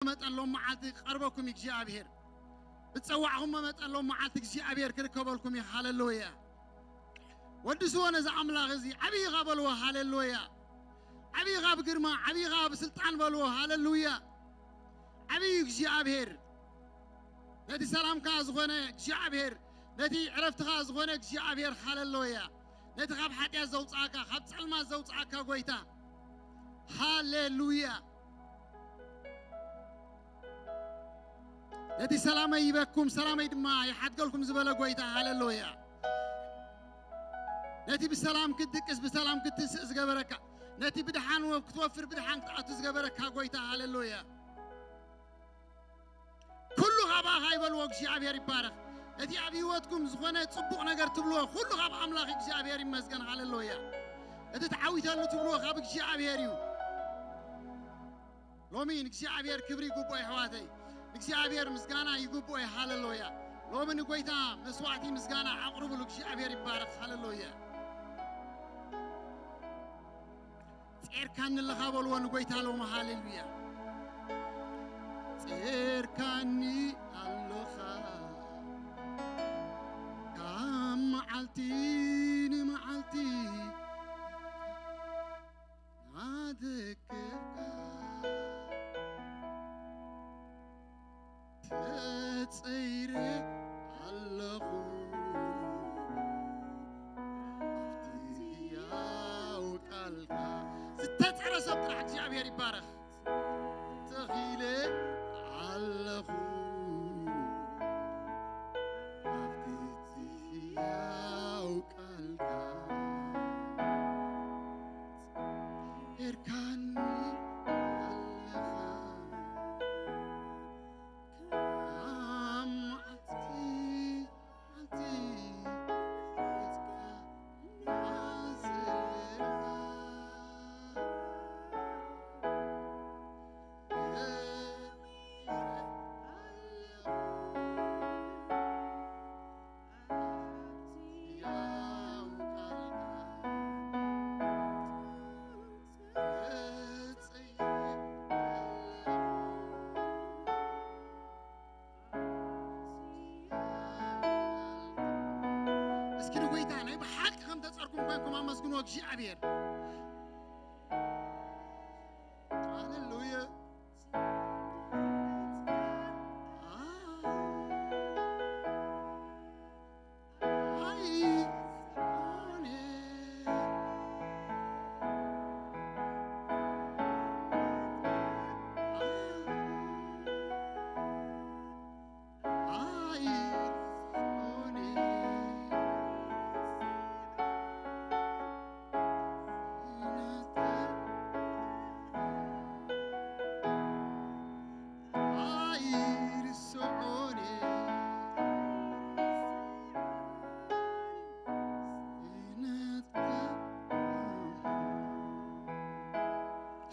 متقلهم معالتك قربكم إجابير بتصوعهم متقلهم معالتك إجابير كركبلكم يا هاللويا ودسونا زعملا غزي عبي غابلوا هاللويا عبي غاب قرما عبي غاب سلطان بلوا هاللويا عبي إجابير ندي سلام كاز غنا إجابير ندي عرفت كاز غنا إجابير هاللويا ندي غاب حتى زوج عكا خب سلما زوج عكا قويتا هاللويا ندي سلام يبكم سلام يدما يحد قولكم زبالة قويتا هاللويا ندي بسلام كدكس بسلام كتس زقبرك ندي بدحان وكتوفر بدحان تعطي زقبرك قويتا هاللويا كله غابا هاي بالوقت شعبي يبارك ندي عبيوتكم زخونة تصبق نجار تبلوه كله غاب أملاك شعبي يمسكن هاللويا ندي تعويت هاللو تبلوه غابك شعبي يريو لو مين شعبي كبري قبوي حواتي إخشابير مسكانا يقبوا هاللويا لو من قويتا مسواتي مسكانا عقرب لك إخشابير يبارك هاللويا تير كان اللي قبل ونقويتا لهم هاللويا تير كاني اللخا كم معلتي نادك تسيري علقو افتي يا وكالكا ستتعرى سبتر حق شعبير يبارك تغيلي علقو افتي يا وكالكا إركاني مسكين ويتا أنا بحق خم تسألكم كم أما مسكين وجي عبير هاللويا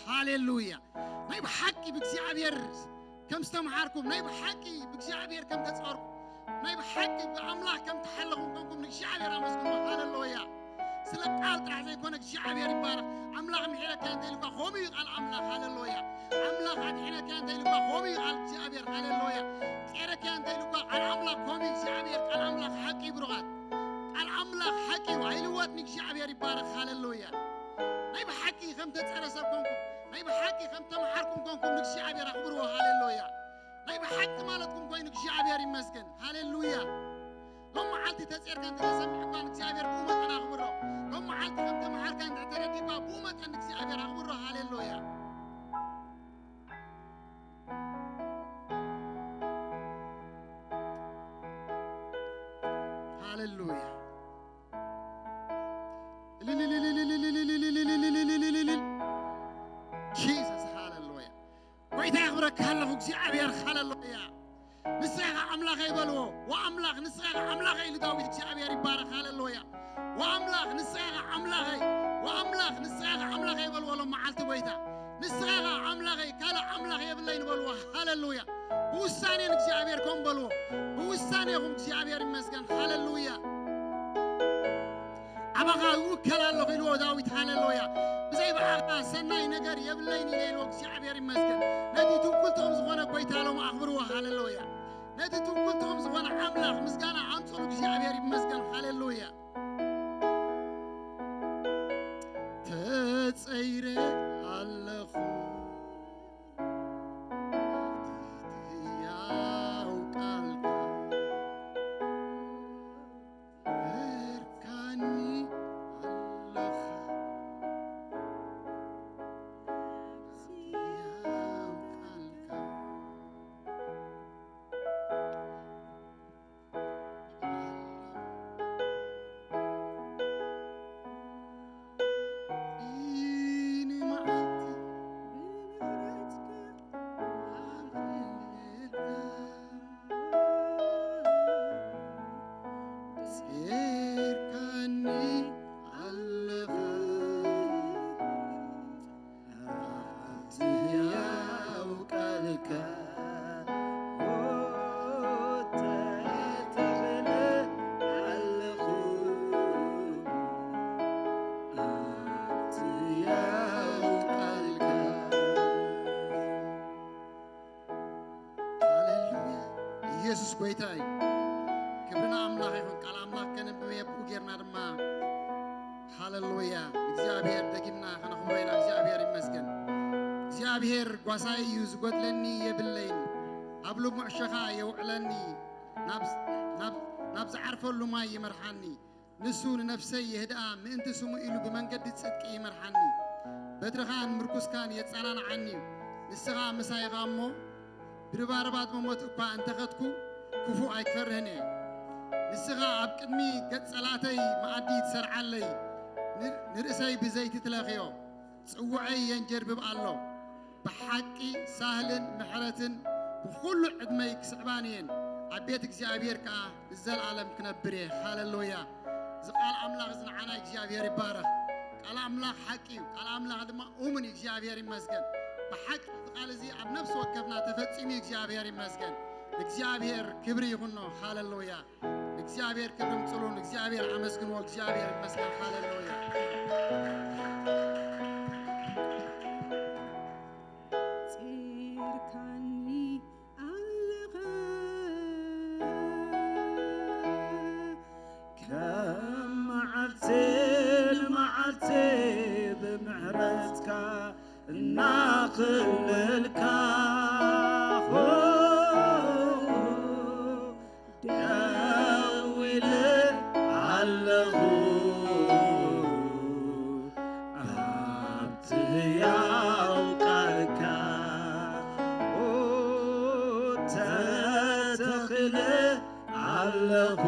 هاللويا نايب حكي بكزيابير كم استمحاركم نايب حكي بكزيابير كم تسعركم نايب حكي بأملاك كم تحلقون كمكم نكزيابير أمسكم هاللويا سلك قال تحزي كونك كزيابير يبارك أملاك محيلا كان ديلوكا خومي قال أملاك هاللويا أملاك حدحينا كان ديلوكا خومي قال كزيابير هاللويا تيرا كان ديلوكا قال أملاك خومي كزيابير قال أملاك حكي بروغات قال أملاك حكي وعيلوات نكزيابير يبارك هاللويا نايب حكي خم تسعر سبكمكم نايب حكي خم تمحركم كونكم نكزيابير أخبروا هاللويا نايب حكي مالتكم كوين نكزيابير يمسكن هاللويا لما عالتي تسعر كانت تسمع كوين نكزيابير بومت أنا أخبره لما عالتي خم تمحر كانت تعتردي بومت أن نكزيابير أخبره هاللويا هاللويا Jesus hallelujah وإذا أخبرك هلا فوق زعبير hallelujah نسرع أملاك يبلو وأملاك نسرع أملاك اللي داوود زعبير يبارك hallelujah وأملاك نسرع أملاك يبلو لما عالت بيتا نسرع أملاك كلا أملاك يبلو يبلو hallelujah بوساني نكزعبير كم بلو بوساني هم زعبير مسكن hallelujah بعبها وكلا الله في الوضع ويتهللويا بزي بعبها سناي نجار يبليني ليل وقت عبير مسكن نادي كلتهم زغنا بيتالو ما أخبروها هللويا نادي كلتهم زغنا عملة مسكنا عنصر وقت عبير مسكن هللويا تسيره الله ኢየሱስ ጎይታይ ክብርና አምላክ ይሁን ቃል አምላክ ከነብየ ቡጌርና ድማ ሃሌሉያ እግዚአብሔር ደግና ከነኽብረና እግዚአብሔር ይመስገን እግዚአብሔር ጓሳይ ይዝጎድለኒ የብለይን አብሉ ሙዕሸኻ የውዕለኒ ናብ ዝዓርፈሉ ማይ ይመርሓኒ ንሱ ንነፍሰይ ይህድኣ ምእንቲ ስሙ ኢሉ ብመንገዲ ጽድቂ ይመርሓኒ በትርኻን ምርኩስካን የጸናንዓኒ ንስኻ ምሳይኻ እሞ ብርባርባት መሞት እኳ እንተኸትኩ ክፉ ኣይክፈርህን ንስኻ ኣብ ቅድሚ ገጽ ጸላተይ ማዕዲ ትሰርዓለይ ንርእሰይ ብዘይቲ ትለኽዮ ጽውዐይ የንጀርብብ ኣሎ ብሓቂ ሳህልን ምሕረትን ብኩሉ ዕድመይ ክስዕባን እየን ኣብ ቤት እግዚአብሔር ከዓ ንዘለዓለም ክነብር እየ ሃሌሉያ ዝቃል ኣምላኽ ዝንዓና እግዚአብሔር ይባረኽ ቃል ኣምላኽ ሓቂ ቃል ኣምላኽ ድማ እሙን እግዚአብሔር ይመስገን بحق قال زي عب نفس وكفنا تفتيمي እግዚአብሔር ይመስገን እግዚአብሔር ክብር ይሁን ሃሌሉያ እግዚአብሔር ክብር ምጽሉን እግዚአብሔር አመስግኑ እግዚአብሔር ይመስገን ሃሌሉያ ጽርካኒ አለኸ ከመዓልቴል መዓልቴ በምህረትካ ናክልልካ ደዊል ኣለኹ ኣብቲ ሕያው ቃልካ ተተኽለ ኣለኹ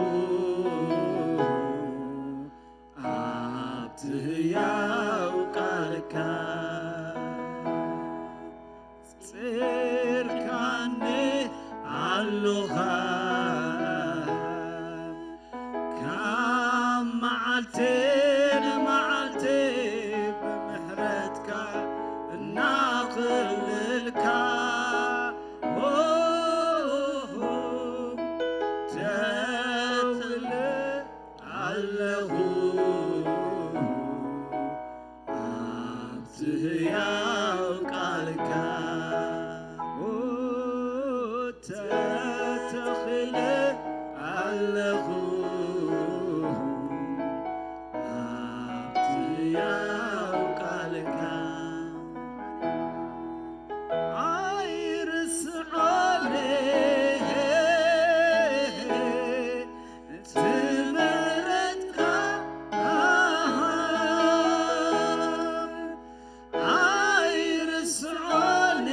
ኣብቲ ሕያው ቃልካ ጽርካኒ ኣለኻ ካብ መዓልቴ ንመዓልቴ ብምሕረትካ እናኽልልካ ተኽለ ኣለኹ ኣብቲ ሕያው ቃልካ ተተኽለ ኣለኹ ኣብቲ ሕያው ቃልካ ኣይርስዖኒ ትምሕረትካ ኣይርስዖኒ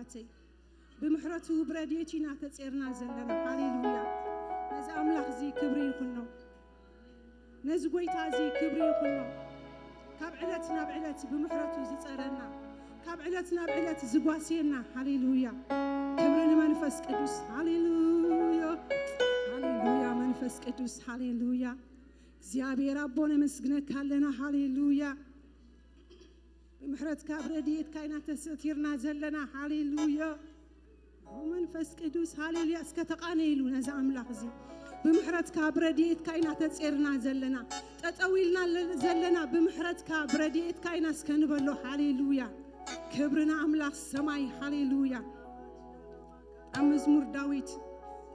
أحواتي بمحرته وبرديتنا تسيرنا زلنا هاليلويا نزا أملاخ زي كبري يخنو نزقويتا زي كبري يخنو كاب علتنا بعلت بمحرته زي تسيرنا كاب علتنا بعلت زقواسينا هاليلويا كبرنا منفس قدوس هاليلويا هاليلويا منفس قدوس هاليلويا زيابي ربنا مسجنك هلنا هاليلويا بمحرت كابرديت كائنات ستيرنا زلنا هاليلويا ومنفس قدوس هاليلويا اسكتقانيلو نزا املاخ زي بمحرت كابرديت كائنات تصيرنا زلنا تطويلنا زلنا بمحرت كابرديت كائنات كنبلو هاليلويا كبرنا املاخ السماي هاليلويا مزمور داويت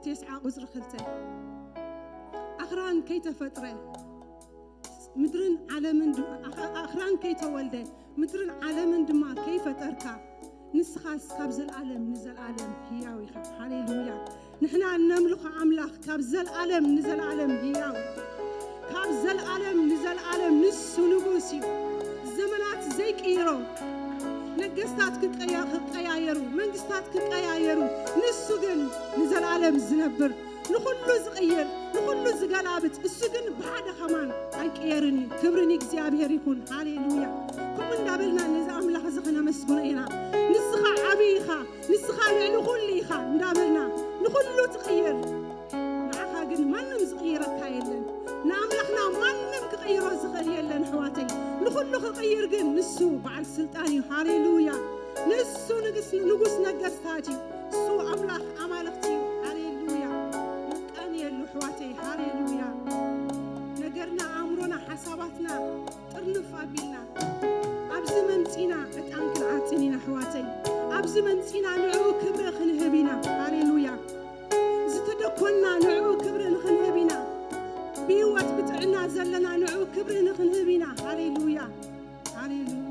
9 قصر خلته أخران كي تفتره مدرن عالمن أخران كي تولده مدرن عالمن دما كيف تركا نسخاس كابز العالم نزل العالم هياوي هاليلويا نحنا نملك أملاك كابز العالم نزل العالم هياوي كابز العالم نزل العالم نسو نبوسي زمنات زي كيرو نجستات كقيايرو منجستات كقيايرو نسو جن نزل العالم زنبر نخلو زغير نخلو زغلابت السجن بعد خمان اي كيرني كبرني እግዚአብሔር ይሁን ሃሌሉያ كم እንዳበልና ነዛ አምላክ ዘኸና መስጉነና ንስኻ ዓቢኻ ንስኻ ልዕሊ ኩሊኻ እንዳበልና ንኹሉ ትቕይር ንዓኻ ግን ማንም ዝቕይረካ የለን ንኣምላኽና ማንም ክቕይሮ ዝኽእል የለን ሕዋተይ ንኹሉ ክቕይር ግን ንሱ በዓል ስልጣን እዩ ሃሌሉያ ንሱ ንጉስ ነገስታት እዩ እሱ ኣምላኽ ኣማልክቲ እዩ حواتي هاليلويا نجرنا أمرنا حساباتنا ترنف أبينا أبز منتينا أتأنكل عاتنينا حواتي أبز منتينا نعو كبر خنهبينا هاليلويا زتدكونا نعو كبر خنهبينا بيوات بتعنا زلنا نعو كبر خنهبينا هاليلويا هاليلويا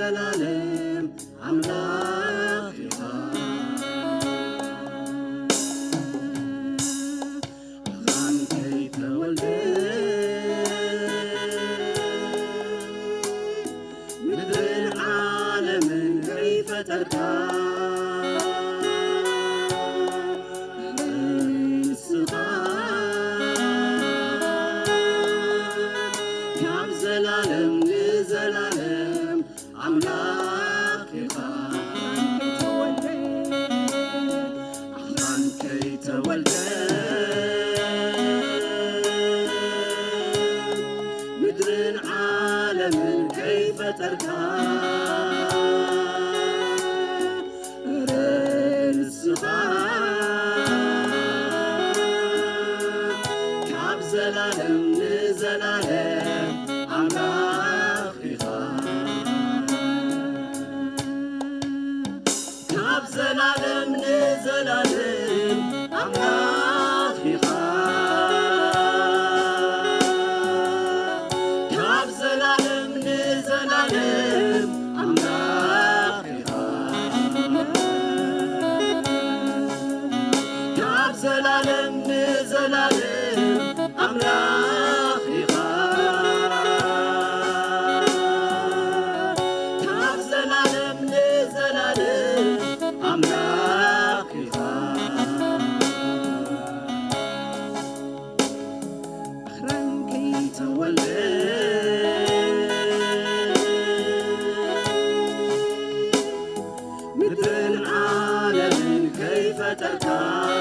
زلالم أملاكها أخان كي تولد مدر العالم كيف تركا زلالم لزلالم أملاكها أخران كي تولد مدر العالم كيف تركا رزقا كاب زلالم لزلالم أملاكها كاب زلالم لزلالم أملاكها كاب زلالم لزلالم أملاكها كاب زلالم لزلالم أملاكها أملاكها أخران كي تولد مدر العالم كيف تركا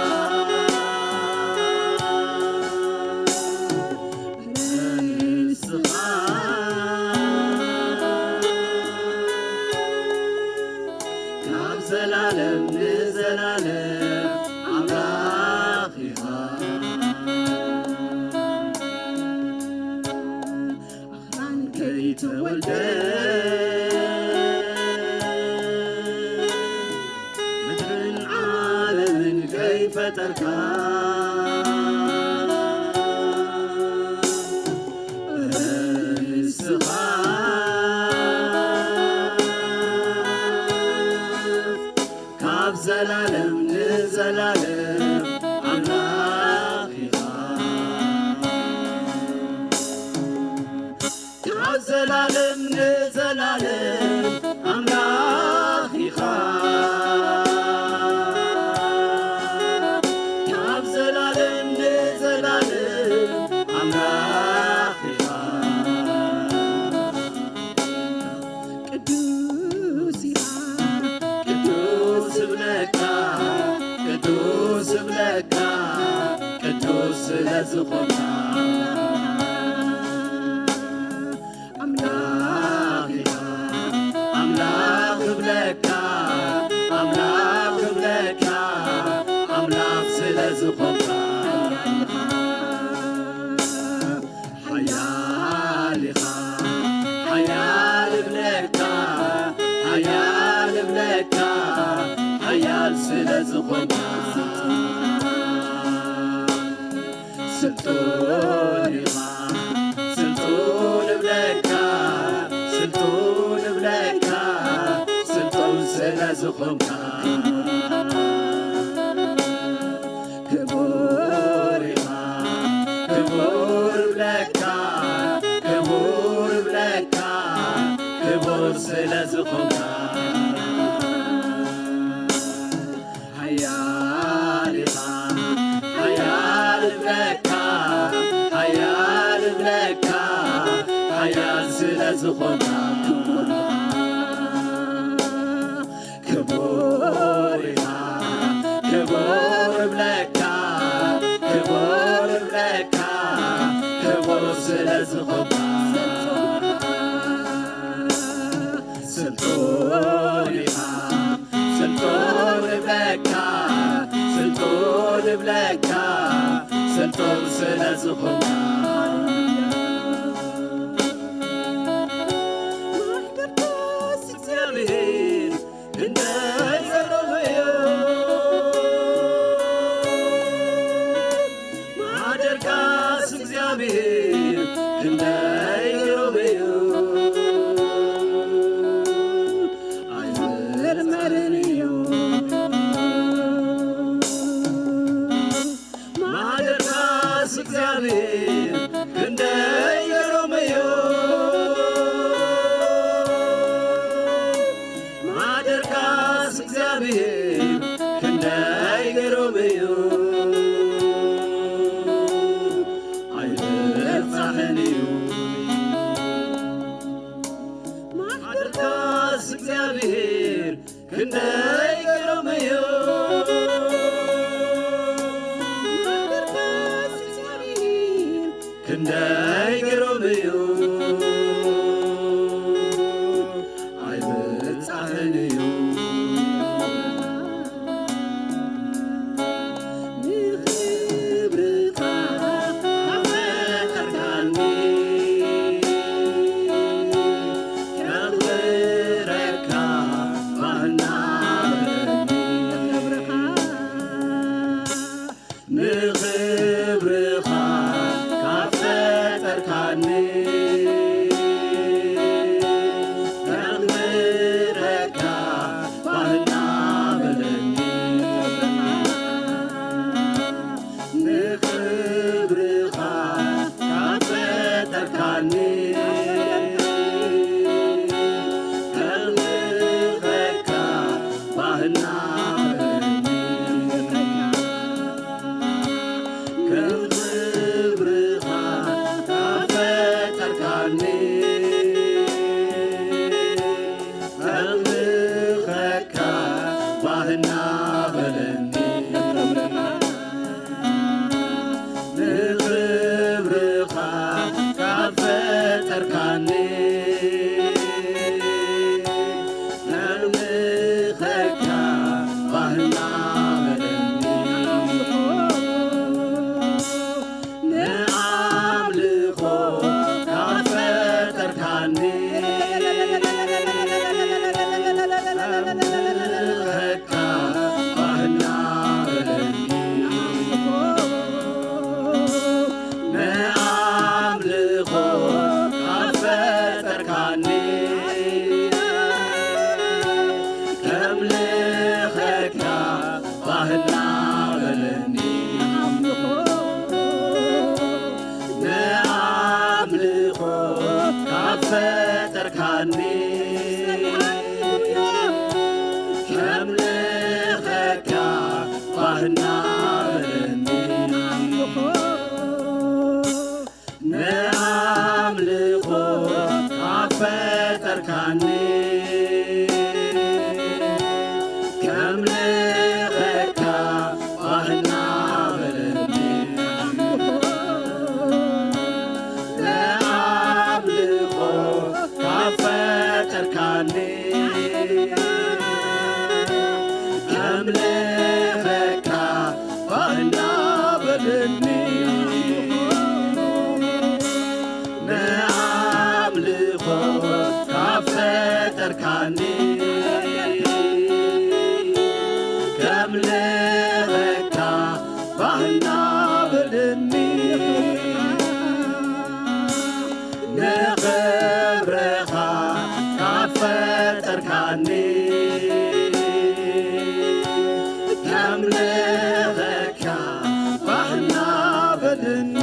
زلالم لزلالم أملاكها أخران كي تولد ከይፈጠርካ ርስኻ ካብ ዘላለም ንዘላለም ኣምላኽ ኢኻ ካብ ዘላለም ንዘላለም ኣምላኽ ኢኻ ካብ ዘላለም ንዘላለም ኣምላኽ ኢኻ ቅዱስ ኢኻ ቅዱስ እብለካ ቅዱስ እብለካ ቅዱስ ስለዝኾንካ ኣምላኽ ኢኻ ኣምላኽ እብለካ ኣምላኽ እብለካ ኣምላኽ ስለዝኾንካ ሓያል ኢኻ ሓያል እብለካ ሓያል እብለካ ሓያል ስለዝኾንካ ስልጡን ኢኻ ስልጡን እብለካ ስልጡን እብለካ ስልጡን ስለዝኾንካ ክቡር ኢኻ ክቡር እብለካ ክቡር እብለካ ክቡር ስለዝኾንካ ሓያል ኢኻ ሓያል እብለካ ሓያል እብለካ ሓያል ስለዝኾንካ ክቡር ኢኻ ክቡር እብለካ ክቡር እብለካ ክቡር ስለዝኾንካ ስልጡን ኢኻ ስልጡን እብለካ ስልጡን እብለካ ስልጡን ስለዝኾንካ ማሕደርካስ እግዚአብሔር ክንደይ ገሩም እዩ ማሕደርካስ እግዚአብሔር ክንደይ ገሩም እዩ መርመርን እዩ ማሕደርካስ እግዚአብሔር ባህና በለኒ ንኣምልኾ ኣፈጠርካኒ ከም ልኸካ ባህና በለኒ ንኣምልኾ ኣፈጠርካኒ ከም ልኸካ ባህና በለኒ ንኣምልኾ ካፈጠርካኒ ከም ልኸካ ባህና በለኒ ንኽብርኻ ካፈጠርካኒ ከም ልኸካ ባህና በለኒ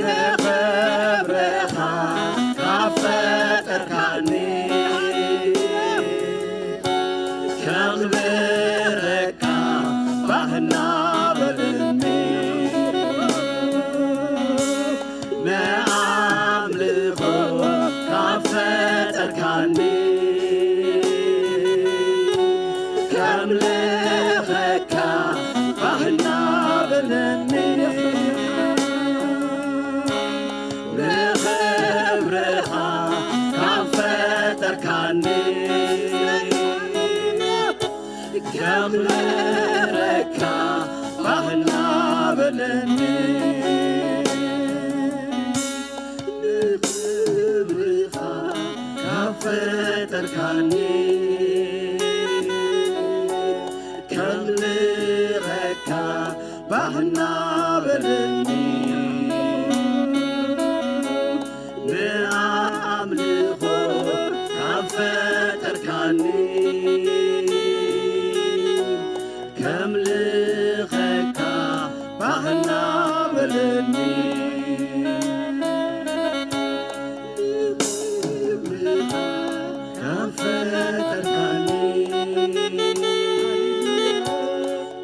ንኽብርኻ ካፈጠርካኒ ከም ልኸካ ባህና በለኒ ንኣምልኾ ካፈጠርካኒ ከም ልኸካ ባህና በለኒ ንኽብርኻ ካፈጠርካኒ ከም ልኸካ ባህና በለኒ ንኽብርኻ ካፈጠርካኒ ከም ልኸካ ባህና በለኒ ንኣምልኾ ካፈጠርካኒ ከም ልኸካ ባህና በለኒ ንኽብርኻ ካፈጠርካኒ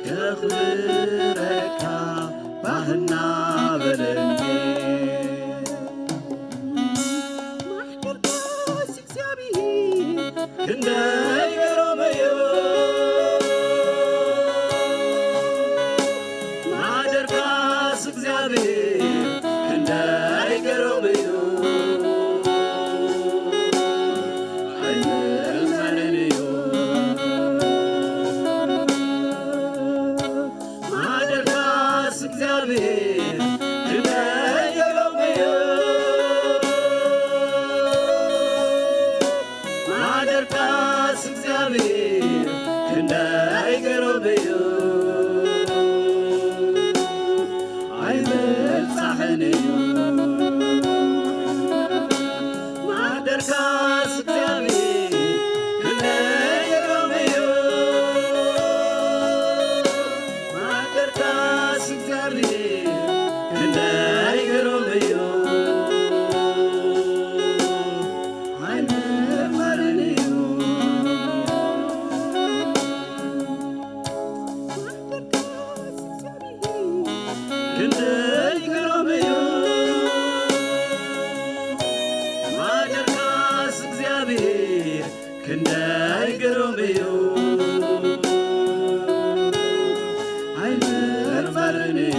ከኽብረካ ባህና በለኒ ማሕደርካስ እግዚአብሔር ክንደይ ገሮም እዩ ማሕደርካስ እግዚአብሔር ክንደይ ገሮም እዩ ኣይምርመርን እዩ ማሕደርካስ እግዚአብሔር ክንደይ ገሮም እዩ ማሕደርካስ እግዚአብሔር ክንደይ ገሮም እዩ ኣይምብፃሕን እዩ ማሕደርካስ እግዚአብሔር ክንደይ ገሮም እዩ ማሕደርካስ እግዚአብሔር ክንደይ ገሮም እዩ ኣይምርመርን እዩ ማሕደርካስ እግዚአብሔር ክንደይ ገሮም እዩ ማሕደርካስ እግዚአብሔር ክንደይ ገሮም እዩ ኣይምርመርን እዩ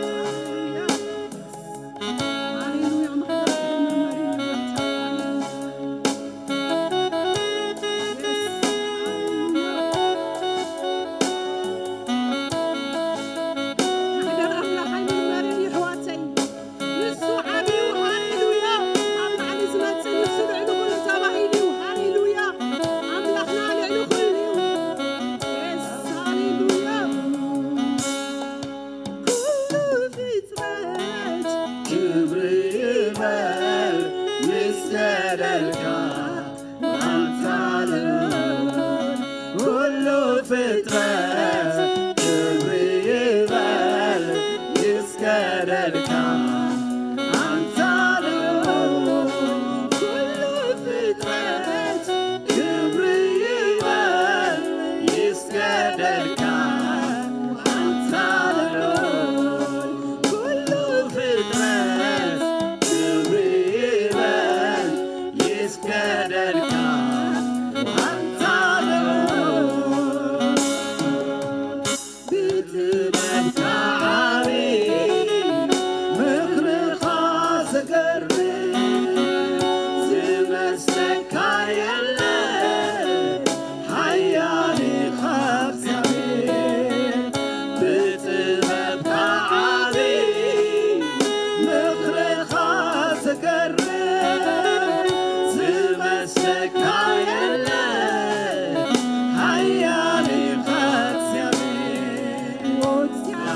ሃሌሉያ ማሕደር ኣምላኽ ኣይምርመርን እዩ ኣሕዋተይ ንሱ ዓብዩ ሃሌሉያ ኣብ ላዕሊ ዝመፅእ ንሱ ልዕሊ ኩሉ ተባሂሉ እዩ ሃሌሉያ ኣምላኽና ልዕሊ ኩሉ እዩ ሃሌሉያ ኩሉ ፍጥረት ክብሪ ይበል ምስገደልካ አንተ ልዑል ኩሉ ፍጥረት ክብሪ ይበል ይስገደልካ አንተ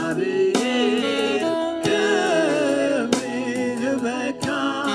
እግዚአብሔር ክብር ይበቃል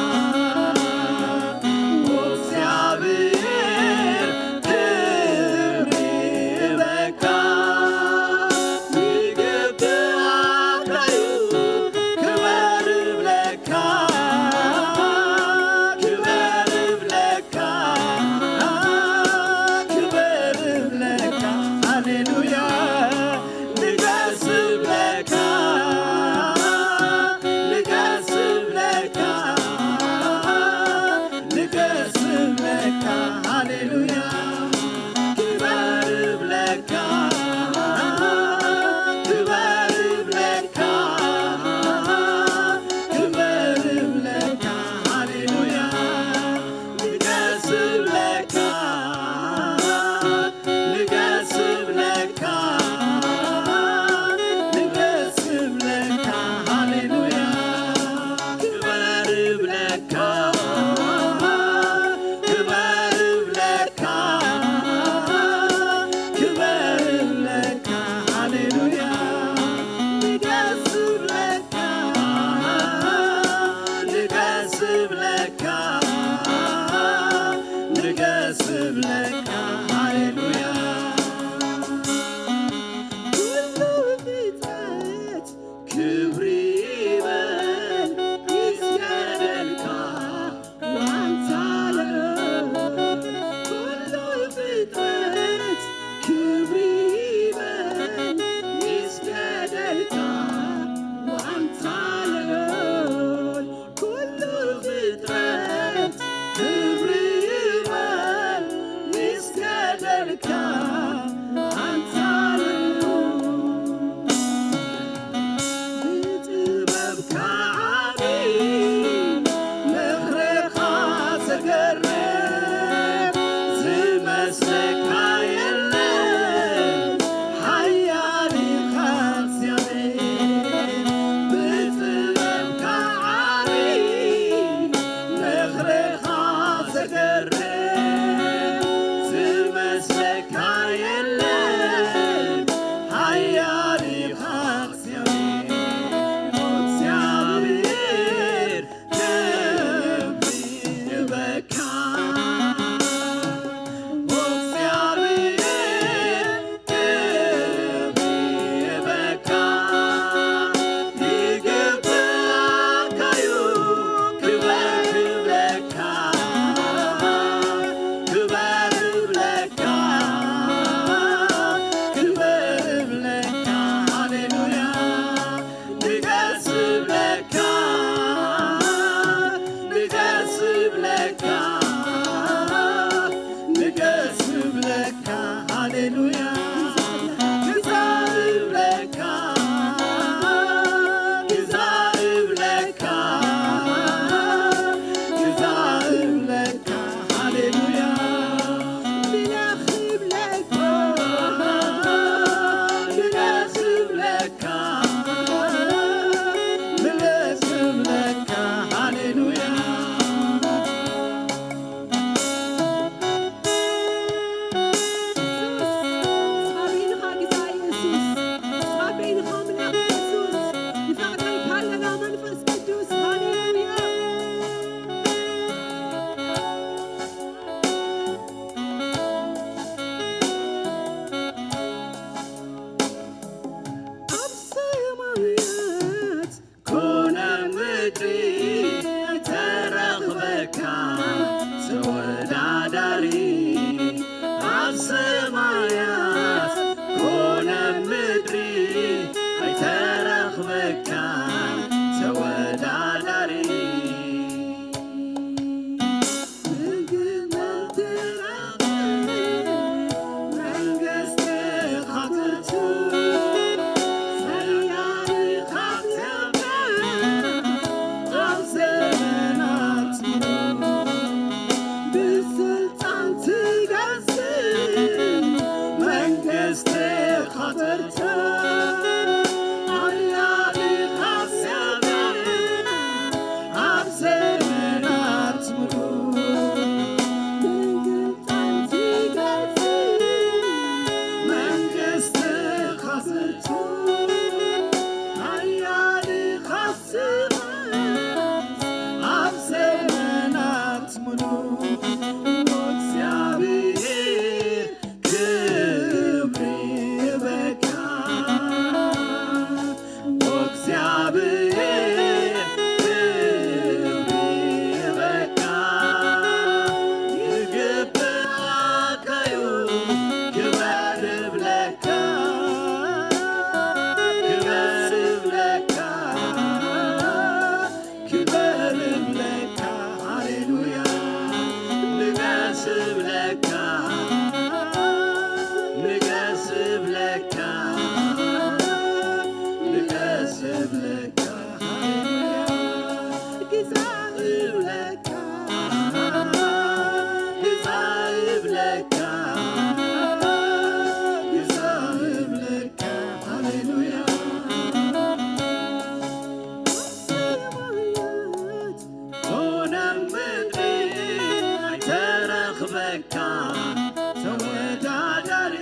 መካን ተወዳዳሪ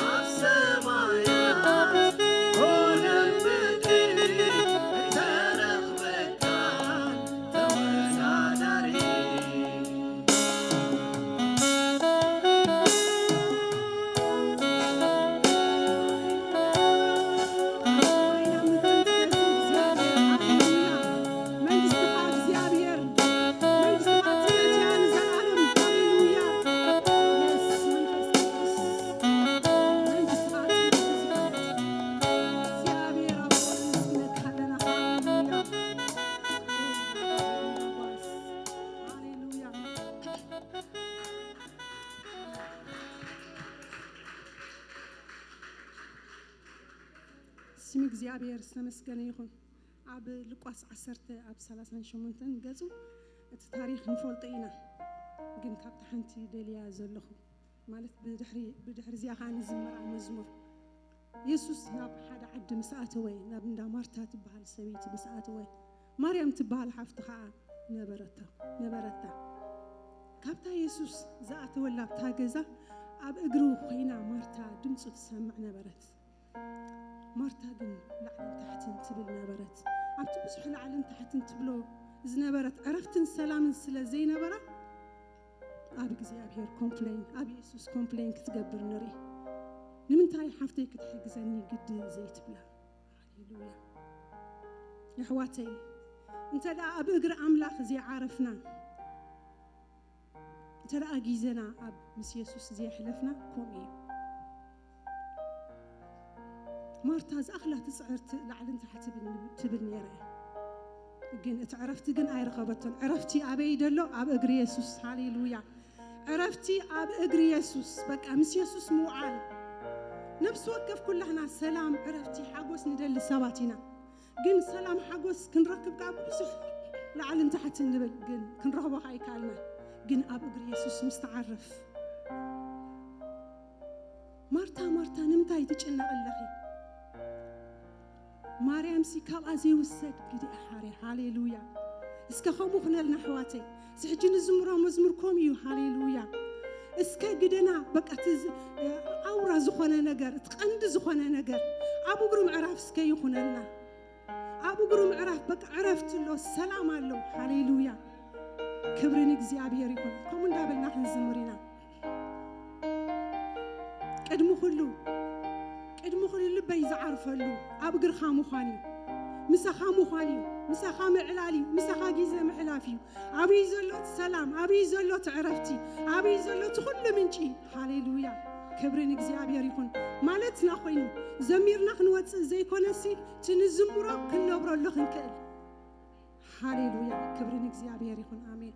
አሰማያት ሆነ ምድር ተረኽ መካን ተወዳዳሪ ስም እግዚአብሔር ዝተመስገነ ይኹን ኣብ ሉቃስ 10 ኣብ 38 ገጹ እቲ ታሪክ ንፈልጦ ኢና ግን ካብታ ሓንቲ ደልያ ዘለኹ ማለት ብድሕሪ እዚኣ ከዓ ንዝመራ መዝሙር ኢየሱስ ናብ ሓደ ዓዲ ምስ ኣተወ ናብ እንዳ ማርታ ትበሃል ሰበይቲ ምስ ኣተወ ማርያም ትበሃል ሓፍቲ ከዓ ነበረታ ካብታ ኢየሱስ ዝኣተወላ ኣብታ ገዛ ኣብ እግሩ ኮይና ማርታ ድምፁ ትሰምዕ ነበረት ማርታ ግን ላዕልን ታሕትን ትብል ነበረት ኣብቲ ብዙሕ ላዕልን ታሕትን ትብሎ ዝነበረት ዕረፍትን ሰላምን ስለ ዘይነበራ ኣብ እግዚኣብሔር ኮምፕሌን ኣብ ኢየሱስ ኮምፕሌን ክትገብር ንርኢ ንምንታይ ሓፍተይ ክትሕግዘኒ ግዲ ዘይትብላ ሃሌሉያ ኣሕዋተይ እንተ ደኣ ኣብ እግሪ ኣምላኽ ዘይዓረፍና እንተ ደኣ ጊዜና ኣብ ምስ ኢየሱስ ዘይሕለፍና ከምኡ እዩ ማርታ ዝኣኽላ ትፅዕርቲ ላዕልን ታሕትን ትብል ነይራ ግን እቲ ዕረፍቲ ግን ኣይረኸበቶን ዕረፍቲ ኣበይ ደሎ ኣብ እግሪ ኢየሱስ ሃሌሉያ ዕረፍቲ ኣብ እግሪ ኢየሱስ በቃ ምስ ኢየሱስ ምውዓል ነፍሲ ወከፍ ኩላህና ሰላም ዕረፍቲ ሓጎስ ንደሊ ሰባት ኢና ግን ሰላም ሓጎስ ክንረክብ ካብ ብዙሕ ላዕልን ታሕትን ንብል ግን ክንረኽቦ ኣይከኣልና ግን ኣብ እግሪ ኢየሱስ ምስተዓረፍ ማርታ ንምንታይ ትጭነቕለኺ ማርያም ሲ ካብኣ ዘይውሰድ ግዲ ኣሓሪ ሃሌሉያ እስከ ከምኡ ክነልና ኣሕዋተይ ስሕጂ ንዝምሮ መዝሙር ከምኡ እዩ ሃሌሉያ እስከ ግደና በቃ ኣውራ ዝኾነ ነገር እቲ ቀንዲ ዝኾነ ነገር ኣብ እግሩ ምዕራፍ እስከ ይኹነልና ኣብ እግሩ ምዕራፍ በቃ ዕረፍቲ ኣሎ ሰላም ኣሎ ሃሌሉያ ክብሪ ንእግዚኣብሔር ይኹን ከምኡ እንዳበልና ክንዝምር ኢና ቅድሚ ኩሉ ልበይ ዝዓርፈሉ ኣብ እግርኻ ምዃን እዩ ምሳኻ ምዃን እዩ ምሳኻ ምዕላል እዩ ምሳኻ ግዜ ምሕላፍ እዩ ኣብይ ዘሎ ሰላም ኣብይ ዘሎ ዕረፍቲ ኣብይ ዘሎ ኩሉ ምንጪ ሃሌሉያ ክብሪ ንእግዚኣብሔር ይኹን ማለትና ኮይኑ ዘሚርና ክንወፅእ ዘይኮነሲ ትንዝምሮ ክንነብረሉ ክንክእል ሃሌሉያ ክብሪ ንእግዚኣብሔር ይኹን ኣሜን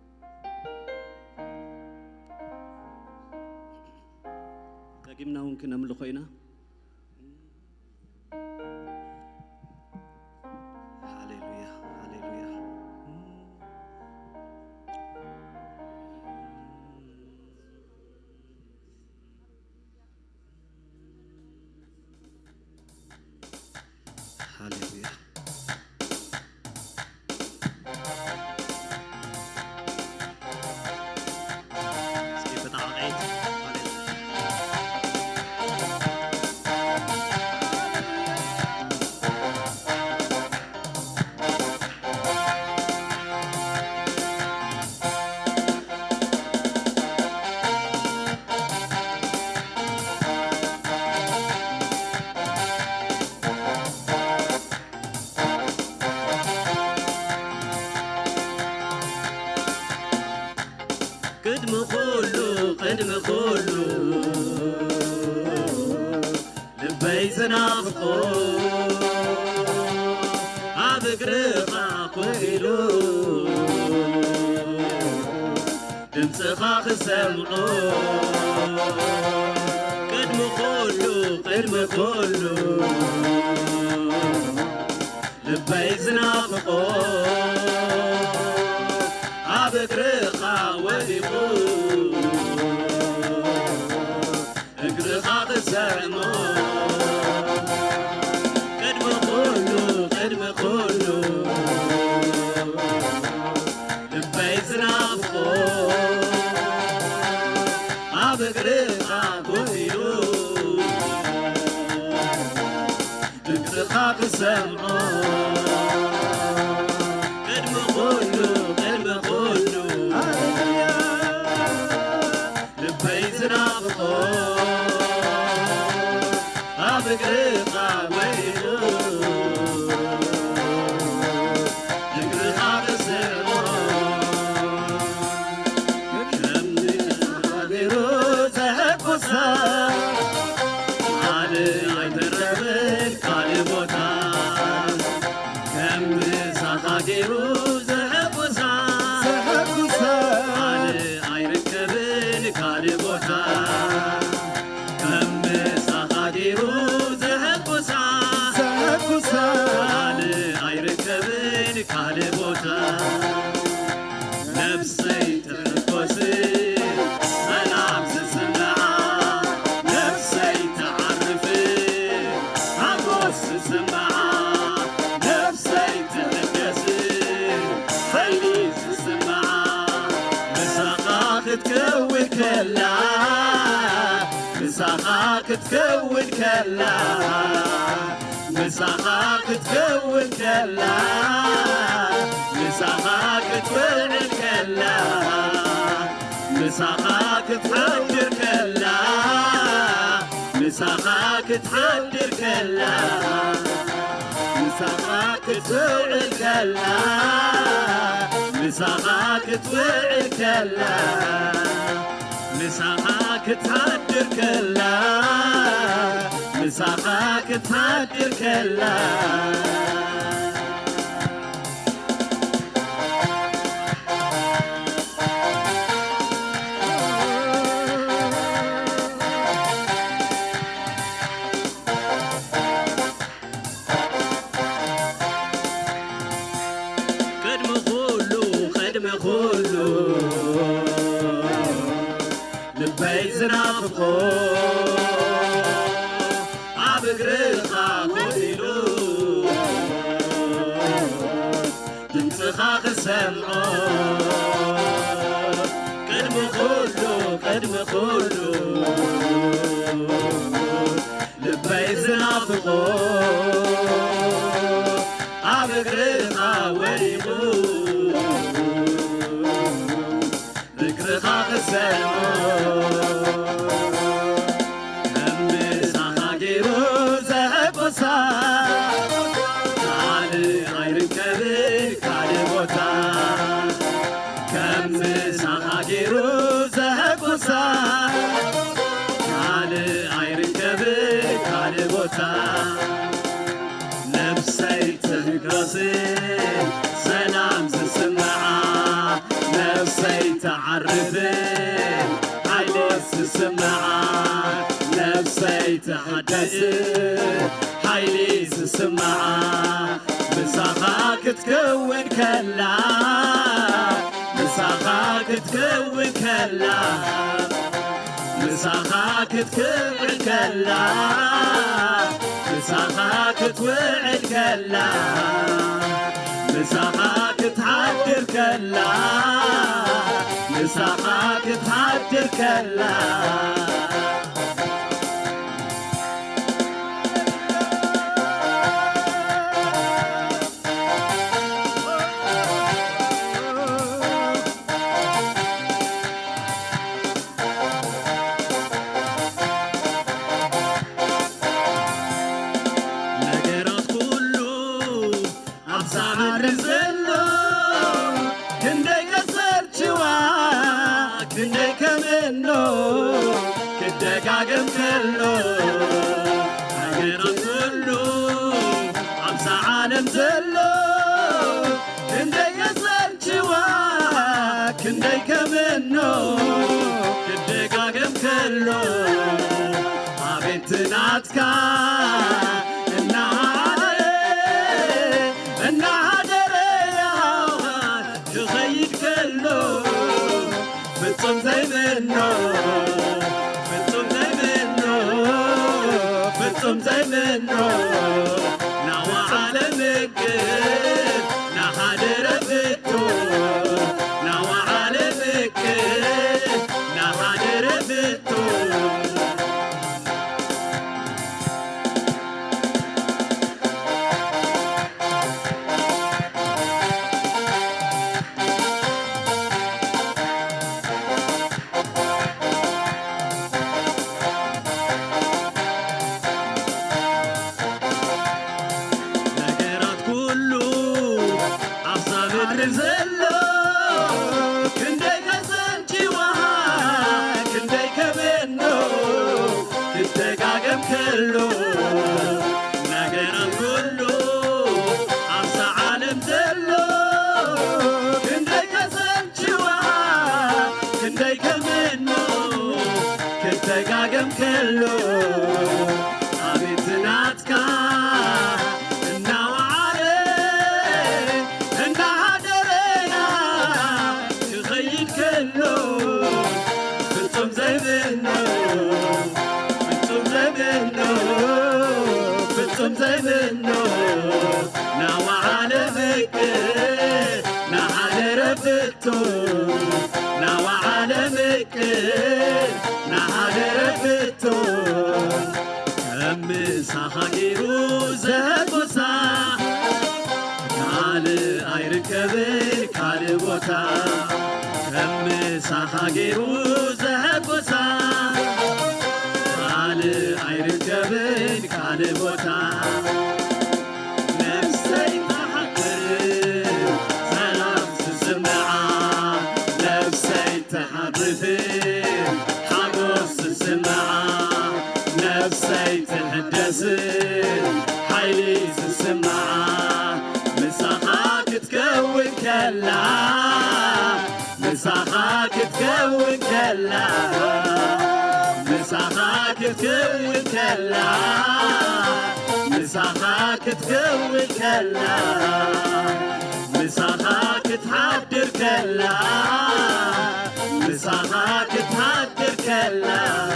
ደጊምና እውን ክነምልኾ ኢና Hallelujah. قدم كله لبيتنا فقو عبقرقا كويلو دمسخا خسمعو قدم كله لبيتنا فقو عبقرقا وديقو سامو قدم كله لبيت نافقو كسمعو قدم خلو لبي زنافقو أبقرقا ويلو نقرقا كسمعو كم نقرقو تهكسا علي عيدربن كالبوتا كم ساقاقيرو زهبوسا علي عيركبن كالبوتا كم ساقاقيرو زهبوسا علي عيركبن كالبوتا نفسي تنفسي سلام سسمعا نفسي تعرفي عبوس سسمعا نفسي تنكسي خيلي سسمعا مساقاك تكون كلا مساقاك تكون كلا مساقاك تكون كلا مساقاك تفعل كلا مساقاك تحجر كلا مساقاك تحجر كلا مساقاك تفعل كلا مساقاك تفعل كلا مساقاك تحجر كلا مساقاك تحجر كلا خلو لبي زنافقو عبقرقا خدلو دمسخا خسمعو قدم خلو لبي زنافقو عبقرقا وليقو ذكرها خسمو هم ساقاقيرو زهبوسا علي غير كبير كالبوتا كم ساقاقيرو زهبوسا علي غير كبير كالبوتا نفسي تنقصي سلام سسمعا نفسي تعرفين حيلي سسمعا نفسي تحدثين حيلي سسمعا مساقاك تكون كلا مساقاك تكون كلا مساقاك تكون كلا مساقاك توعد كلا مساقاك تحجر كلا مساقاك تحجر كلا دقاقم كله عقرب كله عمسى عالم زله كندي يصل جواك كندي كمنه كدقاقم كله عبنت ناتكا انها دريا تخيد كله بتصم زي منه ፍጹም ዘይምኖ ናዋ ዓለምክር ናሓደረ ፍቱ ናዋ ዓለምክር ናሓደረ ፍቱ كله كندي كسنتي وها كندي كمنو كتقاقم كله نقرا كله عبس عالم زلو كندي كسنتي وها كندي كمنو كتقاقم كله زي منه ناوى على فكر نحن رفته ناوى على فكر نحن رفته كم سحقيرو زهقوسا كال ايركبر كال بوتا كم سحقيرو زهقوسا አይርከብን ካለ ቦታ ነፍሰይ ተሓድር ሰላም ስስምዓ ነፍሰይ ተሓድር ሓጎስ ስስምዓ ነፍሰይ ትሕደስ ሓይሊ ስስምዓ ምሳኻ ክትከውን ከላ ምሳኻ ክትከውን ከላ مساخاك تكون كلا مساخاك تكون كلا مساخاك تحدر كلا مساخاك تحدر كلا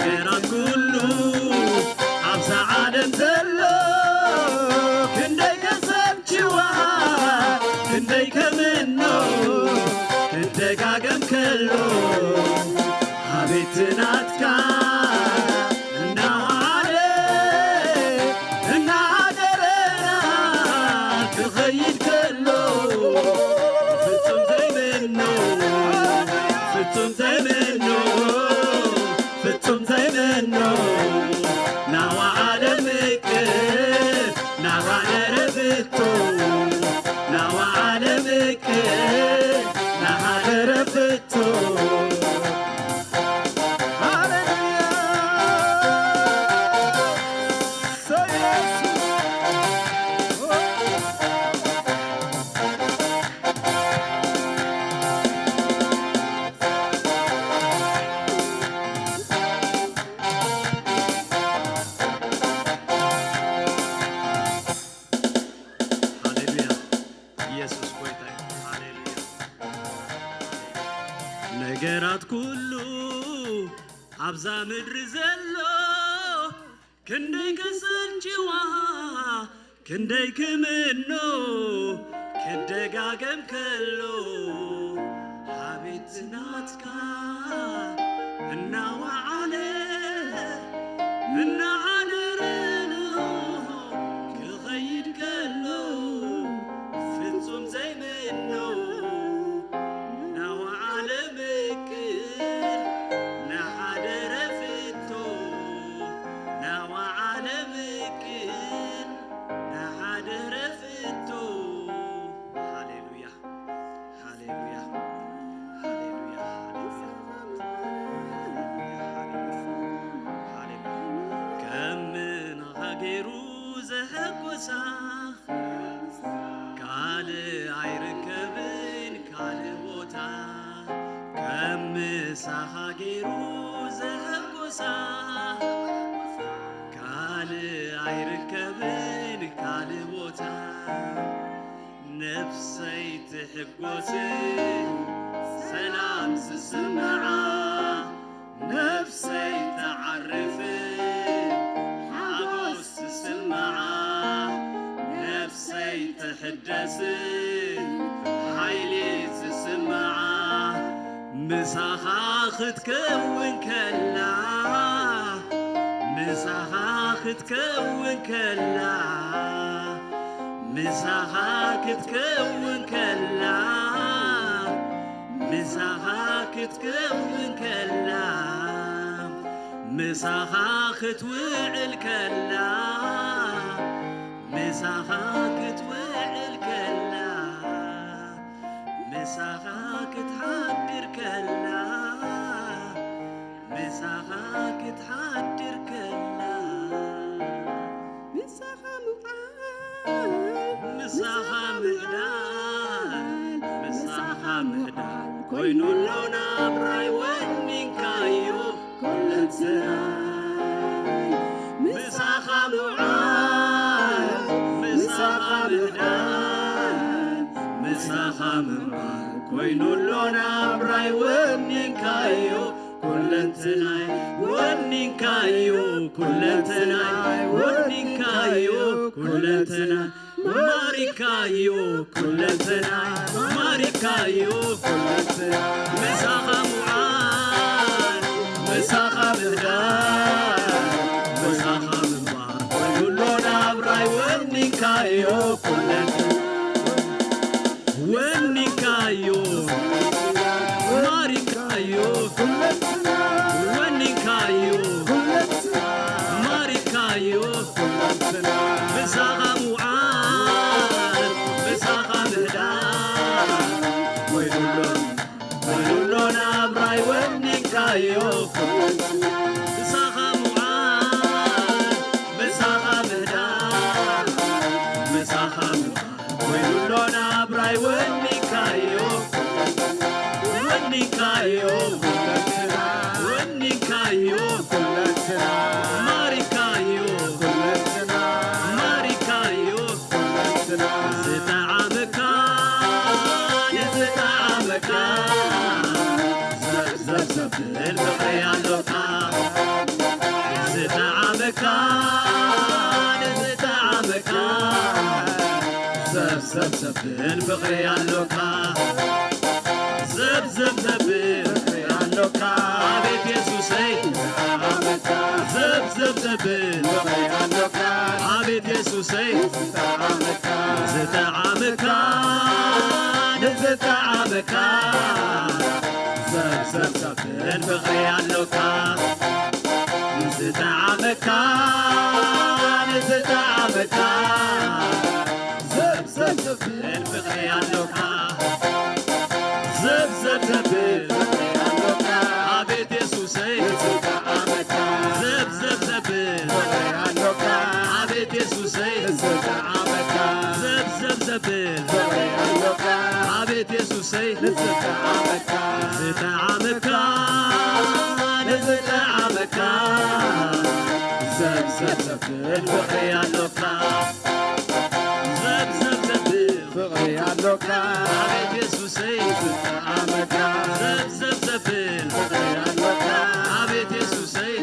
عيران كله عبس عالم زلو كندي كسب جواها كندي كمنو كندي قاقم كله حبيتناتك تغير كله فتم زي منه فتم زي منه فتم زي منه ناوى عالمك ناوى عرفته ناوى عالمك ناوى عرفته ነገራት ኩሉ አብዛ ምድር ዘሎ ክንደይ ከሰንቺዋ ክንደይ ክምኖ ክደጋገም ከሎ አቤት ናትካ እናዋዓለ እናዓደረኖ ክኸይድ ከሎ ፍጹም ዘይምኖ ካል አይርከብን ካል ቦታ ከምሳኻ ገይሩ ዘሐጎሳ ካል አይርከብን ካል ቦታ ነፍሰይ ትሕጎስ ሰላም ስስምዓ ነፍሰይ ተዓርፍ تحدث حيلي تسمع مساخا تكون كلا مساخا تكون كلا مساخا تكون كلا مساخا تكون كلا مساخا توعل كلا مساخا توعل كلا مساخا تحدر كلا مساخا تحدر كلا مساخا مقال مساخا مهدال مساخا مهدال كوينو لونا براي ونين كايو كل سناي مساخا معال مساخا مهدال مساخا مهدال كوينو لونا براي ونين كايو كل سناي ونين كايو كل سناي ونين كايو كل سناي ماريكايو كل سناي ماريكايو كل سناي مساخا معال مساخا مهدال مساخا مهدال كلنا براي ونيكايو كل ونيكايو ماريكايو ونيكايو ماريكايو مساخا معال مساخا مهدال ويلولونا براي ونيكايو مساخا معال مساخا مهدال مساخا مهدال ويلولونا براي ونيكايو ونيكايو ونيكايو ماريكايو ماريكايو زتعامكان زب البقي اللوكا زتعامكان زب البقي اللوكا زب البقي اللوكا عبيت يسوسي زب البقي اللوكا عبيت يسوسي زتعامكان زب البقي اللوكا زتعامكان زب البقي اللوكا زب اللوكا عبيت يسوسي زب اللوكا عبيت يسوسي زب اللوكا عبيت يسوسي زتعامكان زب البقي اللوكا زب البقي اللوكا عبيت يسوسي زتعامكان زب البقي اللوكا عبيت يسوسي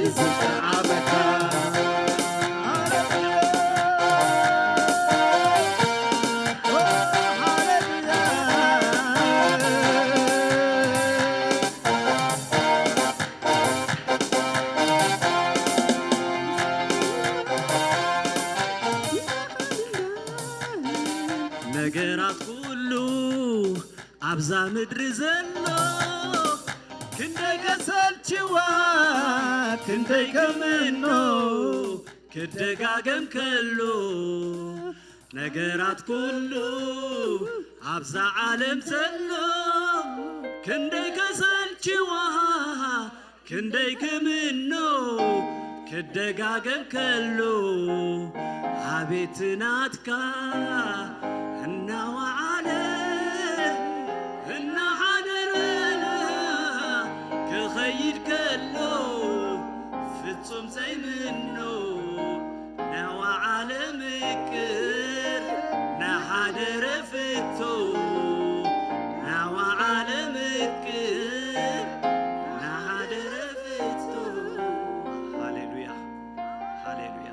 ነገራት ሁሉ አብዛ ምድር ዘሎ ክንደይ ከሰልችዋ ክንደይ ከምኖ ክደጋገም ከሎ ነገራት ኩሉ አብዛ ዓለም ዘሎ ክንደይ ከሰልችዋ ክንደይ ከምኖ ክደጋገም ከሎ አቤት ናትካ እናዋዓለ እናሓደረና ክኸይድ ከሎ ፍጹም ዘይምኖ ናዋዓለ ምክር ናሓደረ ፍቶ ናዋዓለ ምክር ናሓደረ ፍቶ ሃሌሉያ ሃሌሉያ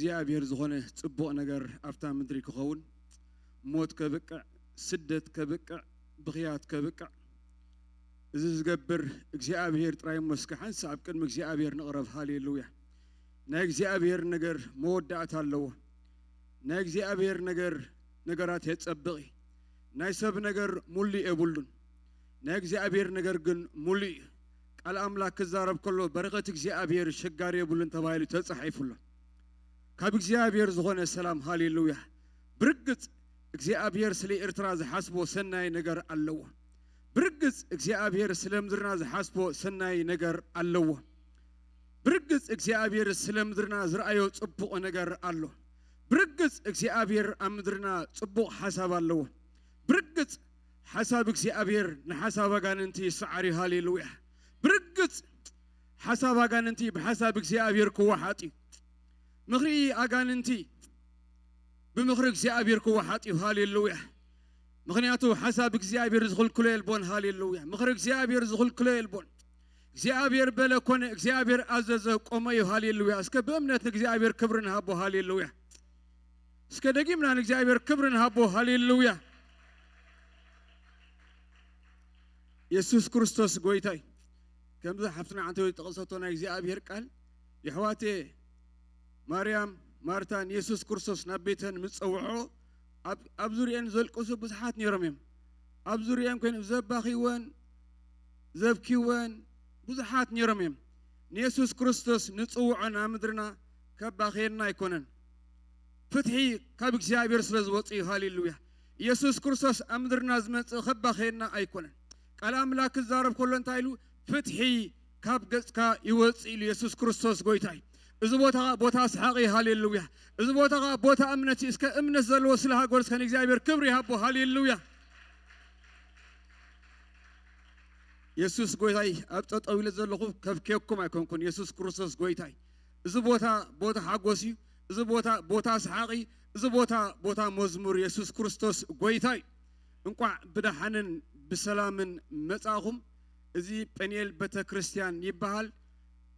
እግዚአብሔር ዝኾነ ጽቡቕ ነገር ኣብታ ምድሪ ክኸውን ሞት ከብቅዕ ስደት ከብቅዕ ብኽያት ከብቅዕ እዚ ዝገብር እግዚአብሔር ጥራይ መስከሓንስ ኣብ ቅድሚ እግዚአብሔር ንቕረብ ሃሌሉያ ናይ እግዚአብሔር ነገር መወዳእታ ኣለዎ ናይ እግዚአብሔር ነገራት የጸብቕ ናይ ሰብ ነገር ሙሉእ የብሉን ናይ እግዚአብሔር ነገር ግን ሙሉእ ቃል ኣምላክ ክዛረብ ከሎ በረኸት እግዚአብሔር ሸጋሪ የብሉን ተባሂሉ ተጻሒፉሎ ካብ እግዚአብሔር ዝኾነ ሰላም ሃሌሉያ ብርግጽ እግዚአብሔር ስለ ኤርትራ ዝሓስቦ ሰናይ ነገር ኣለዎ ብርግጽ እግዚአብሔር ስለ ምድርና ዝሓስቦ ሰናይ ነገር ኣለዎ ብርግጽ እግዚአብሔር ስለ ምድርና ዝረአዮ ጽቡቕ ነገር ኣሎ ብርግጽ እግዚአብሔር ኣብ ምድርና ጽቡቕ ሓሳብ ኣለዎ ብርግጽ ሓሳብ እግዚአብሔር ንሓሳብ ኣጋንንቲ ይሰዓሪ ሃሌሉያ ብርግጽ ሓሳብ ኣጋንንቲ ብሓሳብ እግዚአብሔር ክወሓጥ ምኽሪ ኣጋንንቲ ብምኽሪ እግዚአብሔር ክወሓጥ ሃሌሉያ ምኽንያቱ ሓሳብ እግዚአብሔር ዝኽልክሎ የልቦን ሃሌሉያ ምኽሪ እግዚአብሔር ዝኽልክሎ የልቦን እግዚአብሔር በለ ኮነ እግዚአብሔር ኣዘዘ ቆመ ሃሌሉያ እስከ በእምነት እግዚአብሔር ክብር ንሃቦ ሃሌሉያ እስከ ደጊምና እግዚአብሔር ክብር ንሃቦ ሃሌሉያ ኢየሱስ ክርስቶስ ጎይታይ ከምዚ ሓፍትና አንተ ተቐሰቶ ናይ እግዚአብሔር ቃል ይሕዋቴ ማርያም ማርታን ኢየሱስ ክርስቶስ ናብ ቤተን ምጽውዖ ኣብ ዙርየን ዘልቅሱ ብዙሓት ነይሮም እዮም ኣብ ዙርየን ኮይኖም ዘባኺወን ዘብኪወን ብዙሓት ነይሮም እዮም ንኢየሱስ ክርስቶስ ንጽውዖ ናብ ምድርና ከባኺየና ኣይኮነን ፍትሒ ካብ እግዚአብሔር ስለ ዝወፅእ ሃሌሉያ ኢየሱስ ክርስቶስ ኣብ ምድርና ዝመጽእ ከባኺየና ኣይኮነን ቃል ኣምላክ ክዛረብ ከሎ እንታይ ኢሉ ፍትሒ ካብ ገጽካ ይወፅእ ኢሉ ኢየሱስ ክርስቶስ ጎይታይ እዚ ቦታ ሰሓቂ ሃሌሉያ እዚ ቦታ እምነት እስከ እምነት ዘለዎ ስለ ሃገርስ ከን እግዚአብሔር ክብሪ ይሃቦ ሃሌሉያ ኢየሱስ ጎይታይ ኣብ ጠጠው ኢለ ዘለኹ ከብኬኩም ኣይኮንኩን ኢየሱስ ክርስቶስ ጎይታይ እዚ ቦታ ሓጎስ እዩ እዚ ቦታ ሰሓቂ እዚ ቦታ መዝሙር ኢየሱስ ክርስቶስ ጎይታይ እንቋዕ ብደሓንን ብሰላምን መጻኹም እዚ ጴንኤል ቤተ ክርስቲያን ይበሃል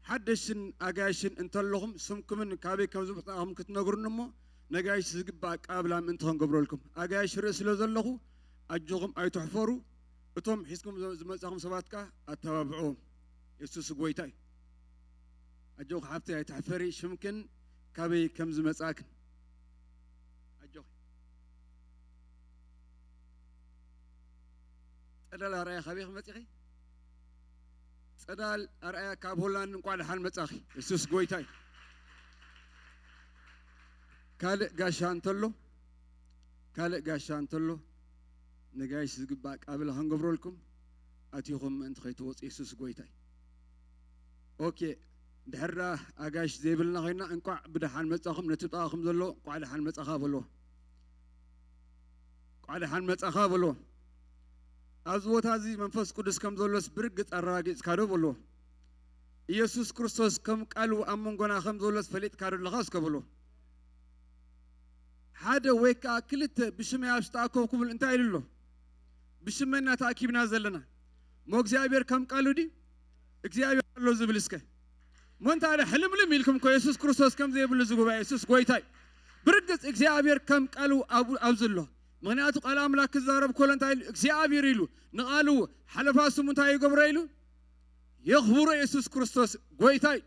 ሓደሽን ኣጋይሽን እንተለኹም ስምኩምን ካበይ ከም ዝመጣኹም ክትነግሩን እሞ ነጋይሽ ዝግባእ ቃብላ ምእንቲ ክንገብረልኩም ኣጋይሽ ርእሲ ስለ ዘለኹ ኣጆኹም ኣይትሕፈሩ እቶም ሒዝኩም ዝመጻኹም ሰባት ካ ኣተባብዕዎም ኢየሱስ ጎይታይ ኣጆኹ ሓፍቲ ኣይትሕፈሪ ሽምክን ካበይ ከም ዝመጻክን ኣጆኹ ጸዳል ኣርኣያ ካበይ ክመጺኺ ጸዳል ኣርኣያ ካብ ሆላንድ እንኳዕ ደሓን መጻኺ ኢየሱስ ጎይታይ ካልእ ጋሻ እንተሎ ነጋይሽ ዝግባእ ቃብላ ክንገብረልኩም ኣትይኹም ምእንቲ ከይትወፁ ኢየሱስ ጎይታይ ኦኬ ድሕራ ኣጋይሽ ዘይብልና ኮይና እንኳዕ ብደሓን መጻኹም ነቲ ጣኹም ዘሎ እንኳዕ ደሓን መጻኻ በልዎ ኣብዚ ቦታ እዚ መንፈስ ቅዱስ ከም ዘሎስ ብርግጽ ኣረጋጊጽካ ዶ በልዎ ኢየሱስ ክርስቶስ ከም ቃሉ ኣብ መንጎና ከም ዘሎስ ፈሊጥካ ዶ ኣለኻ እስከበልዎ ሓደ ወይ ከዓ ክልተ ብሽመይ ኣብ ዝተኣከብኩምሉ እንታይ ኢሉ ኣሎ ብሽመና ተኣኪብና ዘለና ሞ እግዚአብሔር ከም ቃሉ ዲ እግዚአብሔር ኣሎ ዝብል እስከ ሞንታደ ሕልምልም ኢልኩም እኮ ኢየሱስ ክርስቶስ ከም ዘይብሉ ዝጉባኤ ኢየሱስ ጎይታይ ብርግጽ እግዚአብሔር ከም ቃሉ ኣብ ዘሎ ምክንያቱ ቃል ኣምላክ ክዛረብ ከሎ እንታይ ኢሉ እግዚአብሔር ኢሉ ንቃሉ ሓለፋ ስሙ እንታይ ይገብሮ ኢሉ የኽብሮ ኢየሱስ ክርስቶስ ጎይታይ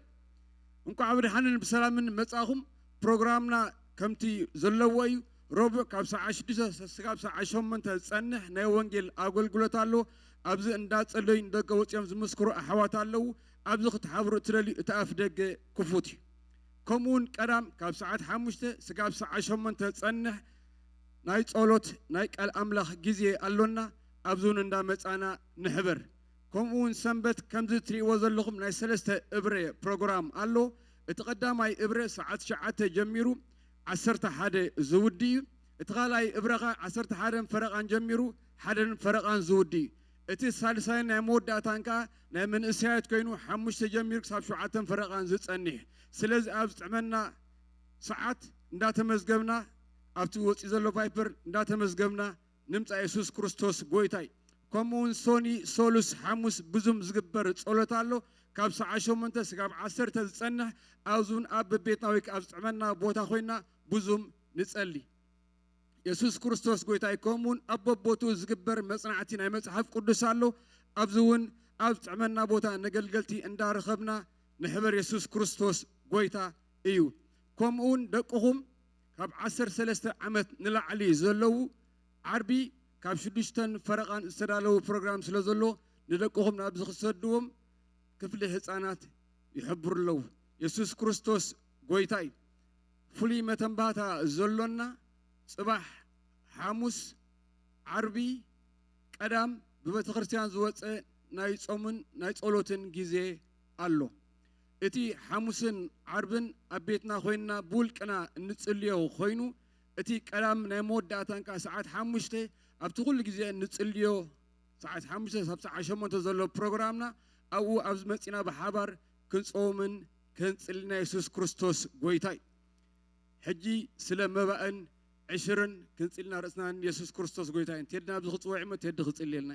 እንኳዕ ብድሓንን ብሰላምን መጻኹም ፕሮግራምና ከምቲ ዘለዎ እዩ ረቡዕ ካብ ሰዓት 6 እስካብ ሰዓት 8 ዝጸንሕ ናይ ወንጌል ኣገልግሎት ኣሎ ኣብዚ እንዳጸለዩ ደገ ወፅኦም ዝምስክሩ ኣሕዋት ኣለዉ ኣብዚ ክትሓብሩ እትደልዩ እቲ ኣፍ ደገ ክፉት እዩ ከምኡውን ቀዳም ካብ ሰዓት 5 እስካብ ሰዓት 8 ዝጸንሕ ናይ ጸሎት ናይ ቃል ኣምላኽ ግዜ ኣሎና ኣብዙን እንዳመጻና ንሕበር ከምኡውን ሰንበት ከምዚ ትሪእዎ ዘለኹም ናይ 3 እብረ ፕሮግራም ኣሎ እቲ ቀዳማይ እብረ ሰዓት 9 ጀሚሩ 11 ዝውዲ እዩ እቲ ካልኣይ እብረኻ 11 ፈረቓን ጀሚሩ 1 ፈረቓን ዝውዲ እዩ እቲ ሳልሳይ ናይ መወዳእታን ከዓ ናይ መንእሰያት ኮይኑ 5 ጀሚሩ ክሳብ 7 ፈረቓን ዝጸንሕ ስለዚ ኣብ ዝጥዕመና ሰዓት እንዳተመዝገብና ኣብቲ ወፂ ዘሎ ቫይፐር እንዳተመዝገብና ንምፃ ኢየሱስ ክርስቶስ ጎይታይ ከምኡውን ሶኒ ሶሉስ ሓሙስ ብዙም ዝግበር ጸሎት ኣሎ ካብ ሰዓት 8 ስጋብ 10 ዝጸንሕ ኣብዙን ኣብ ቤትና ወይ ኣብ ዝጥዕመና ቦታ ኮይና ብዙም ንጸሊ ኢየሱስ ክርስቶስ ጎይታይ ከምኡን ኣብ ቦቱ ዝግበር መጽናዕቲ ናይ መጽሓፍ ቅዱስ ኣሎ ኣብዙን ኣብ ዝጥዕመና ቦታ ነገልገልቲ እንዳረኸብና ንሕበር ኢየሱስ ክርስቶስ ጎይታ እዩ ከምኡን ደቅኹም ካብ 13 ዓመት ንላዕሊ ዘለዉ ዓርቢ ካብ 6 ፈረቓን ዝተዳለዉ ፕሮግራም ስለ ዘሎ ንደቅኹም ናብ ዝኽሰድዎም ክፍሊ ህፃናት ይሕብሩለዉ ኢየሱስ ክርስቶስ ጎይታ እዩ ፍሉይ መተንባታ ዘሎና ጽባሕ ሐሙስ ዓርቢ ቀዳም በቤተ ክርስቲያን ዝወፀ ናይ ጾምን ናይ ጸሎትን ጊዜ ኣሎ እቲ ሐሙስን ዓርብን ኣብ ቤትና ኮይንና ቡልቅና እንጽልዮ ኮይኑ እቲ ቀዳም ናይ መወዳእታን ሰዓት 5 ኣብቲ ኩሉ ጊዜ እንጽልዮ ሰዓት 5 ሳብ ሰዓት 8 ዘሎ ፕሮግራምና ኣብኡ ኣብ ዝመጺና ብሓባር ክንጾምን ክንጽልና ኢየሱስ ክርስቶስ ጎይታይ ሕጂ ስለ መባእን 20 ክንጽልና ርእስና ኢየሱስ ክርስቶስ ጎይታይ እንተድና ኣብዚ ክጽውዕ ተድ ክጽልየልና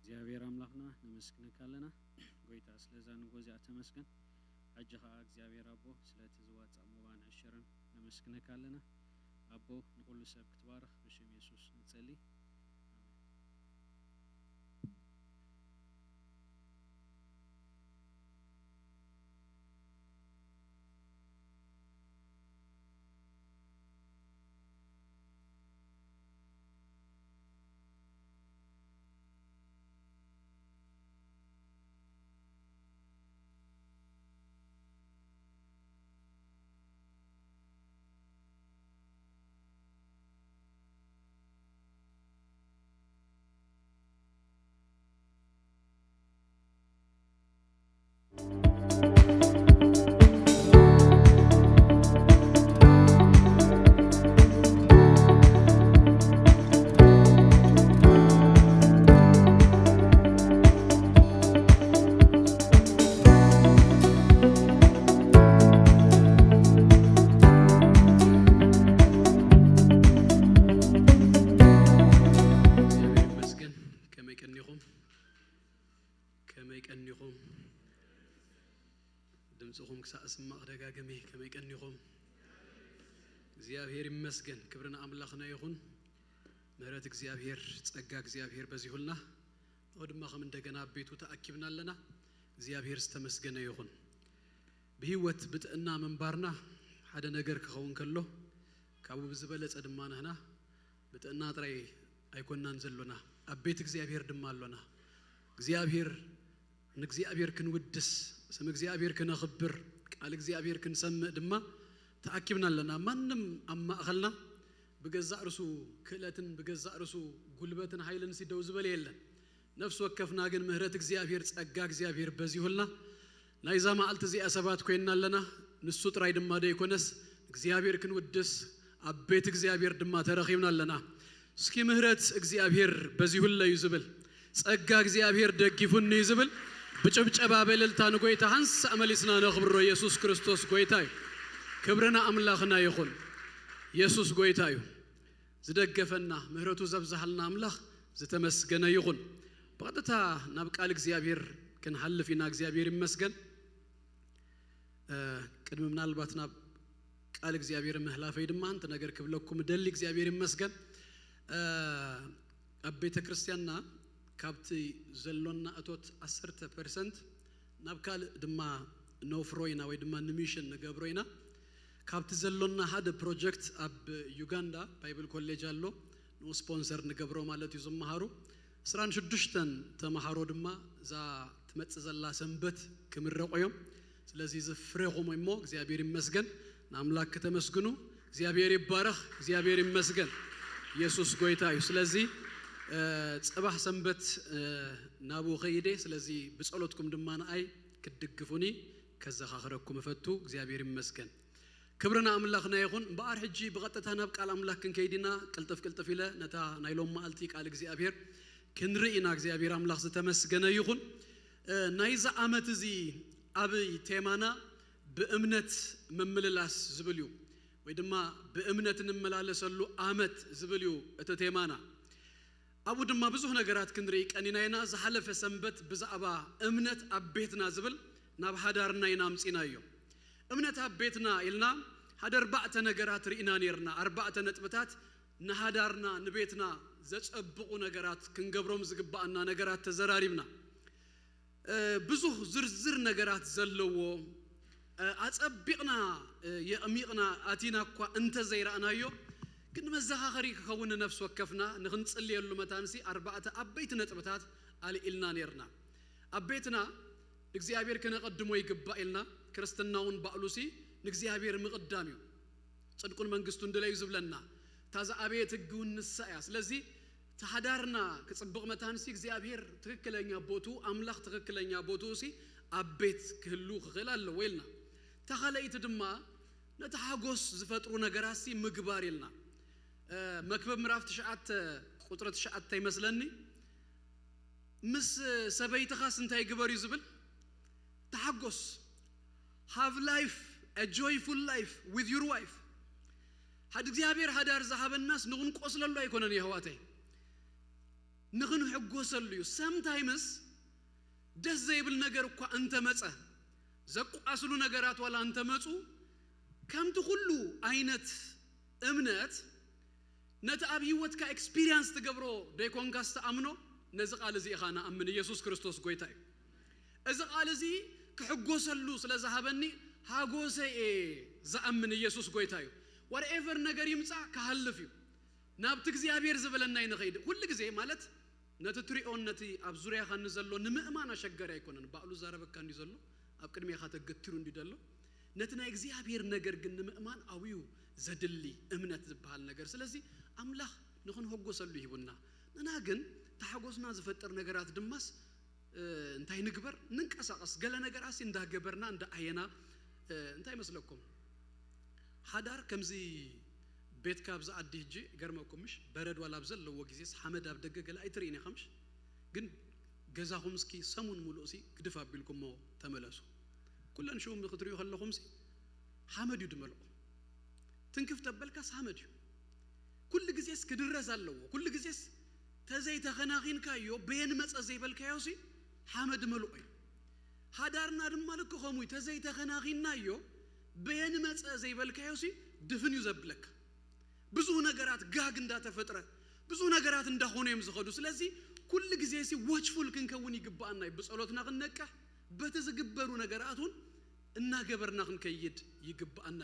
እግዚአብሔር አምላክና ነመስግነካ ኣለና ጎይታ ስለዛ ንጎዚያ ተመስገን ሕጂ ከዓ እግዚአብሔር አቦ ስለቲ ዝዋጻ መባን 20 ነመስግነካ ኣለና አቦ ንኩሉ ሰብ ክትባረኽ በሽም ኢየሱስ ንጸሊ እግዚአብሔር ይመስገን ክብርና አምላክና ይሁን ምህረት እግዚአብሔር ጸጋ እግዚአብሔር በዚሁልና ወድማ ከም እንደገና ቤቱ ተአኪብናለና እግዚአብሔር ዝተመስገነ ይሁን በህይወት ብጥና መንባርና ሓደ ነገር ክኸውን ከሎ ካብ ብዝበለጸ ድማ ነህና ብጥና ጥራይ አይኮናን ዘሎና አቤት እግዚአብሔር ድማ አሎና እግዚአብሔር ንእግዚአብሔር ክንውድስ ስም እግዚአብሔር ክነኽብር ቃል እግዚአብሔር ክንሰምዕ ድማ ተአኪብና ለና ማንም አማኸልና በገዛ እርሱ ክለትን በገዛ እርሱ ጉልበትን ኃይልን ሲደው ዝበል የለን ነፍስ ወከፍና ግን ምህረት እግዚአብሔር ጸጋ እግዚአብሔር በዚሁልና ናይዛ ማዓልት እዚያ ሰባት ኮይና ለና ንሱ ጥራይ ድማ ደይኮነስ እግዚአብሔር ክንውድስ አቤት እግዚአብሔር ድማ ተረኺብና ለና እስኪ ምህረት እግዚአብሔር በዚሁላ ይዝብል ጸጋ እግዚአብሔር ደግፉን ይዝብል በጭብጨባ በእልልታ ንጎይታ ሃንስ አመሊስና ነኽብሮ ኢየሱስ ክርስቶስ ጎይታይ ክብርና አምላክና ይሁን ኢየሱስ ጎይታዩ ዝደገፈና ምህረቱ ዘብዛሐልና አምላክ ዝተመስገነ ይሁን በቀጥታ ናብ ቃል እግዚአብሔር ክንሐልፍና እግዚአብሔር ይመስገን ቅድም ምናልባት ናብ ቃል እግዚአብሔር መህላፈይ ድማ አንተ ነገር ክብለኩም ደሊ እግዚአብሔር ይመስገን አቤተ ክርስቲያንና ካብቲ ዘሎና እቶት 10% ናብ ቃል ድማ ኖፍሮይና ወይ ድማ ንሚሽን ንገብሮይና ካብቲ ዘሎና ሓደ ፕሮጀክት ኣብ ዩጋንዳ ባይብል ኮሌጅ አሎ ኖ ስፖንሰር ንገብሮ ማለት እዩ ዝመሃሩ 16 ተማሃሮ ድማ ዛ ትመጽ ዘላ ሰንበት ክምረቆዮም ስለዚህ ዝፍሬኹም እሞ እግዚአብሔር ይመስገን ናምላክ ተመስግኑ እግዚአብሔር ይባረክ እግዚአብሔር ይመስገን ኢየሱስ ጎይታ እዩ ስለዚህ ጽባህ ሰንበት ናቡ ኸይዴ ስለዚህ በጸሎትኩም ድማ ናይ ክድግፉኒ ከዘኻኽረኩም ፈቱ እግዚአብሔር ይመስገን ክብርና አምላክና ይሁን በአር ሕጂ በቀጥታ ናብ ቃል አምላክን ከይዲና ቅልጥፍ ኢለ ነታ ናይሎም ማልቲ ቃል እግዚአብሔር ክንርኢና እግዚአብሔር አምላክ ዝተመስገነ ይሁን ናይዛ ዓመት እዚ አብይ ቴማና بأمنة ممللاس زبليو ويدما بأمنة نملالسلو آمت زبليو اتتيمانا أبو دما بزوه نقرات كندريك أننا ينا زحلف سنبت بزعبا أمنة أبيتنا زبل ناب حدارنا ينام سينايو أمنة أبيتنا إلنا هذا 4 نقرات رئينا نيرنا 4 نتبتات نهدارنا نبيتنا زج أبقو نقرات كنقبروم زقبانا نقرات تزراريبنا بزوه زرزر نقرات زلوو أتأبقنا يأميقنا آتينا كوا أنت زيرأنا يو كنا مزاها خريك خونا نفس وكفنا نغنص اللي يلو متانسي 4 أبيت نتبتات على إلنا نيرنا أبيتنا نكزيابير كنا قدمو يقبا إلنا كرستناون بألوسي نكزيابير مقداميو صدقون منقستون دلا يزبلنا تازا أبيت قون الساياس لذي تحدارنا كتصبغ متانسي كزيابير تغكلين بوتو أملاخ تغكلين بوتو سي أبيت كهلو خلال ويلنا تخليت دما نتحاقوس زفترو نقراسي مقبار لنا مكبب مراف تشعات قطرة تشعات تاي مثلني مس سبيت خاص انتاي قبار يزبل تحاقوس have life a joyful life with your wife هاد እግዚአብሔር هدار زحاب الناس نغن قوسل الله يكونن يهواتي نغن حقوسل له sometimes ደስ ዘይብል ነገር እኮ አንተ መጸ ዘቁ አስሉ ነገራት ወላ አንተ መጹ ከምት ሁሉ አይነት እምነት ነት አብይወትካ ኤክስፒሪየንስ ተገብሮ ደይኮንካስተ አምኖ ነዚ ቃል እዚ ኢኻና አምን ኢየሱስ ክርስቶስ ጎይታይ እዚ ቃል እዚ ክሕጎሰሉ ስለዛሃበኒ ሃጎሰይ ዘአምን ኢየሱስ ጎይታዩ whatever ነገር ይምጻ ካህልፍዩ ናብት እግዚአብሔር ዝበለና ይነኸይድ ሁሉ ጊዜ ማለት ነትትሪኦነቲ አብዙሪያ ኻን ዘሎ ንምእማን አሸገር አይኮነን ባሉ ዛረበካ እንዲዘሎ አብቅድሜ ኻተገትሩ እንዲደሎ ነትና እግዚአብሔር ነገር ግን ንምእማን አዊዩ ዘድሊ እምነት ዝባል ነገር ስለዚህ አምላኽ ንኹን ሆጎሰሉ ይሁንና እና ግን ተሐጎስና ዝፈጠር ነገራት ድማስ እንታይ ንግበር ንንቀሳቀስ ገለ ነገራሲ እንዳገበርና እንደ አየና እንታይ መስለኩም حدار كمزي بيت كابز عدي جي قرمكمش برد ولا بزل لو وجزيس حمد أب دقق لا يتريني خمش جن جزاهم سكي سمون ملوسي كدفع بالكم ما تملاسو كلنا نشوف بخطريو خلوا خمسي حمد يدملو تنكف تبلكاس حمد كل جزيس كدرز اللو كل جزيس تزاي تخناقين كايو بين مس زي بالكايوسي حمد ملوي حدارنا دمالك خموي تزاي تخناقين نايو بين مس زي بالكايوسي دفن يزبلك بزو نغرات غاغ اندا تفطره بزو نغرات اندا هونه يمزخدو ስለዚህ كل ጊዜ ሲ watchful ክንከውን ይግባና በጸሎትና ክንነቃ በተዘግበሩ ነገራቱን እና ገበርና ክንከይድ ይግባና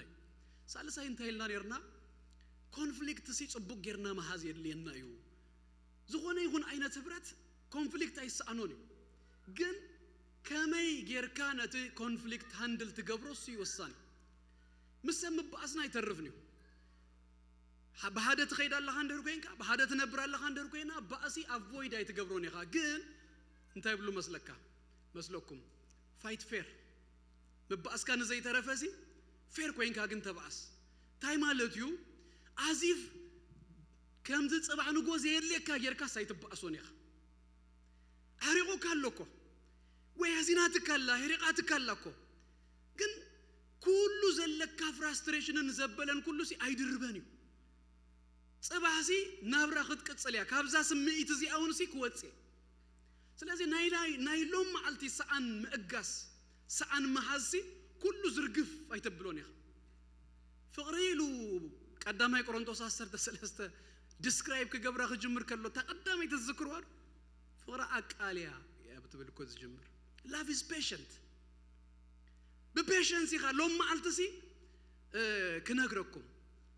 ሳልሳይ እንታይልና ነርና ኮንፍሊክት ሲ ጽቡቅ ገርና ማሐዝ የለናዩ ዝሆነ ይሁን አይነት ህብረት ኮንፍሊክት አይሳኖኒ ግን ከመይ ገርካነት ኮንፍሊክት ሃንድል ትገብሮ ሲ ይወሳኒ مسمى بأسنا يترفني بهذا تخيل الله خاندر كوينكا بهذا تنبر الله خاندر كوينا بأسي avoid أي تجبروني خا جن أنت يبلو مسلككم fight fair مبأس كان زي ترفسي fair كوينكا جن تبأس تايم على عزيف كم تسبع نجوز يرلي كاجركا سايت بأسوني خا هريقو كاللوكو ويهزيناتك الله هريقاتك اللهكو جن كل زلك فرستريشن نزبلن كل سي ايدربني صباحسي نابرا خد قصليا كابزا سميت زي اون سي كوصي ስለዚህ ናይሎም ማልቲ ሰአን መእጋስ ሰአን መሐሲ كل ዝርግፍ አይተብሎን ይኸ ፍቅሪሉ ቀዳማይ ቆሮንቶስ 10:3 ዲስክራይብ ከገብራ ከጅምር ከሎ ተቀዳማይ ተዝክሯል ፍቅራ አቃሊያ ያብትብል ኮ ዝጅምር love is patient ببيشنس يخا لوم معلتسي كنغركم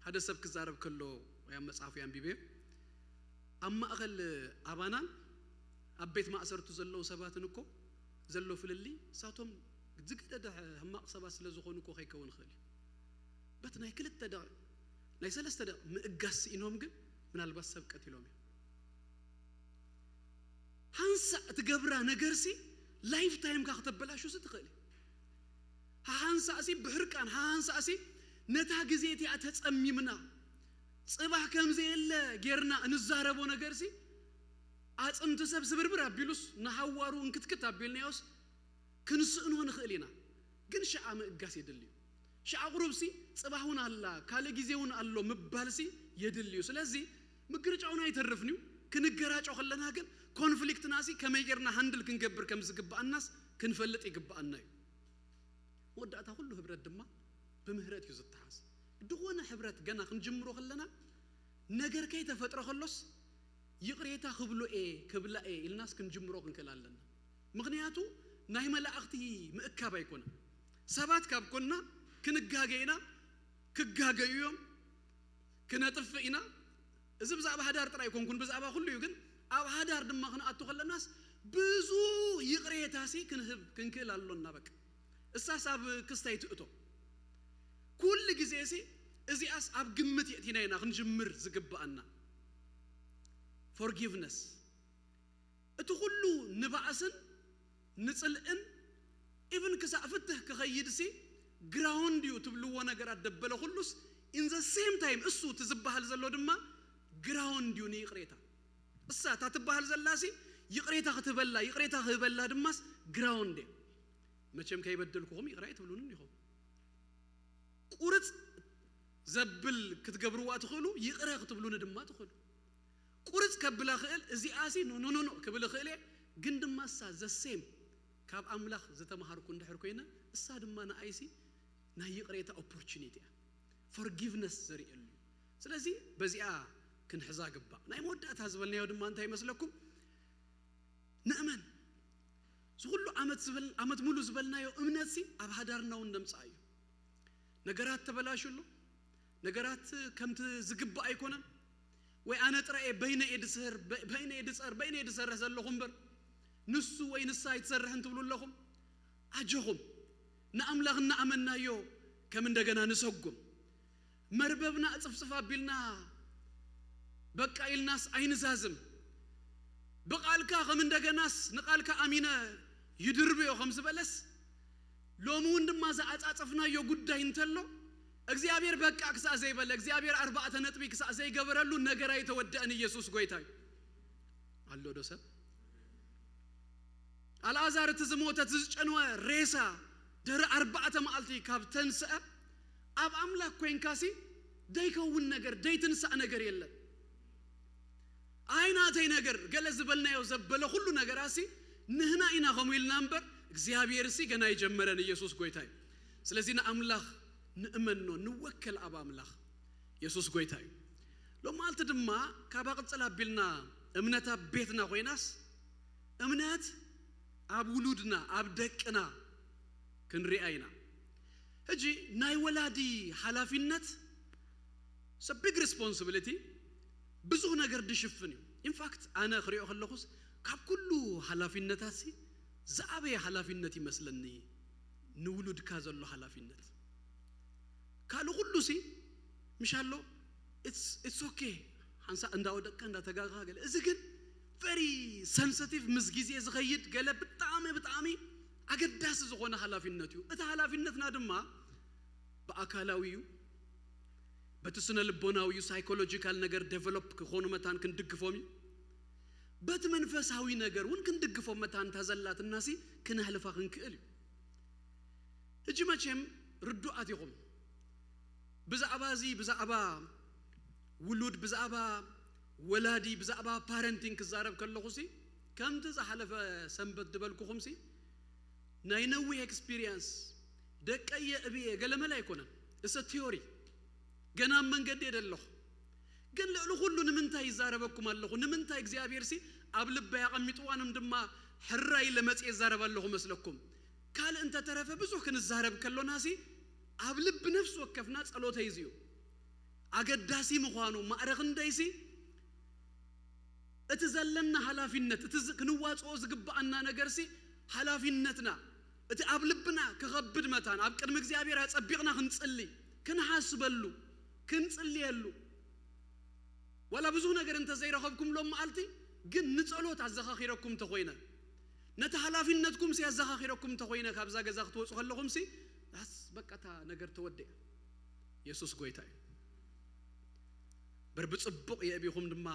هذا سبك زارب كله يا مصحف يا بيبي اما اخل ابانا ابيت ما اسرتو زلو سباتنكو زلو فللي ساتهم زقدد هم سبا سلازخونكو خيكون خلي بتناي كل تدا لاي سلسته دا مقاس انهم ግን ምናልባት ሰብቀት ይሎም ሃንሳ ተገብራ ነገርሲ ላይፍ ታይም ካختበላሹ ስትخلي ሃንሳ አሲ ብህርቃን ሃንሳ አሲ ነታ ግዜቲ አተጸሚምና ጽባህ ከምዘ የለ ጌርና እንዛረቦ ነገርሲ አጽምት ሰብስብርብር አቢሉስ ነሐዋሩ እንክትክት አቢልናዮስ ክንስእን ሆነ خلينا ግን ሻዓ መእጋስ የድልዩ ሻዓ ቁርብሲ ጽባሁን አላ ካለ ጊዜውን አሎ መባልሲ የድልዩ ስለዚህ ምግርጫውን አይተርፍኒው ክንገራጫው خلنا ግን ኮንፍሊክት ናሲ ከመየርና ሃንድል ክንገብር ከምዝግባአናስ ክንፈልጥ ይግባአናዩ ወዳታ ሁሉ ህብረት ድማ በምህረት ይዝታሐስ ድኾነ ህብረት ገና ክንጅምሮ خلنا ነገር ከይ ተፈጥሮ خلص ይቅሬታ ክብሎ ክብላ ኢልናስ ክንጅምሮ ክንከላለና ምክንያቱ ናይ መላእክቲ ምእካብ አይኮነ ሰባት ካብኮና ክንጋገይና ክጋገዩም ክነጥፍኢና እዚ ብዛዕባ ሃዳር ጥራይ ኮንኩን ብዛዕባ ሁሉ ይግን ኣብ ሃዳር ድማ ክንአቱ خلናስ ብዙ ይቅሬታሲ ክንህብ ክንከላሎና በቃ እሳሳብ ክስታይ ትእቶ ኩል ጊዜሲ እዚአስ ኣብ ግምት የቲናይና ክንጅምር ዝግባአና forgiveness እቱ ሁሉ ንባዕስን ንጽልእን even ክሳፍትህ ከኸይድሲ ground you ትብልዎ ነገር አደበለ ሁሉስ in the same time እሱ ትዝባሃል ዘሎ ድማ ground you ንይቅሬታ እሳ ታትባሃል ዘላሲ ይቅሬታ ክትበላ ይቅሬታ ህበላ ድማስ ground መቼም ከይበደልኩሁም ይቅራይ ትብሉን ይሆን ቁርጽ ዘብል ክትገብሩዋ ትخلو ይቅራ ክትብሉን ድማ ትخلو ቁርጽ ከብላ خእል እዚ አሲ ኖ ከብላ خእል ግን ድማሳ the same ካብ አምላኽ ዝተማሃርኩ እንደሕር ኮይነ እሳ ድማ ናአይሲ ናይ ይቅሬታ opportunity forgiveness ዘሪእሉ ስለዚህ በዚያ ክንሕዛ ግባ ናይ መወዳእታ ዝበልናዮ ድማ እንታይ ይመስለኩም ንእመን ዝሁሉ አመት ሙሉ ዝበልናዮ እምነትሲ ኣብ ሃዳርናው እንደምጻዩ ነገራት ተበላሽሉ ነገራት ከምት ዝግባ አይኮነን ወይ አነ ጥራኤ በይነ ኤድሰር ዘለኹም በር ንሱ ወይ ንሳ ይተሰርሕን ትብሉለኹም አጀኹም ንአምላኽና አመናዮ ከም እንደገና ንሰጉም መርበብና ጽፍጽፋ ቢልና በቃ ኢልናስ አይንዛዝም በቃልካ ከም እንደገናስ ንቃልካ አሚነ ይድርብዮ ከም ዝበለስ ሎሙ ወንድማ ዘአጻጽፍናዮ ጉዳይ እንተሎ እግዚአብሔር በቃ ክሳዕ ዘይበለ እግዚአብሔር 4 ነጥብ ክሳዕ ዘይገበረሉ ነገር አይተወደአን ኢየሱስ ጎይታይ አሎ ዶሰ አልዓዛር ተዝሞተ ተዝጨነወ ሬሳ ደረ 4 መዓልቲ ካብተንሰ አብ አምላክ ኮይንካሲ ደይከውን ነገር ደይትንሳእ ነገር የለም አይናተይ ነገር ገለዝ በልናዮ ዘበለ ሁሉ ነገር አሲ ንህና ኢና ከሙይል ናምበር እግዚአብሔርሲ ገና ይጀመረን ኢየሱስ ጎይታይ ስለዚህ አምላክ ንእመኖ ንወከል አብ አምላክ ኢየሱስ ጎይታይ ለማልት ድማ ካባቅጽላ ቢልና እምነታ ቤትና ኮይናስ እምነት አብ ውሉድና አብ ደቅና ክንሪአይና እጂ ናይ ወላዲ ሐላፊነት so big responsibility ብዙ ነገር ድሽፍን in fact አነ ክሪኦ ከለኹስ ካብ ኩሉ ሐላፊነታሲ ዘአበየ ሐላፊነት ይመስለኒ ንውሉድ ካዘሎ ሐላፊነት ካሉ ሁሉሲ ምሻሎ it's okay አንሳ እንዳወደቀ እንዳተጋጋገለ እዚ ግን very sensitive ምስጊዜ ዝኸይድ ገለ በጣም አገዳስ ዝሆነ ሐላፊነት እዩ እታ ሐላፊነትና ድማ በአካላዊው በተስነ ልቦናዊው ሳይኮሎጂካል ነገር ዴቨሎፕ ከሆኑ መታን ክንድግፎም በትመንፈሳዊ ነገር ወን ክንድግፎ መታን ታዘላትናሲ ክንህልፋ ክንክእል እጂ መቼም ርዱአት ይቆም ብዛዕባ ውሉድ ብዛዕባ ወላዲ ብዛዕባ ፓረንቲንግ ዘአረብ ከለኹሲ ከምት ዘሐለፈ ሰንበት ድበልኩኹምሲ ናይነዊ ኤክስፒሪየንስ ደቀየ እብየ ገለመላ ይኮነን እሰ ቲዮሪ ገና መንገድ የደለኹ ግን ለሉ ሁሉ ንምንታይ ይዛረበኩም አለኹ ንምንታይ እግዚአብሔርሲ ኣብ ልባ ያቀሚጥዋንም ድማ ሕራይ ለመጽ ይዛረባለኹ መስለኩም ካል እንተ ተረፈ ብዙ ክንዛረብ ከሎናሲ ኣብ ልብ ነፍስ ወከፍና ጸሎተ ይዝዩ አገዳሲ ምዃኑ ማዕረኽ እንደይሲ እትዘለና ሐላፊነት ክንዋጽኦ ዝግባአና ነገርሲ ሐላፊነትና እቲ ኣብ ልብና ከኸብድ መታን ኣብ ቅድም እግዚአብሔር አጸቢቅና ክንጽሊ ክንሐስበሉ ክንጽልየሉ ወላ ብዙ ነገር እንተ ዘይረኸብኩም ሎም ማልቲ ግን ንጸሎት አዘኻኺረኩም ተኾይነ ነታ ሐላፊነትኩም ሲያዘኻኺረኩም ተኾይነ ካብዛ ገዛ ክትወጹ ከለኹም ሲ ዳስ በቃታ ነገር ተወደየ ኢየሱስ ጎይታይ በርብጽቡቅ የእቢኹም ድማ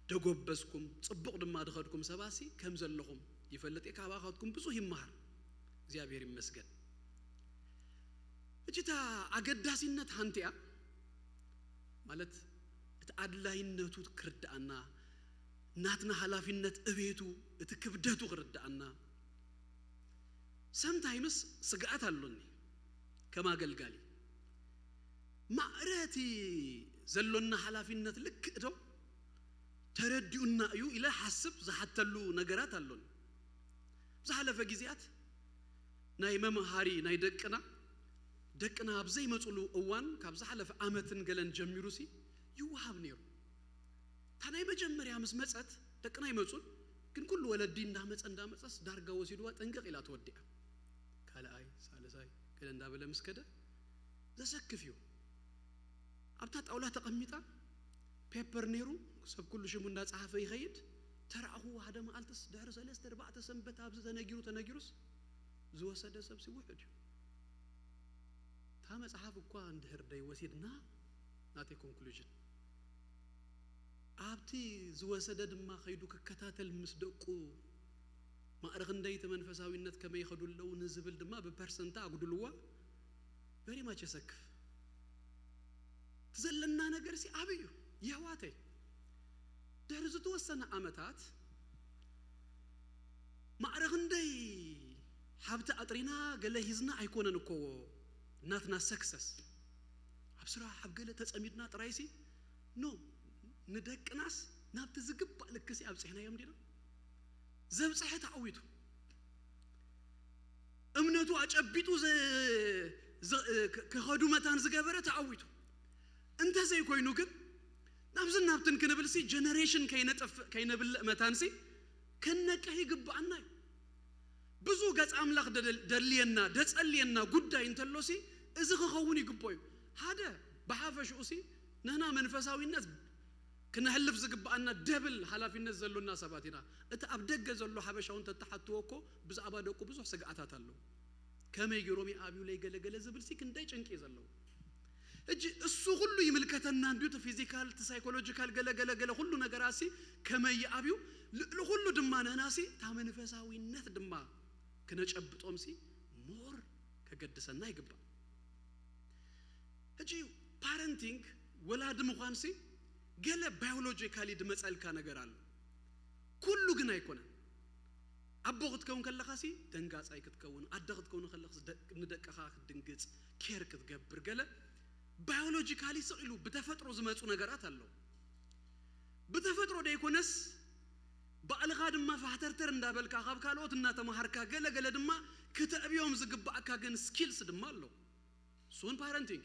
ደጎበስኩም ጽቡቅ ድማ ድኸድኩም ሰባሲ ከም ዘለኹም ይፈልጥ የካባኻትኩም ብዙ ይማር እግዚአብሔር ይመስገን እጅታ አገዳሲነት ሃንቲያ ማለት እትአድላይነቱ ክርዳአና ናትና ኃላፊነት እቤቱ እትክብደቱ ክርዳአና sometimes ስጋት አሉኝ ከማገልጋሊ ማዕረቲ ዘሎና ኃላፊነት ልክ እዶ ተረዲውና እዩ ኢለ ሐስብ ዘሐተሉ ነገራት አሉኝ ዘሐለፈ ጊዜያት ናይ መምሃሪ ናይ ደቅና አብዘይ መጽሉ እዋን ካብ ዘሐለፈ አመትን ገለን ጀሚሩሲ ይዋሃብ ነይሩ ታናይ መጀመሪያ መስመጸት ደቅና ይመጹል ግን ኩሉ ወለዲ እንዳመጸስ ዳርጋ ወሲዱዋ ጠንቀቅ ኢላ ተወዲያ ካለአይ ሳለሳይ ገለ እንዳበለ መስከደ ዘሰክፊዩ አብታ ጣውላ ተቀሚጣ ፔፐር ነይሩ ሰብ ኩሉ ሽሙ እንዳጻፈ ይኸይድ ተራሁ ሓደ ማልተስ ዳር 3-4 ሰንበት አብዝ ተነጊሩስ ዝወሰደ ሰብ ሲውሕድ ታ መጽሐፍ እኮ እንደህርደይ ወሲድና ናቴ ኮንክሉዥን አብቲ ዝወሰደ ድማ ኸይዱ ከከታተል ምስደቁ ማዕረግ እንደይ ተመንፈሳዊነት ከመይ ይኸዱለው ንዝብል ድማ በፐርሰንታ አጉድልዋ very much የሰክፍ ትዘለና ነገር ሲ አብዩ ይዋተይ ደርዙ ተወሰነ አመታት ማዕረግ እንደይ ሀብተ አጥሪና ገለ ሂዝና አይኮነን እኮ ናትና ሰክሰስ አብስራ ሐብገለ ተጸሚድና ጥራይሲ ኖ ندقناس نابت زغب لكسي ابصحنا يمدينا زبصح تعويتو امنتو اጨቢጡ ከኸዱ መታን ዝገበረ تعويتو እንተ ዘይ ኮይኑ ግን ናብዝና ናብትን ክንብልሲ ጀነሬሽን ከይነብል መታንሲ ከነቀህ ይግባና ብዙ ገጽ አምላክ ደልየና ደጸልየና ጉዳይ እንተሎሲ እዚ ከኸውን ይግባዩ ሃደ በሐፈሽኡሲ ነህና መንፈሳዊነት كنحلف زغبانا دبل حلافيነት ዘሎና ሰባቲና እተ አብደገ ዘሎ ሐበሻውን ተተሐተወኮ ብዛባ ደቁ ብዙ ሰጋአታት አለው ከመይግሮሚ አቢው ላይ ገለገለ ዝብልሲ ክንዳይ ጭንቅ ይዘለው እጂ እሱ ሁሉ ይምልከተና እንዲው ፊዚካል ሳይኮሎጂካል ገለገለ ሁሉ ነገራሲ ከመይ አቢው ሁሉ ድማ ነናሲ ታመንፈሳዊነት ድማ ከነጨብጦምሲ ሞር ከገድሰና ይገባ እጂ ፓረንቲንግ ወላድ መኳንሲ ገለ ባዮሎጂካሊ ድመጸልካ ነገር አለ ኩሉ ግን አይኮነ አቦግት ከውን ከለኻሲ ደንጋጻይ ክትከውን አደግት ከውን ከለኽስ ንደቀኻ ድንግጽ ኬር ክትገብር ገለ ባዮሎጂካሊ ሰኢሉ በተፈጥሮ ዝመጹ ነገራት አለው በተፈጥሮ ደይኮነስ ባልኻ ድማ ፈህተርተር እንዳበልካ ካብካሎት እና ተማሃርካ ገለ ድማ ከተብዮም ዝግባአካ ግን ስኪልስ ድማ አለው ሶን ፓረንቲንግ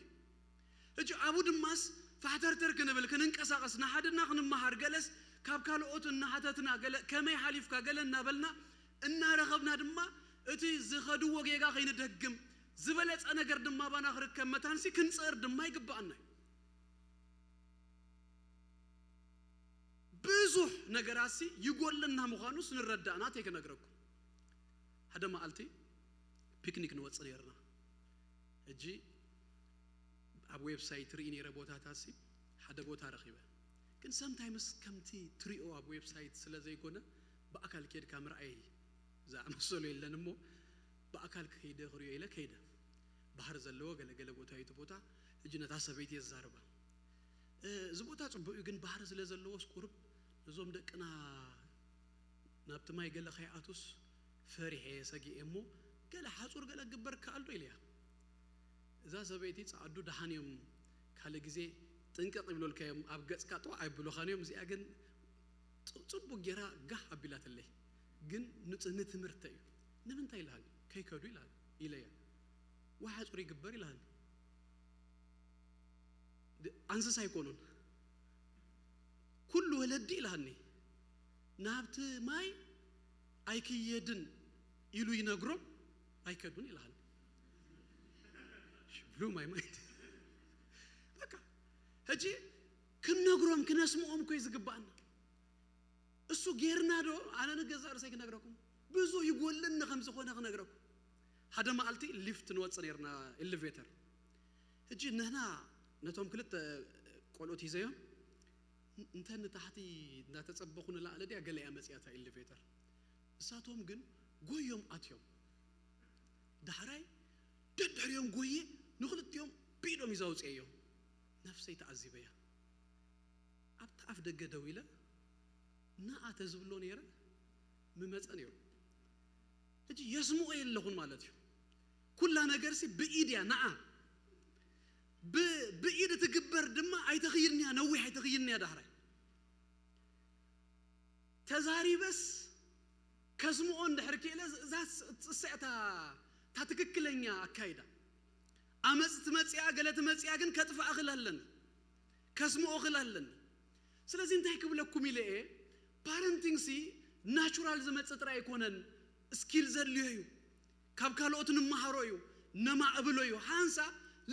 እጂ አቡ ድማስ فحترتر كنبل كننقساقسنا حدنا خنمهار جلس كاب كالوتنا حتتنا جل كمي حليف كجلنا بلنا إن رغبنا دما أتي زخدو وجيجا خين دهجم زبلت أنا قرد ما بناخر كم تانسي كنصير دما يقبعنا بزح نجراسي يقول لنا مخانوس نردنا تيك نجركم هذا ما قلتي بيكنيك نوصليرنا أجي اب ويب سايت ريني ربوتا تاسي حدا بوتا رخيبه كن sometimes كمتي تريو اب ويب سايت سلازي كونه باكل كيد كاميرا اي زعمسول يلنمو باكل كيده خريو يله كيده بحر زلو ገለገለ ቦታ ይቱ ቦታ እጅነት አሰበይት የዛርባ ዝቦታ ጽቡዩ ግን ባህር ስለዘለው ስቁርብ እዞም ደቅና ናብተማይ ገለ ኸያቱስ ፈሪሄ ሰጊኤሞ ገለ ሐጹር ገለ ግበር ካልዶ ኢልያ እዛ ሰበይቲ ጻዱ ደሃኒዮም ካለ ጊዜ ጥንቀጥ ብሎል ከየም አብገጽ ካጦ አይብሎ ኻኒዮም እዚያ ግን ጽቡ ገራ ጋህ አብላተለይ ግን ንጽህነ ትምርት እዩ ነምንታ ይላል ከይከዱ ይላል ኢለያ ወሐጹሪ ግበር ይላል አንሰሳ ይኮኑን ኩሉ ወለዲ ይላልኒ ናብት ማይ አይክየድን ይሉ ይነግሮ አይከዱን ይላል blew my mind በቃ እጂ ከነግሮም ከነስሙም ኮ ይዝግባና እሱ ጌርናዶ አነ ነገዛር ሳይክ ነግረኩም ብዙ ይጎልና ከምዝ ሆነ ነግረኩም ሀደ ማልቲ ሊፍት ንወጽኔርና ኤሌቬተር እጂ ነህና ነቶም ክልተ ቆሎት ይዘዮ እንተን ታህቲ እንዳተጸበኹን ለአለዲያ ገለያ መጽያታ ኤሌቬተር እሳቶም ግን ጎዮም አትዮም ዳህራይ ደደሪዮም ጎዬ ንኽልቲኦም ቢዶም ይዛውጽ እዮም ነፍሰይ ተዓዚበያ ኣብታ ኣፍ ደገ ደው ኢለ ንኣተ ዝብሎ ነይረ ምመፀን እዩ እጂ የስምዖ የለኹን ማለት እዩ ኩላ ነገርሲ ብኢድያ ንዓ ብኢድ ትግበር ድማ ኣይተኽይርንያ ነዊሕ ኣይተኽይርንያ ዳህራይ ተዛሪበስ ከስምዖ እንድሕር ክኢለ እዛ ፅስዕታ ታትክክለኛ ኣካይዳ ኣመፅ ትመፅያ ገለ ትመፅያ ግን ከጥፋ እኽላለን ከስምዖ እኽላለን ስለዚህ እንታይ ክብለኩም ኢለ ፓረንቲንግ ሲ ናቹራል ዝመፅእ ጥራይ ኣይኮነን ስኪል ዘድልዮ እዩ ካብ ካልኦት ንመሃሮ እዩ ነማዕብሎ እዩ ሃንሳ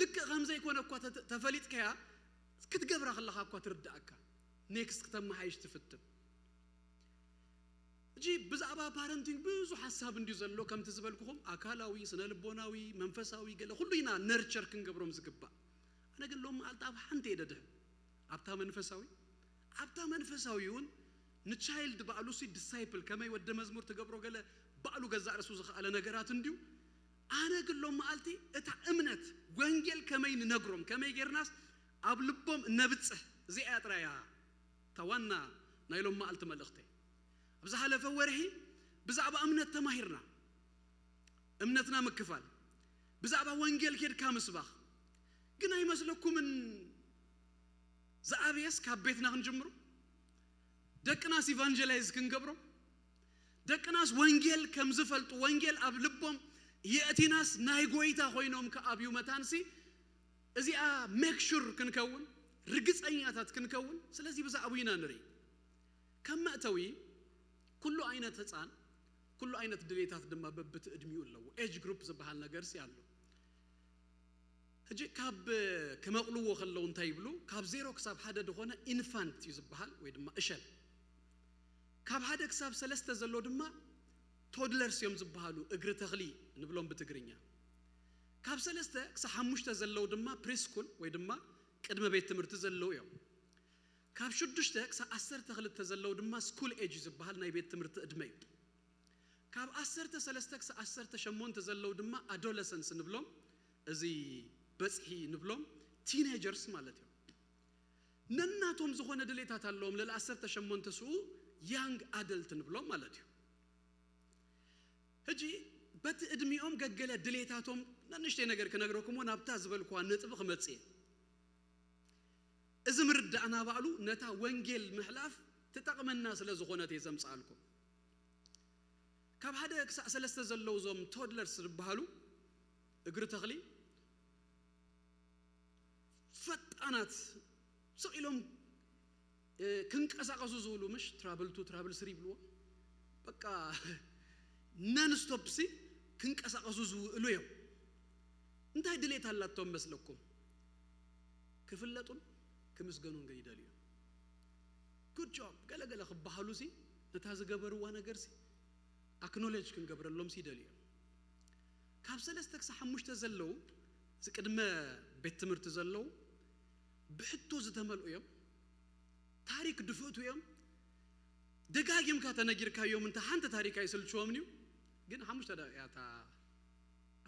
ልክእ ከምዘይኮነ እኳ ተፈሊጥከያ ክትገብራ ከለኻ እኳ ትርዳእካ ኔክስት ከተመሓይሽ ትፍትም እጂ ብዛዕባ ፓረንቲንግ ብዙ ሓሳብ እንዲሁ ዘሎ ከምቲ ዝበልኩኹም ኣካላዊ ስነልቦናዊ መንፈሳዊ ገለ ኩሉ ኢና ነርቸር ክንገብሮም ዝግባእ ኣነ ግን ሎም መዓልቲ ኣብ ሓንቲ የደድህ ኣብታ መንፈሳዊ እውን ንቻይልድ ባዕሉ ሲ ዲሳይፕል ከመይ ወደ መዝሙር ትገብሮ ገለ ባዕሉ ገዛእ ርእሱ ዝኽኣለ ነገራት እንዲሁ ኣነ ግን ሎም መዓልቲ እታ እምነት ወንጌል ከመይ ንነግሮም ከመይ ጌርናስ ኣብ ልቦም ነብፅሕ እዚኣ ጥራያ ተዋና ናይ ሎም መዓልቲ መልእኽተይ ኣብ ዝሓለፈ ወርሒ ብዛዕባ እምነት ተማሂርና እምነትና ምክፋል ብዛዕባ ወንጌል ኬድካ ምስባኽ ግን ኣይመስለኩምን ዝኣብየስ ካብ ቤትና ክንጅምሩ ደቅናስ ኢቫንጀላይዝ ክንገብሮ ደቅናስ ወንጌል ከም ዝፈልጡ ወንጌል ኣብ ልቦም የእቲናስ ናይ ጎይታ ኮይኖም ከኣብዩ መታንሲ እዚኣ ሜክ ሹር ክንከውን ርግፀኛታት ክንከውን ስለዚህ ብዛዕባ ኢና ንርኢ ከም መእተዊ ኩሉ ዓይነት ህፃን ኩሉ ዓይነት ድሌታት ድማ በብት እድሚኡ ኣለዎ ኤጅ ግሩፕ ዝበሃል ነገር ሲ ኣሎ እጂ ካብ ከመቕልዎ ከለው እንታይ ይብሉ ካብ 0 ክሳብ 1 ድኾነ ኢንፋንት እዩ ዝበሃል ወይ ድማ እሸል ካብ 1 ክሳብ 3 ዘሎ ድማ ቶድለርስ እዮም ዝበሃሉ እግሪ ተኽሊ ንብሎም ብትግርኛ ካብ 3 ክሳብ 5 ዘለው ድማ ፕሪስኩል ወይ ድማ ቅድመ ቤት ትምህርቲ ዘለው እዮም ካብ 6 ክሳብ 12 ዘለው ድማ ስኩል ኤጅ ዝበሃል ናይ ቤት ትምህርቲ እድመ እዩ ካብ 13 ክሳብ 18 ዘለው ድማ አዶለሰንስ ንብሎም እዚ በጽሒ ንብሎም ቲኔጀርስ ማለት እዩ ነናቶም ዝኾነ ድሌታት ኣለዎም ለ18 ስኡ ያንግ አደልት ንብሎም ማለት እዩ ሕጂ በቲ እድሚኦም ገገለ ድሌታቶም ነንሽተ ነገር ክነግረኩም ናብታ ዝበልኳ ነጥብ ክመጽእ እዚ ምርዳእና ባዕሉ ነታ ወንጌል ምሕላፍ ተጠቅመና ስለ ዝኾነት የዘምጻልኩም ካብ 1 ክሳብ 3 ዘለው ዞም ቶድለርስ ዝበሃሉ እግሪ ተኽሊ ፈጣናት ሰኢሎም ክንቀሳቀሱ ዝብሉ ምሽ ትራቭል 2 ትራቭል 3 ይብልዎ በቃ ነን ስቶፕ ሲ ክንቀሳቀሱ ዝብሉ እዮም እንታይ ድሌት አላቶም መስለኩም ክፍለጡን ክምስገኑን ገይደልዩ good job ገለገለ ክባሃሉ ሲ ነታ ዝገበርዋ ነገር ሲ አክኖሌጅ ክንገብረሎም ሲ ደልዩ ካብ 3 ክሳብ 5 ዘለው ዝቅድመ ቤት ትምህርቲ ዘለው ብሕቶ ዝተመልኡ እዮም ታሪክ ድፍእቱ እዮም ደጋጊምካ ተነጊርካዮም እንተ ሓንቲ ታሪክ አይስልችዎም ነው ግን 5 ደቂቃ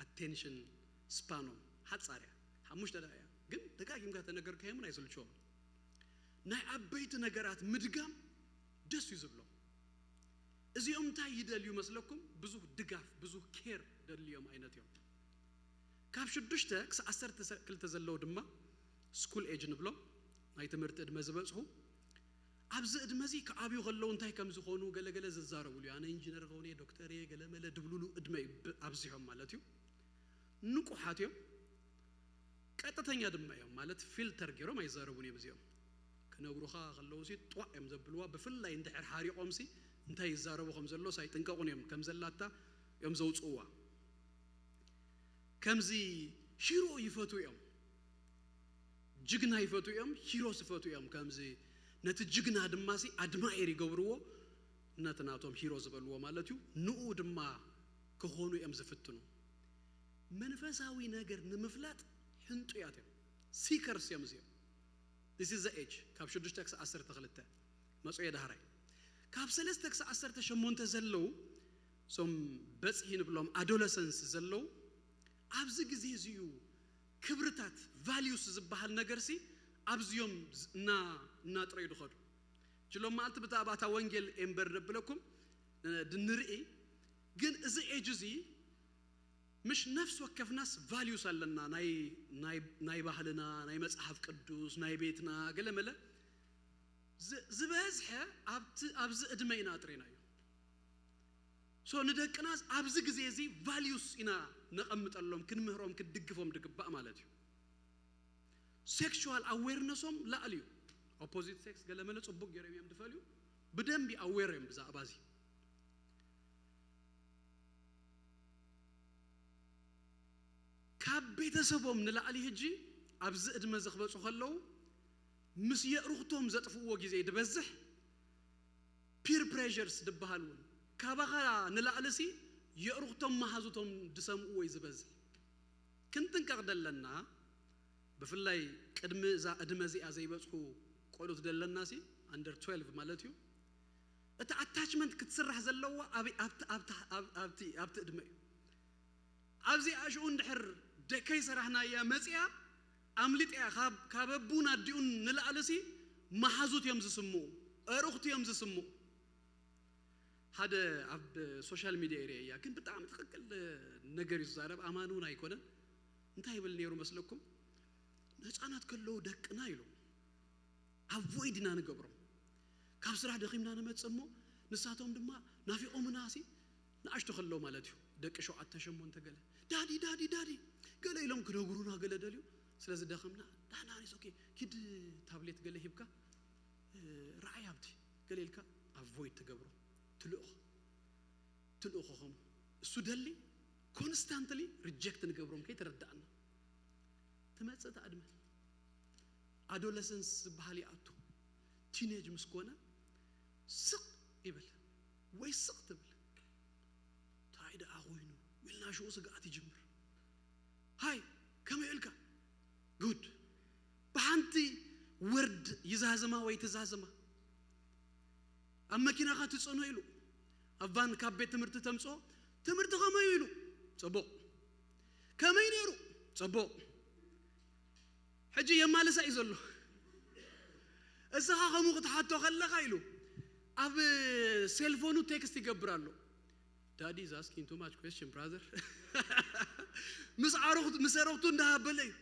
አቴንሽን ስፓኖ ሓጻርያ 5 ደቂቃ ግን ደጋጊምካ ተነገርካዮም አይስልችዎም ናይ አበይት ነገራት ምድጋም ደስ ይዝብሎ እዚኦም እንታይ ይደልዩ መስለኩም ብዙ ድጋፍ ብዙ ኬር ደልዮም አይነት እዮም ካብ 6 ክሳብ 12 ዘለው ድማ ስኩል ኤጅ ንብሎ ናይ ትምህርቲ እድመ ዝበጽሑ ኣብዚ እድመዚ ከኣብዩ ከለው እንታይ ከም ዝኾኑ ገለገለ ዝዛረቡሉ ኣነ ኢንጂነር ኾነ ዶክተር ገለመለ ድብሉሉ እድመ ኣብዚሖም ማለት እዩ ንቁሓት እዮም ቀጥተኛ ድማ እዮም ማለት ፊልተር ገይሮም አይዛረቡን እዮም እዚኦም ክነግሩኻ ከለው ሲ ጧዕ እዮም ዘብልዋ ብፍላይ እንድሕር ሓሪቆም ሲ እንታይ ይዛረቡ ከም ዘሎ ሳይጥንቀቁን እዮም ከም ዘላታ እዮም ዘውጽዋ ከምዚ ሂሮ ይፈቱ እዮም ጅግና ይፈቱ እዮም ሂሮስ ይፈቱ እዮም ከምዚ ነቲ ጅግና ድማ ሲ አድማኤር ይገብርዎ ነትናቶም ሂሮ ዝበልዎ ማለት እዩ ንኡ ድማ ከሆኑ እዮም ዝፍትኑ መንፈሳዊ ነገር ንምፍላጥ ሕንጡያት እዮም ሲከርስ እዮም እዚኦም this is the age ካብ 6 ክሳብ 12 መጽኦ የዳህራይ ካብ 3 ክሳብ 18 ዘለው ሶም በጽሒ ንብሎም አዶለሰንስ ዘለው ኣብዚ ጊዜ እዚዩ ክብርታት values ዝበሃል ነገር ሲ ኣብዝዮም እና ጥረይ ድኸዱ ጅሎም ማልት ብታባታ ወንጌል ኤምበር ደብለኩም ድንርኢ ግን እዚ ኤጅ እዚ مش نفس وكفناس values لنا ناي ባህልና ናይ መጽሐፍ ቅዱስ ናይ ቤትና ገለመለ ዝበዝሐ ኣብዝ እድሜና ጥሪናዩ ሶ ንደቅናስ ኣብዝ ግዜ እዚ values ኢና ነቀምጠሎም ክንምህሮም ክድግፎም ድግባእ ማለት እዩ sexual awareness-ኦም ላዕልዩ opposite sex ገለመለ ጽቡቅ ገረም እዮም ድፈልዩ ብደንቢ aware እዮም ብዛ አባዚ ካብ ቤተሰቦም ንላዕሊ ሕጂ ኣብዚ እድመ ዝኽበጹ ከለው ምስ የእሩኽቶም ዘጥፍዎ ጊዜ ድበዝሕ peer pressures ድበሃሉን ካባኻ ንላዕሊሲ የእሩኽቶም ማሓዙቶም ድሰምኡ ወይ ዝበዝሕ ክንጥንቀቕ ደለና ብፍላይ ቅድሚ እዛ እድመ እዚኣ ዘይበጽሑ ቆልዑት ደለናሲ under 12 ማለት እዩ እቲ attachment ክትስራሕ ዘለዋ ኣብቲ እድመ እዩ ኣብዚ ኣሽኡ እንድሕር ደከይ ሰራሕና ያ መጽያ ኣምሊጥያ ካብቡና ዲኡን ንላዕሊሲ ማሓዙት እዮም ዝስምዑ እሩኽት እዮም ዝስምዑ ሓደ ኣብ ሶሻል ሚዲያ ኤሪያ ግን በጣም ትክክል ነገር ይዛረብ ኣማኑን ኣይኮነን እንታይ ይብል ነይሩ መስለኩም ህፃናት ከለው ደቅና ይሉ ኣቮይድና ንገብሮም ካብ ስራሕ ደኺምና ንመጽሞ ንሳቶም ድማ ናፊቆምናሲ ንኣሽቱ ከለው ማለት እዩ ደቂ ሸውዓተ ሸሞንተ ገለ ዳዲ ዳዲ ዳዲ ገለ ኢሎም ክነግሩና ገለ ደልዩ ስለዚ ደኸምና ዳናኒስ ኦኬ ኪድ ታብሌት ገለ ሂብካ ራእይ ኣብቲ ገለ ኢልካ ኣቮይድ ትገብሮ ትልኡኹም እሱ ደሊ ኮንስታንትሊ ሪጀክት ንገብሮም ከይተረዳእና ትመጽእ ተኣድመ አዶለሰንስ ዝበሃል ይኣቱ ቲኔጅ ምስ ኮነ ስቕ ይብል ወይ ስቕ ትብል ታይዳ ኣኾይኑ ኢልና ሽኡ ስጋኣት ይጅምር ሃይ ከመይ ኢልካ ጉድ ብሓንቲ ወርድ ይዛዘማ ወይ ትዛዘማ ኣብ መኪናኻ ትጽዕኖ ኢሉ ኣብ ቫን ካብ ቤት ትምህርቲ ተምጽኦ ትምህርቲ ከመይ ኢሉ ጽቡቕ ከመይ ነይሩ ጽቡቕ ሕጂ የማልሳ እዩ ዘሎ እስኻ ከምኡ ክትሓቶ ከለኻ ኢሉ ኣብ ሴልፎኑ ቴክስት ይገብራሉ ዳዲ is asking too much question brother مسأرخت እንዳሃበለ እዩ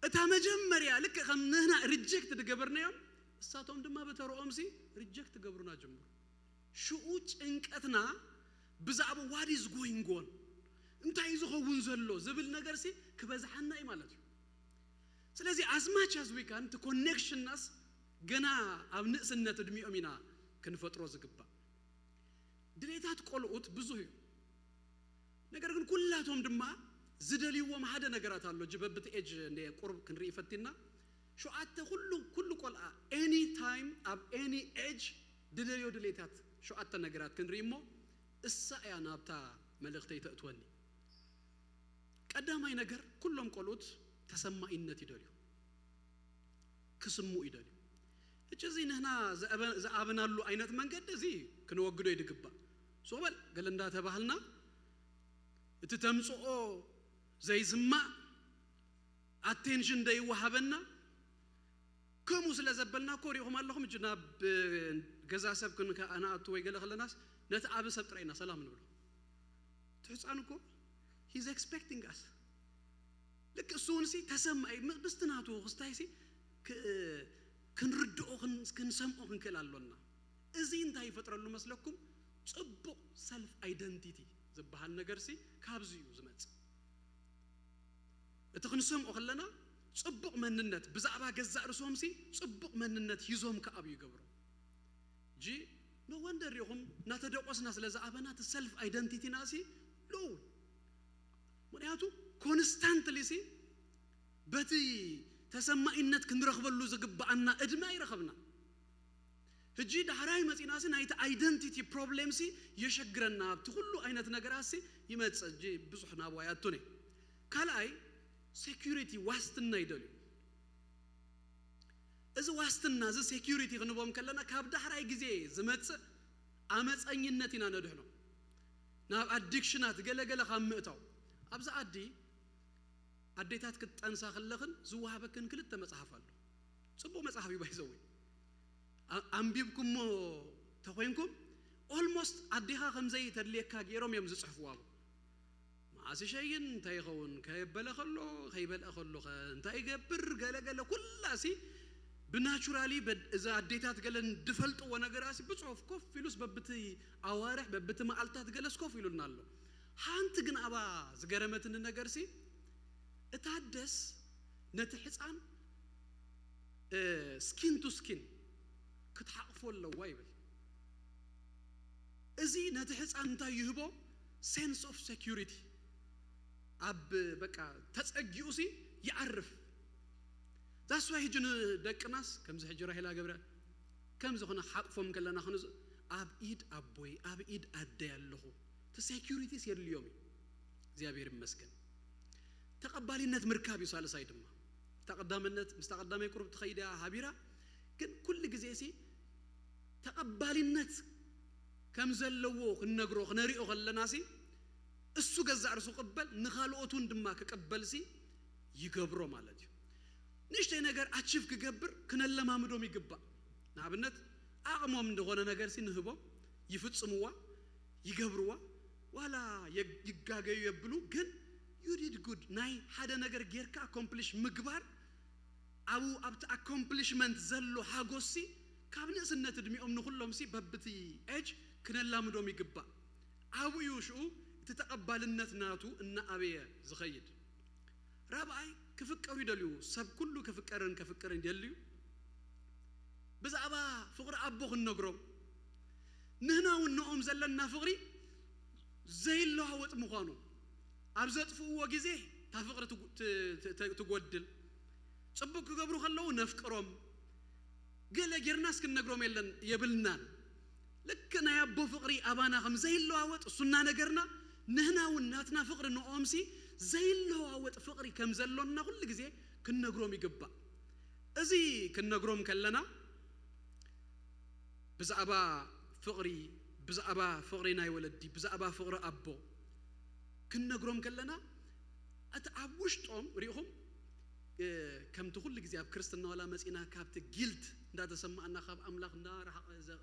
እታ መጀመሪያ ልክ ከም ንህና ሪጀክት ድገበርናዮም እሳቶም ድማ በተሮኦምሲ ሪጀክት ገብሩና ጀምሩ ሽኡ ጭንቀትና ብዛዕባ what is going on እንታይ ዝኸውን ዘሎ ዝብል ነገርሲ ክበዛሐና እዩ ማለት እዩ ስለዚህ as much as we can to connection us ገና ኣብ ንእስነት እድሜኦም ኢና ክንፈጥሮ ዝግባ ድሌታት ቆልዑት ብዙ እዩ ነገር ግን ኩላቶም ድማ ዝደልይዎም ሓደ ነገራት አሎ ጅበብት ኤጅ እንደ ቁርብ ክንርኢ ፈቲና ሸውዓተ ኩሉ ቆልዓ any time ኣብ any age ድደልዮ ድሌታት ሸውዓተ ነገራት ክንርኢሞ እሳ ያ ናብታ መልእኽተይ ተእትወኒ ቀዳማይ ነገር ኩሎም ቆልዑት ተሰማይነት ይደልዩ ክስሙ ይደልዩ እቺ ነህና ዘአበናሉ አይነት መንገድ እዚ ክንወግዶ ይድግባ ሶበል ገለንዳ ተባህልና እቲ ተምጽኦ ዘይዝማ attention ደይወሃበና ከሙ ስለዘበልና ኮሪኹም ኣለኹም ጅናብ ገዛ ሰብ ክንከ ኣና ኣቱ ወይ ገለ خلናስ ነቲ ኣብ ሰብ ጥራይና ሰላም ንብሎ ትሕፃንኮ he's expecting us ልክ እሱንሲ ተሰማይ ብስትናቱ ክስታይሲ ክንርድኦ ክንሰምዖ ክንከላሎና እዚ እንታይ ይፈጥረሉ መስለኩም ጽቡቕ ሰልፍ አይደንቲቲ ዝበሃል ነገርሲ ካብዝዩ ዝመጽ እቲ ክንሰምዖ ከለና ጽቡቕ መንነት ብዛዕባ ገዛእ ርሶምሲ ጽቡቕ መንነት ሂዞም ከአብ ይገብሩ ጂ no wonder ይኹም ናተደቆስና ስለዛኣበና ተ ሰልፍ አይደንቲቲ ናሲ ሎ ምክንያቱ ኮንስታንትሊ ሲ በቲ ተሰማይነት ክንረኽበሉ ዝግባአና እድሜ ይረኸብና ሕጂ ዳሕራይ መጺናሲ ናይቲ አይደንቲቲ ፕሮብሌምሲ የሸግረና ኣብቲ ሁሉ አይነት ነገራሲ ይመጽእ ጂ ብዙሕ ናብዋያቱ ነይ ካልኣይ ሴኩሪቲ ዋስትና ይደልዩ እዚ ዋስትና እዚ ሴኩሪቲ ክንቦም ከለና ካብ ዳሕራይ ግዜ ዝመጽእ ኣመፀኝነት ኢና ነድሕኖ ናብ አዲክሽናት ገለገለ ካብ ምእታው ኣብዛ ኣዲ أديتات كتنسى خلقن زوهبكن كل تمسحفالو صبوا مسحفي بايزوي أمبيبكم تقوينكم almost أديها خمسة تدليكا جيروم يمزج حفواه ما عسى شيء تايخون كيبلا خلو خيبلا خلو تايجبر قال كل شيء بناتشورالي بد إذا أديتات قالن دفلت وانا قراسي بصعف كوف فيلوس ببتي أوارح ببتي ما ألتات قالس كوف فيلو نالو هانت جن أبا زجرمتنا نجارسي اتحدث نتحس عن سكين تو سكين كتحقفوا له وايبل إزي نتحس عن تايهبو sense of security أب بقى تسأجيوسي يعرف that's why هجن دك ناس كم زه هجرة هلا قبره كم زخنا حقفهم كلنا خنز أب إيد أبوي أب إيد أديال له تسecurity سير اليومي زيابير مسكن تقبلي النت مركابي صار سايدما تقدم النت مستقدم يقرب تخيدها هابيرا كل جزيسي تقبلي النت كم زلوا النجرو خنريو خلناسي السوق الزعر سوق قبل نخالوتون دماك قبل سي يقبروا مالتي نشتي نجار أشوف كجبر كنا لما مدوم يقبّا نابنت أعمم دغنا نجار سين هبوا يفتسموا يقبروا ولا يجاجي يبلو جن you did good ناي هذا نجار غيرك accomplish مقبار أو أبت accomplishment زلوا حاجوسي كابن سنة تدمي أم نخلهم سي ببتي إيج كنا لما مدوم يقبّا أو يوشوا تتقبل النت ناتو إن أبيه زخيد رابعي كفكروا يدليو سب كله كفكرن يدليو بس أبا فقر أبوه النجرم نهنا ونقوم زلنا فقري زي الله هو تمخانو أبزت فوق جزء تفقر تقودل سبوك قبرو خلوا نفكرهم قال جرناس كنجرم يبلنان لكن يا أبو فقري أبانا خم زي الله هو السنة نجرنا نهنا وناتنا فقر نقوم سي زي الله هو فقري كم زلنا كل جزء كنا جروم يقبّا أزي كنا جروم كلنا بزعبا فقري ناي ولدي بزعبا فقر أبو كنا جروم كلنا أتعبوشتهم ريهم كم تقول جزء بكريستنا ولا مسينا كابت جلد ده تسمى أن خاب أملاك نار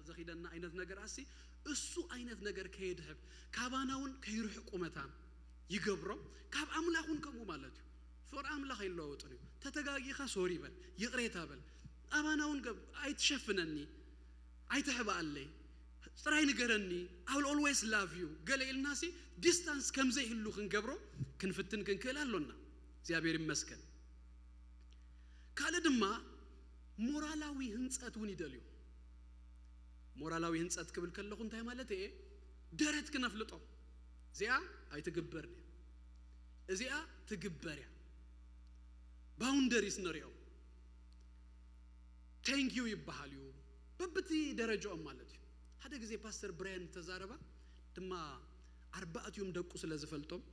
زخيدنا عينت نجار أسي السو عينت نجار كيدهب كاباناون كيروح قومتان يقبرو كاب أملاكون كمو مالتو فور أملاك يلو وطنيو تتقاقي خاسوري بل يقريتها بل أماناون قب أي تشفنني أي تحبا اللي تراي نقرني I will always love you قال الناسي distance كم زي اللو خنقبرو كنفتن كنكلا لنا زيابير مسكن قال دما مورالاوي هنصاتون يدليو مورالاوي هنصات كبل كلخو انتي مالتي ايه درت كنفلطو زيا اي تغبرني ازيا تغبريا باوندريز نريو ثانك يو يبحاليو ببتي درجه مالتي هذا غزي باستر برين تزاربا دما 4 يوم دقو سلازفلطوم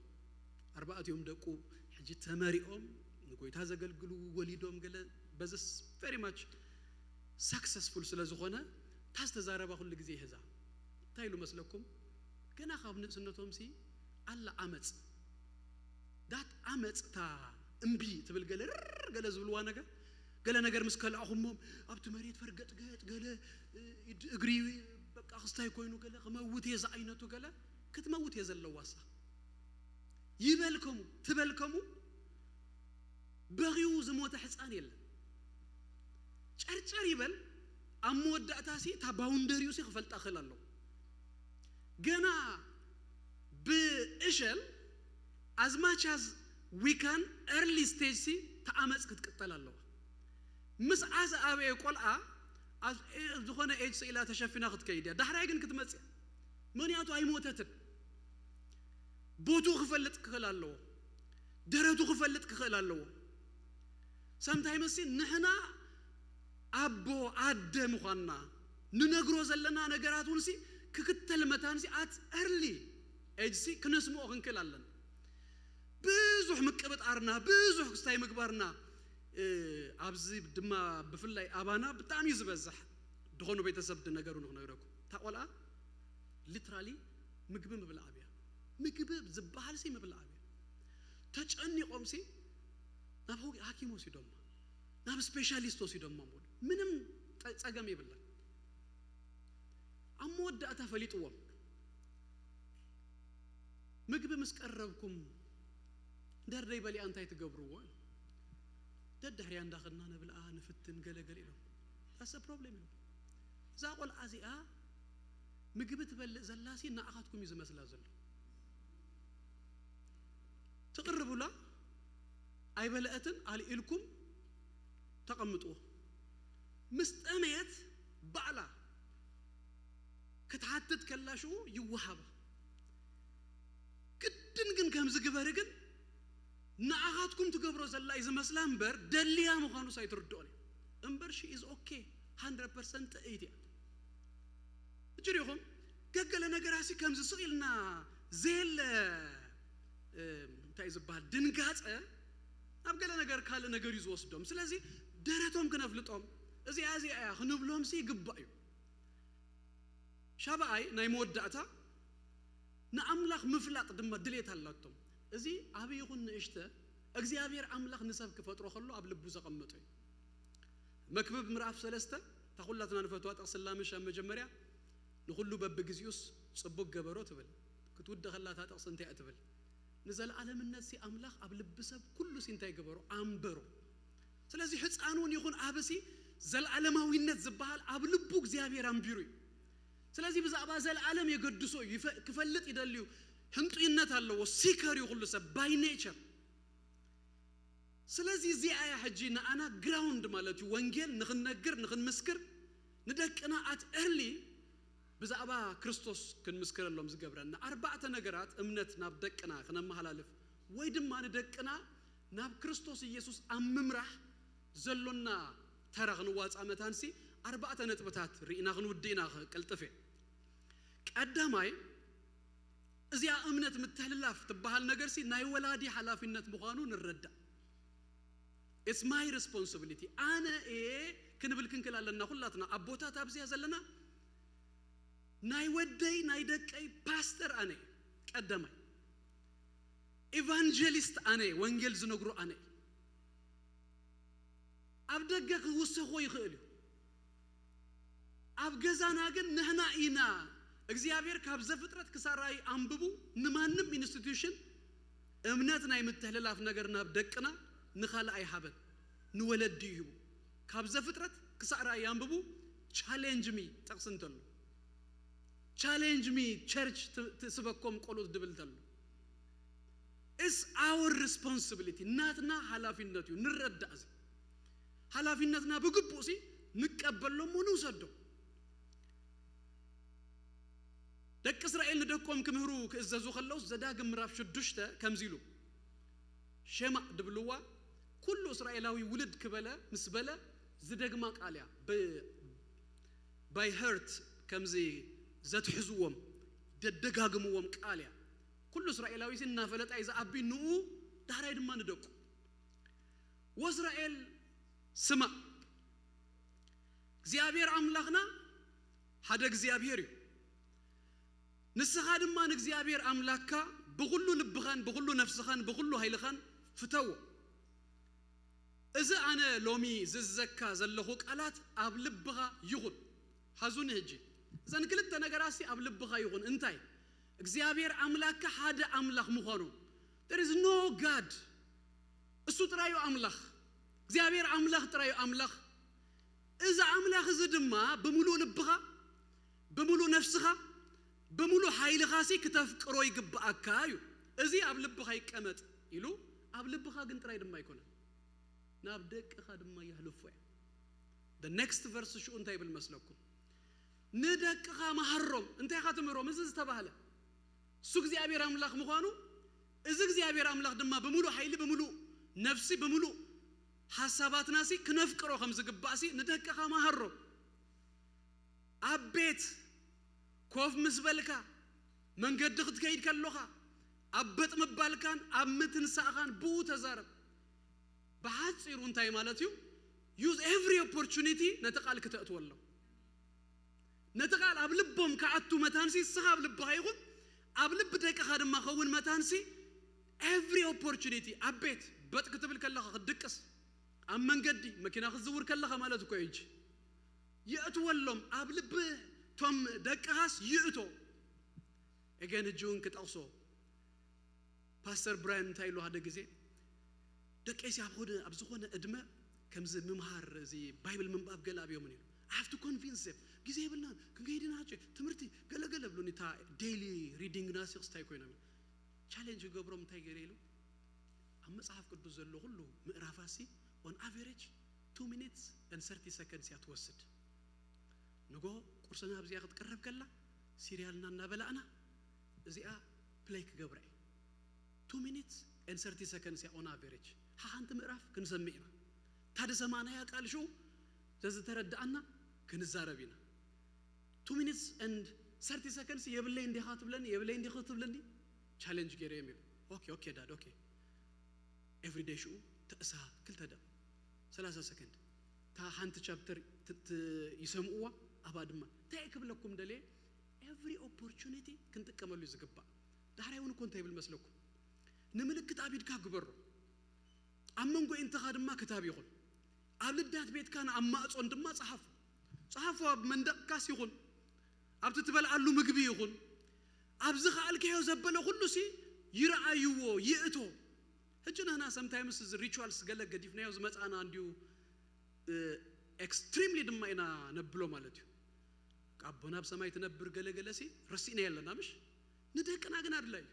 4 يوم دقو حجي تماريوم نقول هذا قلقلو وليدهم قال بزس very much successful سلازخونه تاس تزاربا كل غزي هذا تايلو مسلكم كنا خابن سنتهم سي الله عمص ذات عمص تا امبي تبل قال زبلوا قال نجر مسكل اخمم ابت مريت فرقت قال اغري بقى خستاي كوينو قال خموت يز عينته قال كتموت يزلوا واسا يبلكم تبلكم بغيو زموت حصان يله چرچر يبل اموداتاسي تا باوندريو سي خفلط اخلالو جنا بإشل as much as we can early stage سي تعمس كتقتلالو مس عز أبي قلعة as زخونة age سئلة تشفينا خد كيديا دحرة يجن كتمسي من ياتو أي موتة بوتو خفلت كخلالو درتو خفلت كخلالو sometimes سي نحنا أبو عدم خنا ننقرو زلنا نقراتون سي ككتل متانسي at early age سي كنسمو غنكلالن بزح مكبت عرنا بزح كستاي مكبرنا أبزي بدما بفلاي أبانا بتعمي زبزح دخونو بيتسب دنقرون نغنقركو تقولا literally مكبب بالعابية مكبب زبحال سي مبالعابية تجأني قومسي ናብ ሐኪም ወሲዶም ናብ ስፔሻሊስት ወሲዶም ምንም ጸገም ይብላ አሞዳታ ፈሊጥዎም ምግብ መስቀረብኩም ደርደይ በሊ አንታይ ትገብሩዎ ደድሕሪያ እንዳኸና ነብልአ ንፍትን ገለገል ኢሎም that's a problem ዛቆል አዚአ ምግብ ትበልዕ ዘላሲ ናአኻትኩም ይዝመስላ ዘሎ ትቅርቡላ አይበለአትን አልኢልኩም ተቀምጡ ምስጠመየት ባዕላ ከተሐተት ከላሹ ይወሃባ ግድን ግን ከምዝ ግበር ግን ናአኻትኩም ትገብሮ ዘላ ይዝመስላ እንበር ደልያ መኻኑ ሳይትርዶኒ እንበር she is okay 100% እይዲያ እጅሪኹም ገገለ ነገራሲ ከምዝ ስቂልና ዜል እንታይ ዝባል ድንጋጸ አብገለ ነገር ካለ ነገር ይዝወስዶም ስለዚህ ደረቶም ከነፍልጦም እዚ አዚያ ክንብሎም ሲ ይግባዩ ሻባይ ናይ መወዳእታ ንአምላኽ ምፍላጥ ድማ ድሌት አላቶም እዚ አብ ይኹን ንእሽተ እግዚአብሔር አምላኽ ንሰብ ክፈጥሮ ከሎ አብ ልቡ ዘቀመጠ መክብብ ምዕራፍ 3 ተኹላትና ንፈትዋ ጠቅስላምሽ መጀመሪያ ንኹሉ በብግዚኡስ ጽቡቅ ገበሮ ትብል ክትውደኸላታ ጠቅስ እንታይ አትብል ንዘለዓለምነት ሲ አምላኽ አብ ልብ ሰብ ኩሉ ሲንታይ ገበሮ አንበሮ ስለዚህ ህፃኑን ይኹን አብሲ ዘለዓለማዊነት ዝባሃል አብ ልቡ እግዚአብሔር አንቢሩ ስለዚህ በዛባ ዘለዓለም የገድሶ ክፈልጥ ይደልዩ ህንጡይነት አለው ሲከር ይሁሉ ሰብ ባይ ኔቸር ስለዚህ እዚ አያ ሐጂና አና ግራውንድ ማለት ወንጌል ንኽነግር ንኽንመስክር ንደቅና አት ኤርሊ በዛባ ክርስቶስ ክንመስክረሎም ዝገብረና አርባዕተ ነገራት እምነት ናብ ደቅና ከነማሐላልፍ ወይ ድማ ንደቅና ናብ ክርስቶስ ኢየሱስ አምምራህ ዘሎና ተራኽን ዋጻመታንሲ አርባዕተ ነጥብታት ሪኢና ክንውዲና ቀልጥፈ ቀዳማይ እዚያ እምነት ምትህልላፍ ትባሃል ነገርሲ ናይ ወላዲ ሐላፊነት መሆኑ ንረዳ it's my responsibility አነ ክንብል ክንከላለና ሁላትና አቦታት አብዚያ ዘለና ናይ ወደይ ናይ ደቀይ ፓስተር አነ ቀዳማይ ኢቫንጀሊስት አነ ወንጌል ዝነግሩ አነ አብደገ ወሰኹ ይኽእል አብገዛና ግን ነህና ኢና እግዚአብሔር ካብ ዘፍጥረት ክሳራይ አንብቡ ንማንም ኢንስቲትዩሽን እምነት ናይ ምትህልላፍ ነገር ናብ ደቅና ንኻላ አይሃበን ንወለድ ይሁ ካብ ዘፍጥረት ክሳራይ አንብቡ ቻሌንጅ ሚ ጠቅስንተሉ ቻሌንጅ ሚ ቸርች ትስበኮም ቆሎት ድብልተሉ it's our responsibility ናትና ሐላፊነቱ ንረዳዝ ሐላፊነትና በግቡሲ ንቀበሎም ወንውሰዶ ደቅ እስራኤል ንደቆም ክምህሩ ክእዘዙ ከለውስ ዘዳግም ምዕራፍ 6 ከምዚሉ ሸማ ድብልዋ ኩሉ እስራኤላዊ ውልድ ክበለ ምስበለ ዝደግማ ቃልያ by heart ከምዚ ዘትሕዝዎም ደደጋግምዎም ቃልያ ኩሉ እስራኤላዊ ሲናፈለጣ ይዛአቢ ንኡ ዳራይ ድማ ንደቁ ወእስራኤል ስማ እግዚአብሔር አምላኽና ሓደ እግዚአብሔር ንስኻ ድማ ንእግዚአብሔር አምላክካ ብኩሉ ልብኻን ብኩሉ ነፍስኻን ብኩሉ ኃይልኻን ፍተው እዚ አነ ሎሚ ዝዘካ ዘለኹ ቃላት አብ ልብኻ ይኹን ሐዙን ህጂ ዘን ክልተ ነገራሲ አብ ልብኻ ይኹን እንታይ እግዚአብሔር አምላክካ ሓደ አምላኽ ምዃኑ there is no god እሱ ጥራዩ አምላኽ እግዚአብሔር አምላኽ ጥራዩ አምላኽ እዚ አምላኽ እዚ ድማ በሙሉ ልብኻ በሙሉ ነፍስኻ በሙሉ ኃይልኻሲ ከተፍቅሮ ይግባአካዩ እዚ አብ ልብኻ ይቀመጥ ይሉ አብ ልብኻ ግን ጥራይ ድማ ይኮነ ናብ ደቅኻ ድማ ይህልፉ the next verse ሹ እንታይ ብል መስለኩም ንደቅኻ ማሐሮም እንታይ ኻትምሮም እዚ ዝተባህለ እሱ እግዚአብሔር አምላኽ ምዃኑ እዚ እግዚአብሔር አምላኽ ድማ በሙሉ ኃይል በሙሉ ነፍሲ በሙሉ ሐሳባትናሲ ክነፍቅሮ ከም ዝግባእሲ ንደቅኻ ማሐሮም አቤት ኮፍ ምስበልካ መንገድ ክትከይድ ከሎኻ አበጥ መባልካን አምትንሳኻን ቡ ተዛረብ በሐጽሩ እንታይ ማለት እዩ use every opportunity ነተቃል ከተእትወለው ነተቃል አብ ልቦም ከአቱ መታንሲ ስኻብ ልብኻ ይኹን አብ ልብ ደቅኻ ድማ ኸውን መታንሲ every opportunity አቤት بات كتب الكلا خدقس أمن قدي مكينا خزور كلا خمالة كويج يأتوا اللهم قبل توم دكاس يأتوا أجان الجون كتأصو باستر براين تايلو هذا جزء دكاس يأخذ أبزخون أدماء كم زي ممهار زي بايبل من باب قلاب يومني I have to convince them جزء بلنا كن قاعدين هاتش تمرتي قلا بلوني تا daily reading ناس يستاي كوينا challenge جبرم تاي جريلو أما صحف كنت بزلو كله مقرافاسي on average 2 minutes and 30 seconds يتوسد نقول قرصنا بزي أخذ قرب كلا سيريالنا نبلعنا زي بلايك جبري 2 minutes and 30 seconds on average ها أنت مقراف كنسمينا هذا زمانه يا قال شو جزء تردأنا كنزاربينا 2 minutes and 30 seconds يبلي عندي خاطب لني challenge جريمي okay dad okay every day شو تأسى كل تدا 3 سكند تا هانت chapter يسمعوا أباد ما تأكل لكم دليل every opportunity كنت كملوا يزقبا ده هرايون كنت هيبل مسلكم نملك كتاب يدك كبره أممكو أنت خادم ما كتاب يقول قبل الدات بيت كان أما أصون دم صحفوا من دق كاس يقول أبت تبل علو مقبي يقول أبزخ على كيو زبله كله سي يرعيو يأتو هجنا هنا sometimes is rituals قال لك قديفنا يوم زمت أنا عنديو extremely دم أنا نبلو مالتيو كابونا بسماي تنبر قال سي رسينا يلا نامش ندهك أنا جنار لي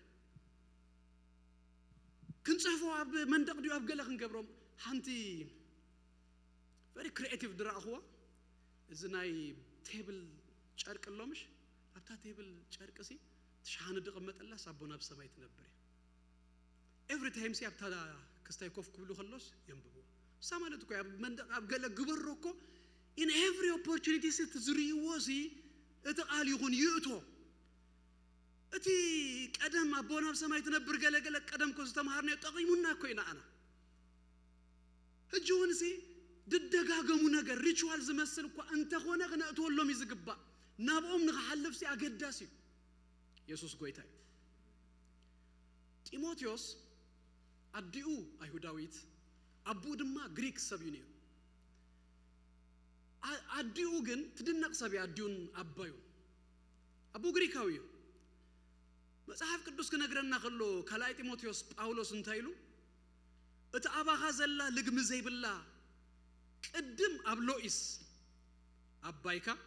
كنت صحفوا أب من دق ديو أب قال لك نقبرهم حنتي very creative درا أخوة زناي table شارك اللومش أبتا table شارك سي تشحن دقمة الله سابونا بسماي تنبري every time سي أبتا كستاي كوف كبلو خلص ينببو سامالتكو يا من أبقى لك جبروكو in every opportunity ستزري وزي اتقال يكون يؤتو أتي قدم أبونا بسماي تنبر قال قدم كوز تمهارني تقيمنا كوينا أنا هجون سي ددقاقمو نقر rituals مسلكو أنت خونا غنا أتولهم يزقبا نابعهم نغحلف سي أقداسي يسوس قويتاي تيموتيوس أديو أيهوداويت أبو دما غريك سبيوني أديو جن تدنق سبي أديون أبايون أبو غريكاويو مصحف قدوس كنغرنا خلو كلاي تيموتيوس باولوس انتايلو اتابا خازلا لغم زي بالله قدم ابلوئيس ابايكا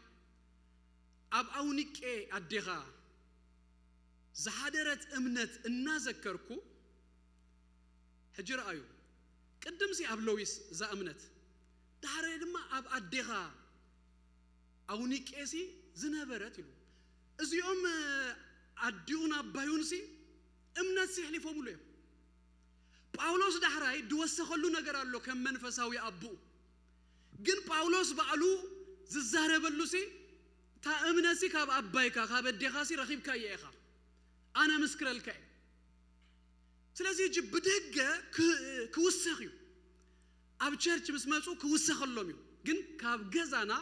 اب اونيكي اديغا زحادرت امنت እናዘከርኩ حجر ايو قدم سي ابلوئيس ዛ امنت دحر ድማ اب اديغا اونيكيسي ዝነበረት ይሉ እዚኦም አዲዩን አባዩን ሲ እምነት ሲሕሊፎም ሉ ጳውሎስ ዳህራይ ድወሰኸሉ ነገር አሎ ከመንፈሳዊ አቡ ግን ጳውሎስ ባዕሉ ዝዛረበሉ ሲ ታ እምነት ሲ ካብ አባይካ ካብ አዲኻ ሲ ረኺብካ ይኻ አነ ምስክረልካ ስለዚህ እጅ ብደገ ክውሰኺዩ ኣብ ቸርች ምስመጹ ክውሰኸሎም ግን ካብ ገዛና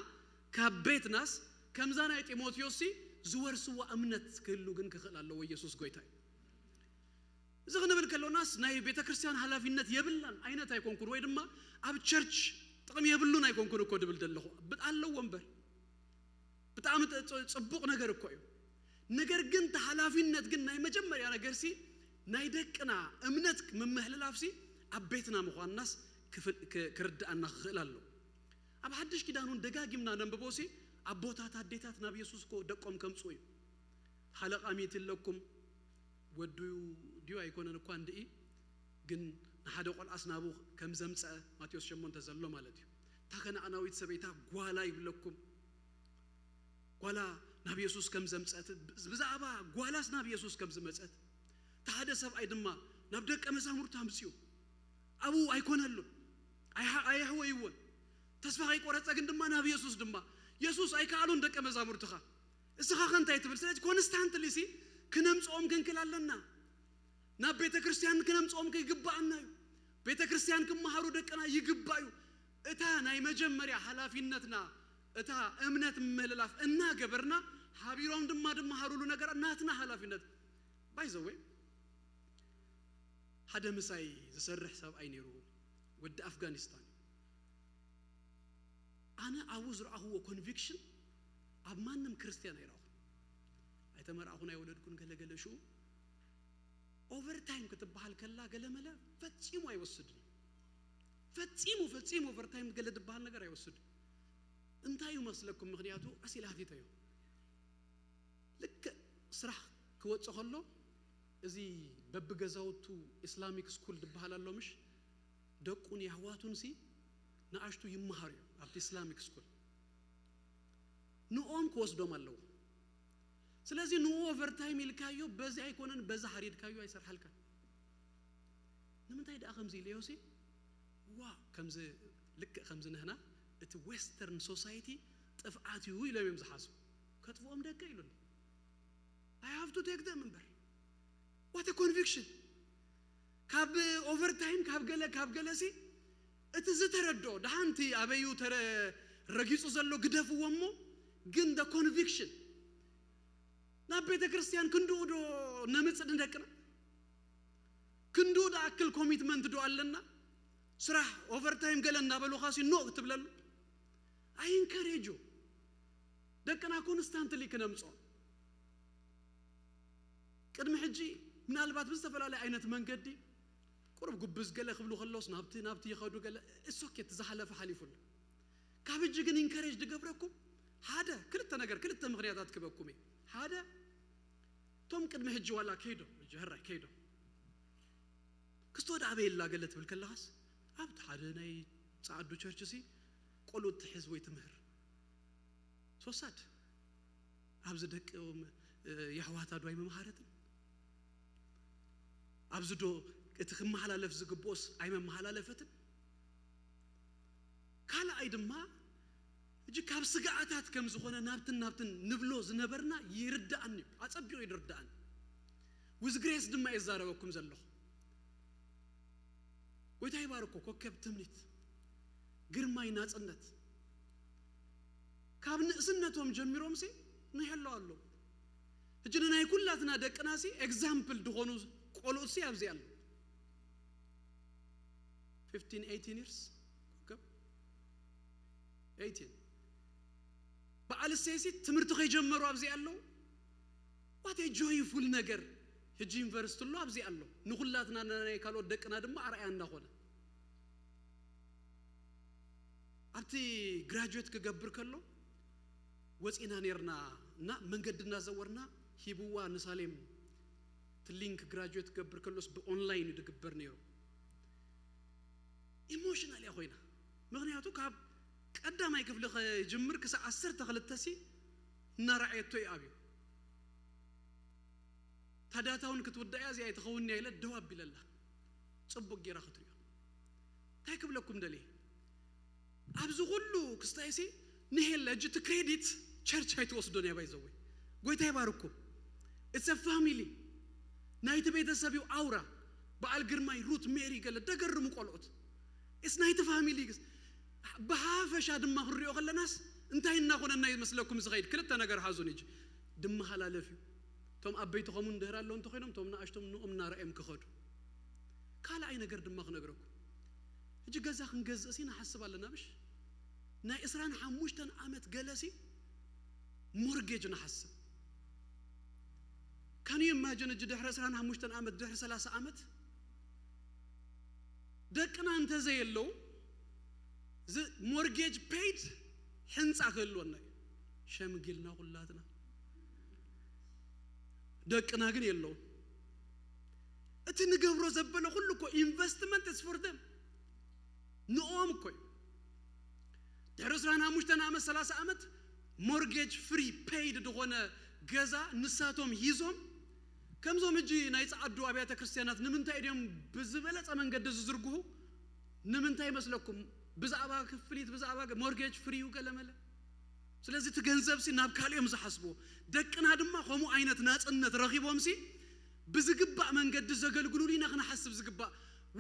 ካብ ቤትናስ ከምዛና ጢሞቴዎስ ሲ زورسوا أمنت كله جن كخلال الله ويسوع قويتاي. زغنا بالكلو ناس ناي بيت كريستيان حلا في النت يبلن أين تاي كونكور ويد ما أب تشرش تقوم يبلون أي كونكور كود بلدله بتعلو ومبر بتعمد صبوق نجار كويو نجار جن تحلا في النت جن ناي مجمر يعني جرسي ناي دكنا أمنت من مهل لافسي أبيتنا مخوان الناس كرد أنا خلاله أب حدش كده هنون دقاق منا نببوسي أبوتات هديتات نبي يسوع كو دقم كم سوي حلق أميت لكم وديو أيكون نقوان دقي جن هذا قال أصنابو كم زمت ماتيوس شمون تزلوا مالتي تاكنا أنا ويت سبيتا قوالا يبلكم قوالا نبي يسوع كم زمت بزعبا قوالا نبي يسوع كم زمت تهذا سب أيدما نبدأ كم زمر تامسيو أبو أيكون هلو أي هو يوون تسمع أي قرات لكن دما نبي يسوع دما يسوع أي كألون دك مزامور تخا السخاخن تايت برسالة كونستانت ليسي كنام صوم كن كلالنا نبيت كريستيان كنام صوم كي يجبعنا بيت كريستيان كم مهارو دك أنا يجبعيو إتا ناي مجمّر يا حلافينتنا إتا أمنت مهللاف إننا جبرنا حبيرون دم مهارو لنا جرا ناتنا حلافينت باي زوي حدا مساي زسرح سب أينيرو ود أفغانستان أنا أوز رأهو conviction أبمانم كريستيان يراو أيتمر أخونا يولدكون قال شو over time كتب بحال قال ملا فتيمو يوسدني فتيمو over time قال دبحال نجار يوسد انتايو مسلكم مغنياتو أسئلة هذه تيو لك صراحة كوت صخلو إزي ببجزاوتو إسلاميك سكول دبحال الله مش دقون يهواتون سي نعشتو يمهاريو عبد إسلاميك سكول نوم كوس دوم الله سلازي نو over time الكايو بزي أيكونن بزا حريد كايو أيسر حلكا نمنتاي دا خمزي ليوسي وا كمزي لك خمزنا هنا ات ويسترن سوسايتي طفعاتي وي لم يمزحاسو كتفوم دقه يلون I have to take them member what a conviction كاب over time كاب جلسي اتزتردو دحانتي ابيو تر رغيصو زلو غدفو ومو ግን the conviction نا ቤተ ክርስቲያን ክንዱ ዶ ነምጽ እንደቀና ክንዱ ዳ አክል ኮሚትመንት ዶ አለና ስራ ኦቨር ታይም ገለና በሉ ኻሲ ኖ ትብለሉ አይ ኢንከሬጅ ደቀና ኮንስታንትሊ ከነምጾ ቅድም ሕጂ ምናልባት በስተፈላላይ አይነት መንገዲ ቁርብ ጉብዝ ገለ ክብሉ خلوስ ናብቲ ይኸዱ ገለ እሶኬት ዘሐለፈ ሐሊፉል ካብጂ ግን ኢንከሬጅ ድገብረኩም هذا كلتا نجار كلتا مغنياتات كبكومي هذا توم قد مهج ولا كيدو جهرة كيدو كستود عبي الله قلت بالكلاس عبد هذا ناي صعدو تشرشسي قولوا تحز ويتمهر سوسات أبزدك يحوات أدواي ممهارة أبزدو اتخم محلا لفز قبوس أي محلا لفتن كالا أيضا ما እጂ ካብ ስጋዓታት ከም ዝኾነ ናብትን ንብሎ ዝነበርና ይርዳአኒ አጸቢው ይርዳአኒ with grace ድማ ይዛረበኩም ዘለኹ ወይታ ይባርኮ ኮከብ ትምኒት ግርማይ ናጽነት ካብ ንእስነቶም ጀሚሮም ሲ ንህለው አሎ እጂ ናይ ኩላትና ደቅናሲ ኤግዛምፕል ድኾኑ ቆሎሲ ያብዚ አሎ 15 18 years ኮከብ 18 በዓል ሲሲ ትምርቱ ከጀመሩ አብዚ ያለው what a joyful ነገር ህጂ ዩኒቨርሲቲ ሎ አብዚ ያለው ንኹላትና ናይ ካሎ ደቅና ድማ አርአያ እንዳሆነ አብቲ ግራጁዌት ከገብር ከሎ ወጪና ነርና እና መንገድና ዘወርና ሂቡዋ ንሳሌም ትሊንክ ግራጁዌት ከገብር ከሎስ በኦንላይን ድግበር ነሩ ኢሞሽናል ያሆይና ምክንያቱ ካብ ቀዳማይ ክፍል ጅምር ከ 10 ተخلተሲ ናራአይቶ ያቢው ታዳታውን ክትወዳያ ዚ አይተኸውኒ አይለ ደዋብ ቢለላ ጽቡቅ ጌራ ኸትሪዮ ታይክብለኩም ደሊ አብዙ ሁሉ ክስታይሲ ንሄለ እጅት ክሬዲት ቸርች አይተወስዶን ያባይዘው ጎይታ ይባርኩ it's a family ናይት ቤተሰቢው አውራ በአል ግርማይ ሩት ሜሪ ገለ ደገርሙ ቆልኦት it's ናይት ፋሚሊ بهافش هذا ما خريو خلناس انتهينا خلنا يمسلكم زغيد كلتا نجار حازون يجي دم حلالفي توم أبيتو خمون دهرا لون تخينهم توم ناشتم نوم نارئم كخد كلا أي نجار دم ما خنجركم يجي جزء خن جزء سينا حسب على نبش نا إسران حموشتن عمت جلسي مرجج نحسب كان يماجن الجدهر إسران حموشتن عمت دهر 3 عمت دكنا أنت زي اللو the mortgage paid ህንጻ ከሎና ሸምግልና ሁላትና ደቅና ግን የለው እቲ ንገብሮ ዘበለ ሁሉ እኮ ኢንቨስትመንት is for them ንኦም እኮ ደረስራና ሙሽተና 30 ዓመት mortgage free paid ደሆነ ገዛ ንሳቶም ሂዞም ከምዞም እጂ ናይ ጻዕዱ አብያተ ክርስቲያናት ንምንታይ ደም ብዝበለጸ መንገድ ዝዝርጉሁ ንምንታይ መስለኩም ብዛዕባ ክፍሊት ብዛዕባ ሞርጌጅ ፍሪው ገለመለ ስለዚህ ትገንዘብ ሲ ናብ ካልዮም ዝሐስቦ ደቅና ድማ ኸሙ አይነት ናጽነት ረኺቦም ሲ ብዝግባ መንገድ ዘገልግሉሊና ክና ሐስብ ዝግባ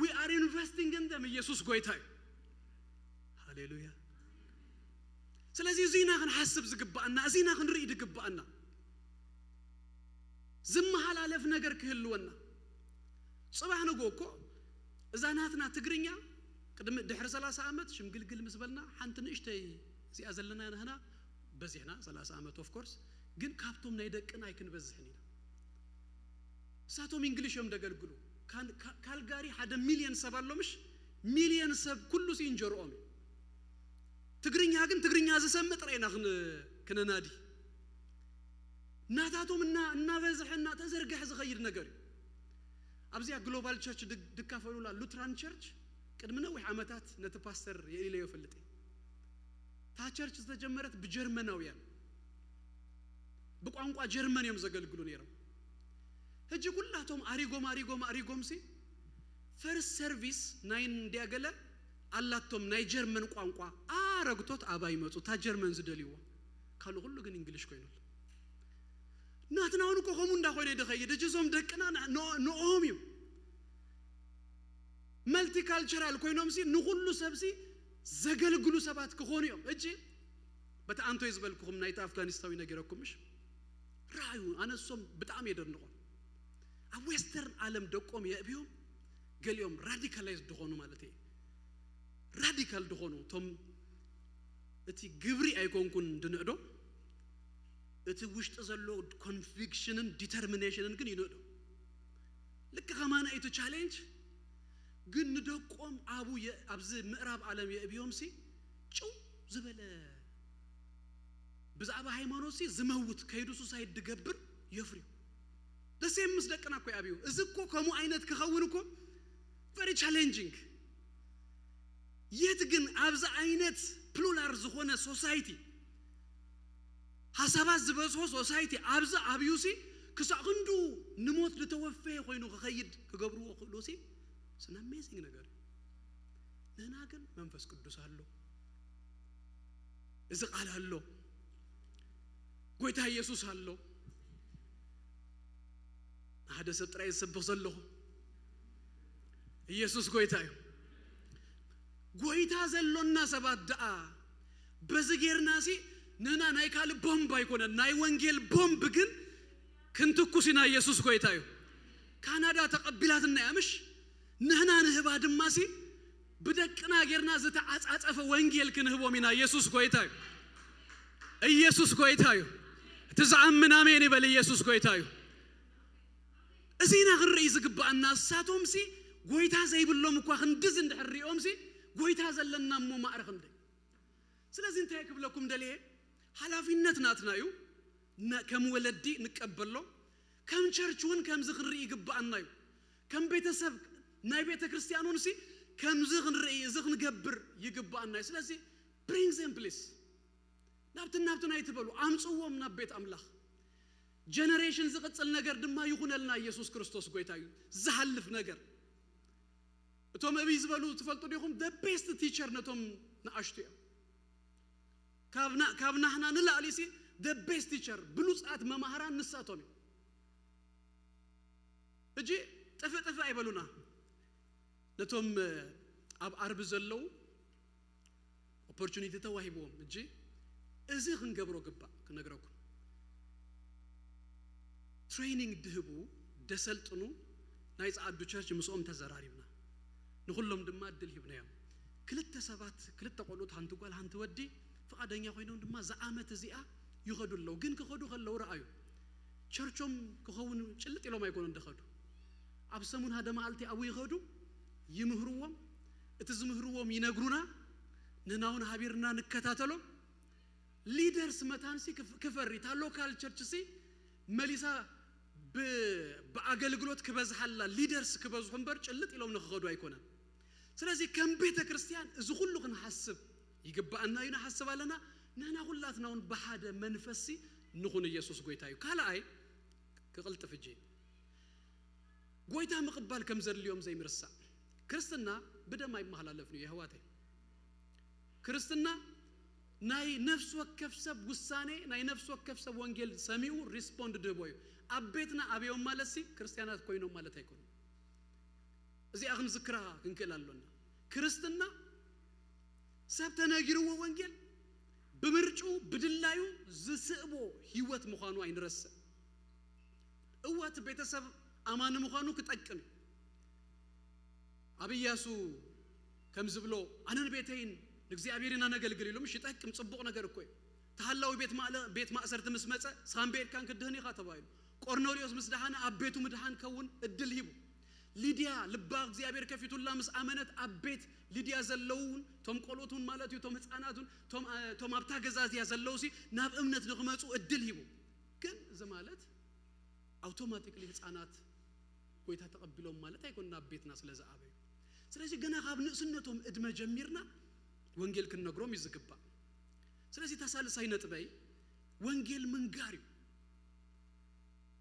we are investing in them ኢየሱስ ጎይታይ ሃሌሉያ ስለዚህ ዚና ክና ሐስብ ዝግባና ዚና ክንርኢ ድግባና ዝም ሐላለፍ ነገር ክህልወና صباح نقولكو إذا ناتنا تقرينيا قدم دحر 30 عامات شمقلقل مسبلنا حنت نشتي زي أزلنا هنا بزحنا 30 عامات of course جن كابتوم نيدقنا يكن بزحني ساتوم إنجليش يوم دقلقلو كان كالجاري هذا مليون سب الله مش مليون سب كله سينجر أمي تقرينيا جن تقرينيا هذا سمة ترينا كنا نادي ناتاتهم إننا بزحنا تزرق حز غير نجاري أبزيا جلوبال تشرش دكافلو لا لوتران تشرش كدمنا وح عمتات نتباستر يلي يفلتي تا تشرش تجمرت بجرمناويان بقوانقوا جرمن يوم زقلقلون يرم هجي كلاتهم أريقوم سي first service ناين دياغلا اللاتهم ناي جرمن قوانقوا رقطوت أباي ماتو تا جرمن زدليوا قالوا كله جن إنجليش كوينول ناتنا ونكو خمون دا خويني دخي دجزوم دكنا نوميو مالتي كالتشرال كوينوم سي نقولو سبسي زقلقلو سبات كخونيوم هجي بتا أنتو يزبالكم نايت أفغانستاوي نجيركم مش رايون أنا الصوم بتعم يدرنقون أويسترن عالم دقوم يأبيهم قال يوم راديكالايز دخونو مالتي راديكال دخونو توم اتي قبري أيكون كن دنقدو اتي وشت أزلو conviction determination كن ينقدو لك غمانا ايتو challenge قن ندقوم أبو أبز مقرب عالم يأبيهم سي شو زبالة بزعبا هايمانوسي زموت كيدوسو سايد دقبر يفريو ده سيم مصدقنا كوي أبيو إذكو كمو عينت كخونكو very challenging يتقن أبزا عينت plural زخونة society حسابات زبزو society أبزا أبيوسي كسا غندو نموت لتوفي خوينو خيد كقبرو خلوسي it's an amazing نجار نناقن منفس قدوس هالو إذا قال هالو قويتها يسوس هالو هذا سترى يسبح زلّه يسوس قويتها زلّه الناس بعد بزغير ناسي ننا نايكال بومب يكون ناي وانجيل بومب بجن كنتو كوسينا يسوس قويتها كندا تقبلات النامش نهنا نهبا دماسي بدكنا غيرنا زتا اصف وانجيل كنهبو مينا يسوس قويتها يسوس قويتها تزعم امين بل يسوس قويتها أزينا غير إذا قبّا الناس ساتهم سي قويتها زي بالله مكوا خندزن دحريهم سي قويتها زلنا مو ما أرخم دي سلازين تاكب لكم دليه حلا في النتنا تنايو كم ولدي نقبل له كم شرچون كم زغري قبّا النايو كم بيتسب ناي بيت كريستيانون سي كم زغري زغن قبر يقبّا النايو سلازي bring them please نابتنا يتبلو أمصوهم نبيت أملاخ generation زقصل ነገር ድማ ይሁንልና ኢየሱስ ክርስቶስ ጎይታዩ ዘሐልፍ ነገር እቶም አብይ ዝበሉ ትፈልጡ ዲኹም the best teacher ነቶም ናአሽቱ ካብናህና ንላሊሲ the best teacher ብሉጻት መማህራን ንሳቶም እጂ ጥፍጥፍ አይበሉና ነቶም አብ አርብ ዘለው opportunity ተዋሂቦም እጂ እዚ ክንገብሮ ግባ ክነግረኩም training ድህቡ ደሰልጥኑ ናይ ጻአዱ ቸርች ምስኦም ተዘራሪብና ንሁሉም ድማ ድል ሂብናዮ ክልተ ሰባት ክልተ ቆሎት ሃንቱ ጓል ሃንቱ ወዲ ፈቃደኛ ኮይኖም ድማ ዘአመት እዚኣ ይኸዱለው ግን ክኸዱ ከለው ረአዩ ቸርቾም ክኸውን ጭልጥ ኢሎም አይኮኑ እንደኸዱ አብሰሙን ሃደ ማልቲ አቡ ይኸዱ ይምህሩዎም እቲ ዝምህሩዎም ይነግሩና ነናውን ሀቢርና ንከታተሎ ሊደርስ መታንሲ ክፈሪታ ሎካል ቸርች ሲ መሊሳ በአገልግሎት ከበዝሐላ ሊደርስ ከበዝሁም በር ጭልጥ ኢሎም ንኸዱ አይኮና ስለዚህ ከም ቤተ ክርስቲያን እዚ ሁሉ ክንሐስብ ይገባና ይና ሐስባለና ነና ሁላትናውን በሐደ መንፈሲ ንኹን ኢየሱስ ጎይታዩ ካልአይ ከቅልጥፍ እጂ ጎይታ መቅባል ከም ዘልዮም ዘይምርሳ ክርስትና በደም አይመሐላለፍ ነው የህዋቴ ክርስትና ናይ ነፍስ ወከፍ ሰብ ውሳኔ ናይ ነፍስ ወከፍ ሰብ ወንጌል ሰሚው ሪስፖንድ ደቦይ አቤትና አብዮም ማለሲ ክርስቲያናት ኮይኖ ማለት አይኮን እዚ አሁን ዝክራ ክንከላልና ክርስትና ሰብ ተነግሩ ወንጌል በምርጩ በድላዩ ዝስእቦ ህይወት መኻኑ አይንረሰ እዋት ቤተሰብ አማን መኻኑ ከጠቅም አብያሱ ከምዝብሎ አነን ቤተይን እግዚአብሔርን አነገልግል ኢሎም ሽጠቅም ጽቡቅ ነገር እኮ ተሐላው ቤት ማእሰርት ምስመጸ ሳምቤል ካን ክድህን ይኻ ተባይሉ ቆርኔሌዎስ ምስዳሃና አቤቱ ምድሃን ከውን እድል ሂቡ ሊዲያ ልባ እግዚአብሔር ከፊቱላ ምስ አመነት አቤት ሊዲያ ዘለውን ቶም ቆሎቱን ማለት ቶም ህፃናቱን ቶም አብታ ገዛዚያ ዘለውሲ ናብ እምነት ንኽመጹ እድል ሂቡ ግን ዘማለት አውቶማቲክሊ ህፃናት ጎይታ ተቀብሎም ማለት አይኮንና አቤትና ስለዛ አበይ ስለዚህ ገና ካብ ንእስነቶም እድመ ጀሚርና ወንጌል ክንነግሮም ይዝግባ ስለዚህ ተሳልሳይ ነጥበይ ወንጌል መንጋሪው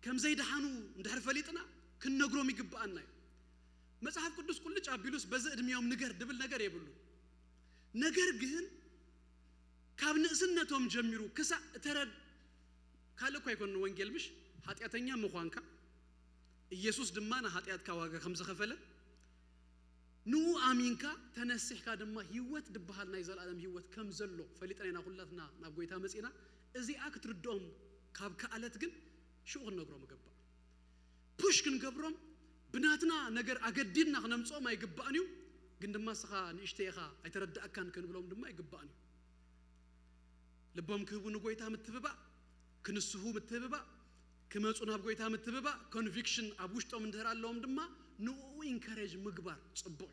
ከም ዘይደሃኑ እንደህር ፈሊጥና ክንነግሮም ይግባአና መጽሐፍ ቅዱስ ቁልጭ አቢሉስ በዛ እድሜውም ንገር ድብል ነገር ይብሉ ነገር ግን ካብ ንእስነቶም ጀሚሩ ከሳ ተረድ ካለኮ አይኮን ወንጌል ብሽ ኃጢአተኛ መኳንካ ኢየሱስ ድማና ኃጢአት ካዋጋ ከምዘ ከፈለ ኑ አሚንካ ተነስሕካ ድማ ህይወት ድበሃልና ይዘላለም ህይወት ከም ዘሎ ፈሊጥና ሁላትና ናብ ጎይታ መጽና እዚ አክትርዶም ካብ ከአለት ግን ሽኡን ነግሮም ገባ ፑሽ ክንገብሮም ብናትና ነገር አገዲድና ክነምጾም አይግባአኒው ግን ድማ ስኻ ንእሽተይኻ አይተረዳእካን ክንብሎም ድማ አይግባአኒው ልቦም ክህቡ ንጎይታ ምትብባ ክንስሁ ምትብባ ክመጹ ናብ ጎይታ ምትብባ ኮንቪክሽን አብውሽጦም እንደራለውም ድማ ንኡ ኢንካሬጅ ምግባር ጽቡቅ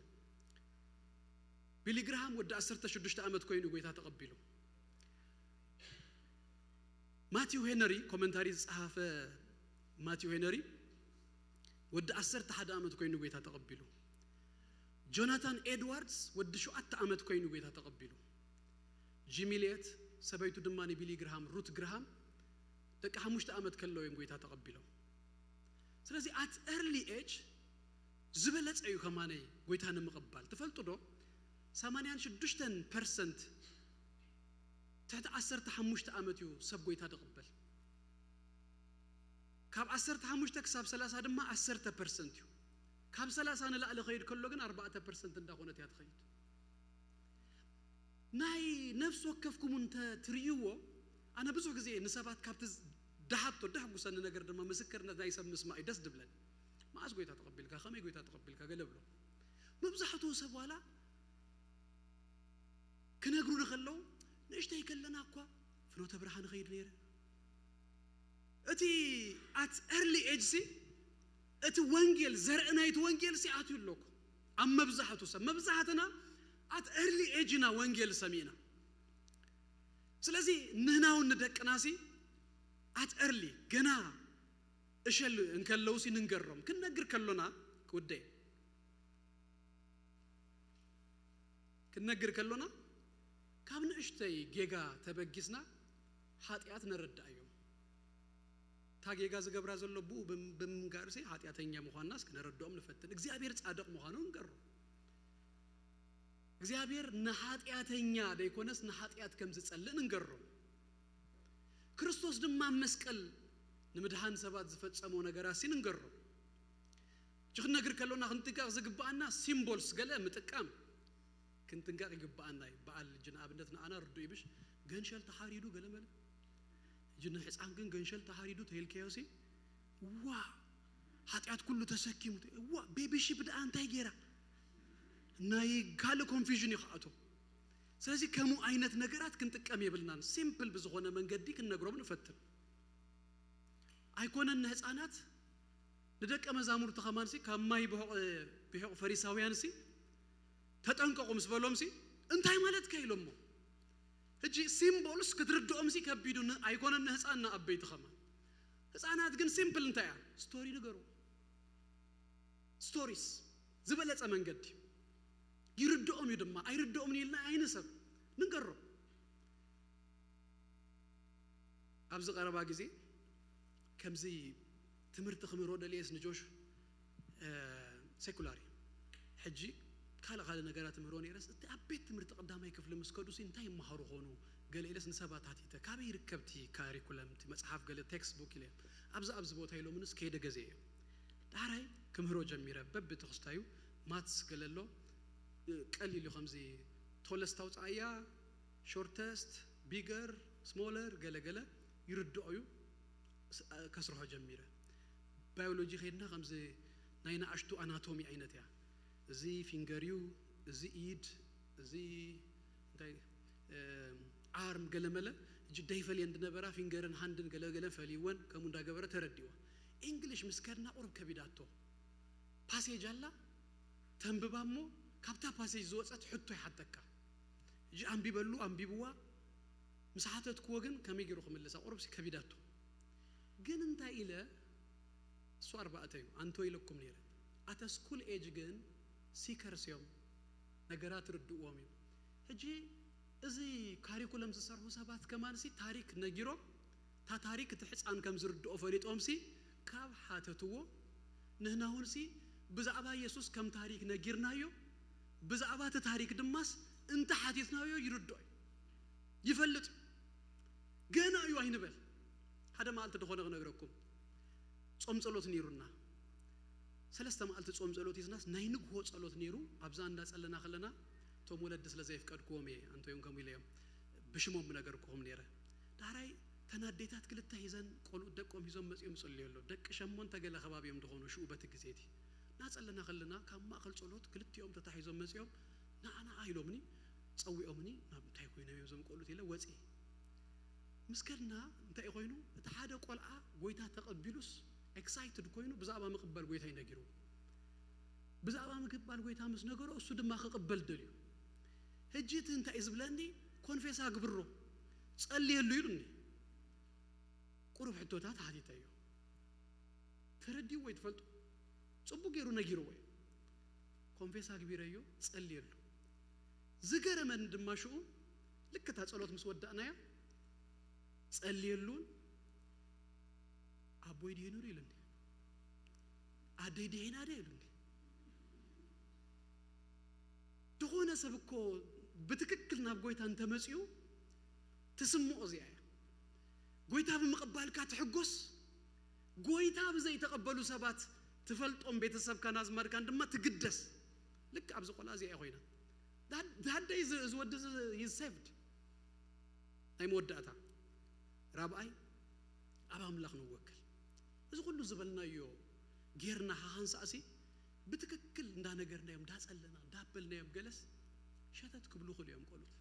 ቢሊ ግርሃም ወደ 16 ዓመት ኮይኑ ጎይታ ተቀቢሉ ማቲው ሄነሪ ኮሜንታሪ ጻሐፈ ማቲው ሄነሪ ወደ 11 ዓመት ኮይኑ ጎይታ ተቀቢሉ ጆናታን ኤድዋርድስ ወደ 7 ዓመት ኮይኑ ጎይታ ተቀቢሉ ጂሚሌት ሰበይቱ ድማኒ ቢሊ ግርሃም ሩት ግርሃም ደቂ 5 ዓመት ከለውም ጎይታ ተቀቢለው ስለዚህ at early age ዝበለጸዩ ከማነይ ጎይታ ንምቀባል ተፈልጡ ዶ 86% تحت 15 ዓመት እዩ ሰብ ጎይታ ተቀበል ካብ 15 ክሳብ 30 ድማ 10% እዩ ካብ 30 ንላዕለ ኸይድ ከሎ ግን 4% እንዳኾነት ያትኸይድ ናይ ነፍስ ወከፍኩም እንተ ትርይዎ አነ ብዙ ጊዜ ንሰባት ካብት ዳሃቶ ዳህጉሰን ነገር ድማ ምስክርነት ናይ ሰብ ምስማዕ ደስ ድብለን ማአስ ጎይታ ተቀበልካ ከመይ ጎይታ ተቀበልካ ገለብሎ መብዛሕቱ ሰብ ዋላ ክነግሩ ንኸለው ንእሽተይ ከለና እኳ ፍኖተ ብርሃን ኸይድ ነይረ እቲ at early age ሲ እቲ ወንጌል ዘርአናይት ወንጌል ሲ አትዩሎኩ አም መብዛሕቱ ሰብ መብዛሕትና at early age ና ወንጌል ሰሚና ስለዚህ ንህናው እንደቀናሲ at early ገና እሸል እንከለው ሲ ንንገሮም ክንነግር ከሎና ወደይ ክንነግር ከሎና ካብ ንእሽተይ ጌጋ ተበጊስና ኃጢአት ነረዳዩ ታጌጋ ዝገብራ ዘለቡ በምጋርሲ ኃጢአተኛ መሆንናስ ከነረዳውም ንፈትን እግዚአብሔር ጻድቅ መሆኑን እንገሩ እግዚአብሔር ነኃጢአተኛ ደይኮነስ ነኃጢአት ከም ዝጸልን እንገሩ ክርስቶስ ድማ መስቀል ንምድሃን ሰባት ዝፈጸመው ነገራሲ እንገሩ ጅኽነግር ከሎና ክንጥቃቅ ዝግባአና ሲምቦልስ ገለ ምጥቃም ክንጥንቃቅ ይግባአና በዓል ጅና አብነትና አና ርዱ ይብሽ ገንሸል ተሐሪዱ ገለመለ ጅና ህፃን ግን ገንሸል ተሐሪዱ ተልከዮሲ ዋ ኃጢአት ኩሉ ተሰኪሙ ዋ ቤቢሺ ብዳ አንታይ ጌራ ናይ ካለ ኮንፊዥን ይኻአቶ ስለዚህ ከሙ አይነት ነገራት ክንጥቀም ይብልናን ሲምፕል በዝሆነ መንገዲ ክንነግሮም ንፈትን አይኮነን ህፃናት ለደቀ መዛሙርት ተኸማንሲ ከማይ በሆ ፈሪሳውያንሲ ተጠንቀቁም ስበሎምሲ እንታይ ማለት ከይሎሞ እጂ ሲምቦልስ ክትርዶም ሲ ከቢዱን አይኮነን ህፃንና አበይ ተኸማ ህፃናት ግን ሲምፕል እንታያ ስቶሪ ነገሩ ስቶሪስ ዝበለጸ መንገዲ ይርዶም ይደማ አይርዶም ንልና አይነሰብ ንገሮ አብዝ ቀረባ ጊዜ ከምዚ ትምርት ኽምሮ ደልየስ ንጆሽ ሴኩላሪ ሕጂ ካለ ነገራት ምሮ ነይረስ እቲ አቤት ትምርት ቀዳማይ ክፍል መስከዱሲ እንታይ ማህሩ ሆኖ ገለለስ ንሰባት አቲተ ካበይ ርከብቲ ካሪኩለም መጽሐፍ ገለ ቴክስት ቡክ ኢለ አብዝ ቦታ ይሎምንስ ከሄደ ገዜ ዳራይ ክምሮ ጀሚረ በብተኽስታዩ ማትስ ገለሎ ቀሊሉ ከምዚ ቶለስታው ጻያ ሾርተስት ቢገር ስሞለር ገለገለ ይርድዩ ከስረሆ ጀሚረ ባዮሎጂ ኸይድና ከምዚ ናይና አሽቱ አናቶሚ አይነት ያ زي فينجريو زي إيد زي انتي عارم قلمله جدا يفلي عندنا برا فينجرن هاندن قلم فليون كمون دا قبرة ترديوه إنجليش مسكرنا أوروب كبيداتو باسيج الله تنببامو كابتا باسيج زوجات حطه حتىك جي أم بيبلو أم بيبوا مساحات كوجن كم يجرو خملة أوروب كبيداتو جن انت إلى سوار بقتيو أنتو إلكم نيره أتا سكول إيج جن سيكرس يوم نجارات ردو وامي هجي إزي كاريكولم زسرهو سبات كمان سي تاريخ نجيرو تا تاريخ تحس عن كم زرد أوفريت أمسي كاب حاتتوه نهنا هون سي بزعبا يسوس كم تاريخ نجيرنايو بزعبا تاريخ دماس انت حديثنايو يردو يفلت جنا أيوة هنا بل هذا ما قلت دخونا نقرأكم صوم صلوت نيرونا سلسة ما قلت صوم صلوت يزناس ناينك هو صلوت نيرو أبزان ناس ألنا خلنا توم ولد دس لزيف كاد كومي أنتو يوم كم يليهم بشموم بنقرأكم نيره داري تناديتات كل التهيزن قولوا دقهم يزوم مسيوم صلي الله دق شمون تجلا خباب يوم دخونوا شو بتكسيتي ناس ألنا خلنا كم ما خل صلوت كل يوم تتهيزوم مسيوم أنا أهيلومني تسوي أمني ما بتحكوا هنا يوم قولوا تيلا وزي مسكرنا أنت إخوينو تحادى قلعة قويتها تقبلوس excited كوينو بزعبا مقبل قويتها ينجرو بزعبا مقبل قويتها مس نجرو السود ما قبل دليو هجيت أنت إزبلاني كونفيسا قبرو تسألي اللي يرني قرب حتوتات هذه تايو تردي ويد فلتو صبو غيرو نجيرو وي كونفيسا كبيريو تسألي له زغره من دماشو لك تصلوت مسودانا يا تسألي له ابوي دينور يلني ادي دينا ديلني تخونه سبكو بتككلنا بغويتا انت مسيو تسمو ازيا قويتها بمقبال كاتحقوس قويتها بزي تقبلوا سبات تفلطون بيتسب كان ازمر كان دما تقدس لك ابز قلازي يا خوينا that day is what is saved اي موداتا رابعي ابا املاح نوكل እዚ ሁሉ ዝበልናዮ ጌርና ሃንሳሲ بتككل እንዳ ነገርና የም ዳጸለና ዳበልና የም ገለስ ሸተት ክብሉ ኹልዮም ቆሉት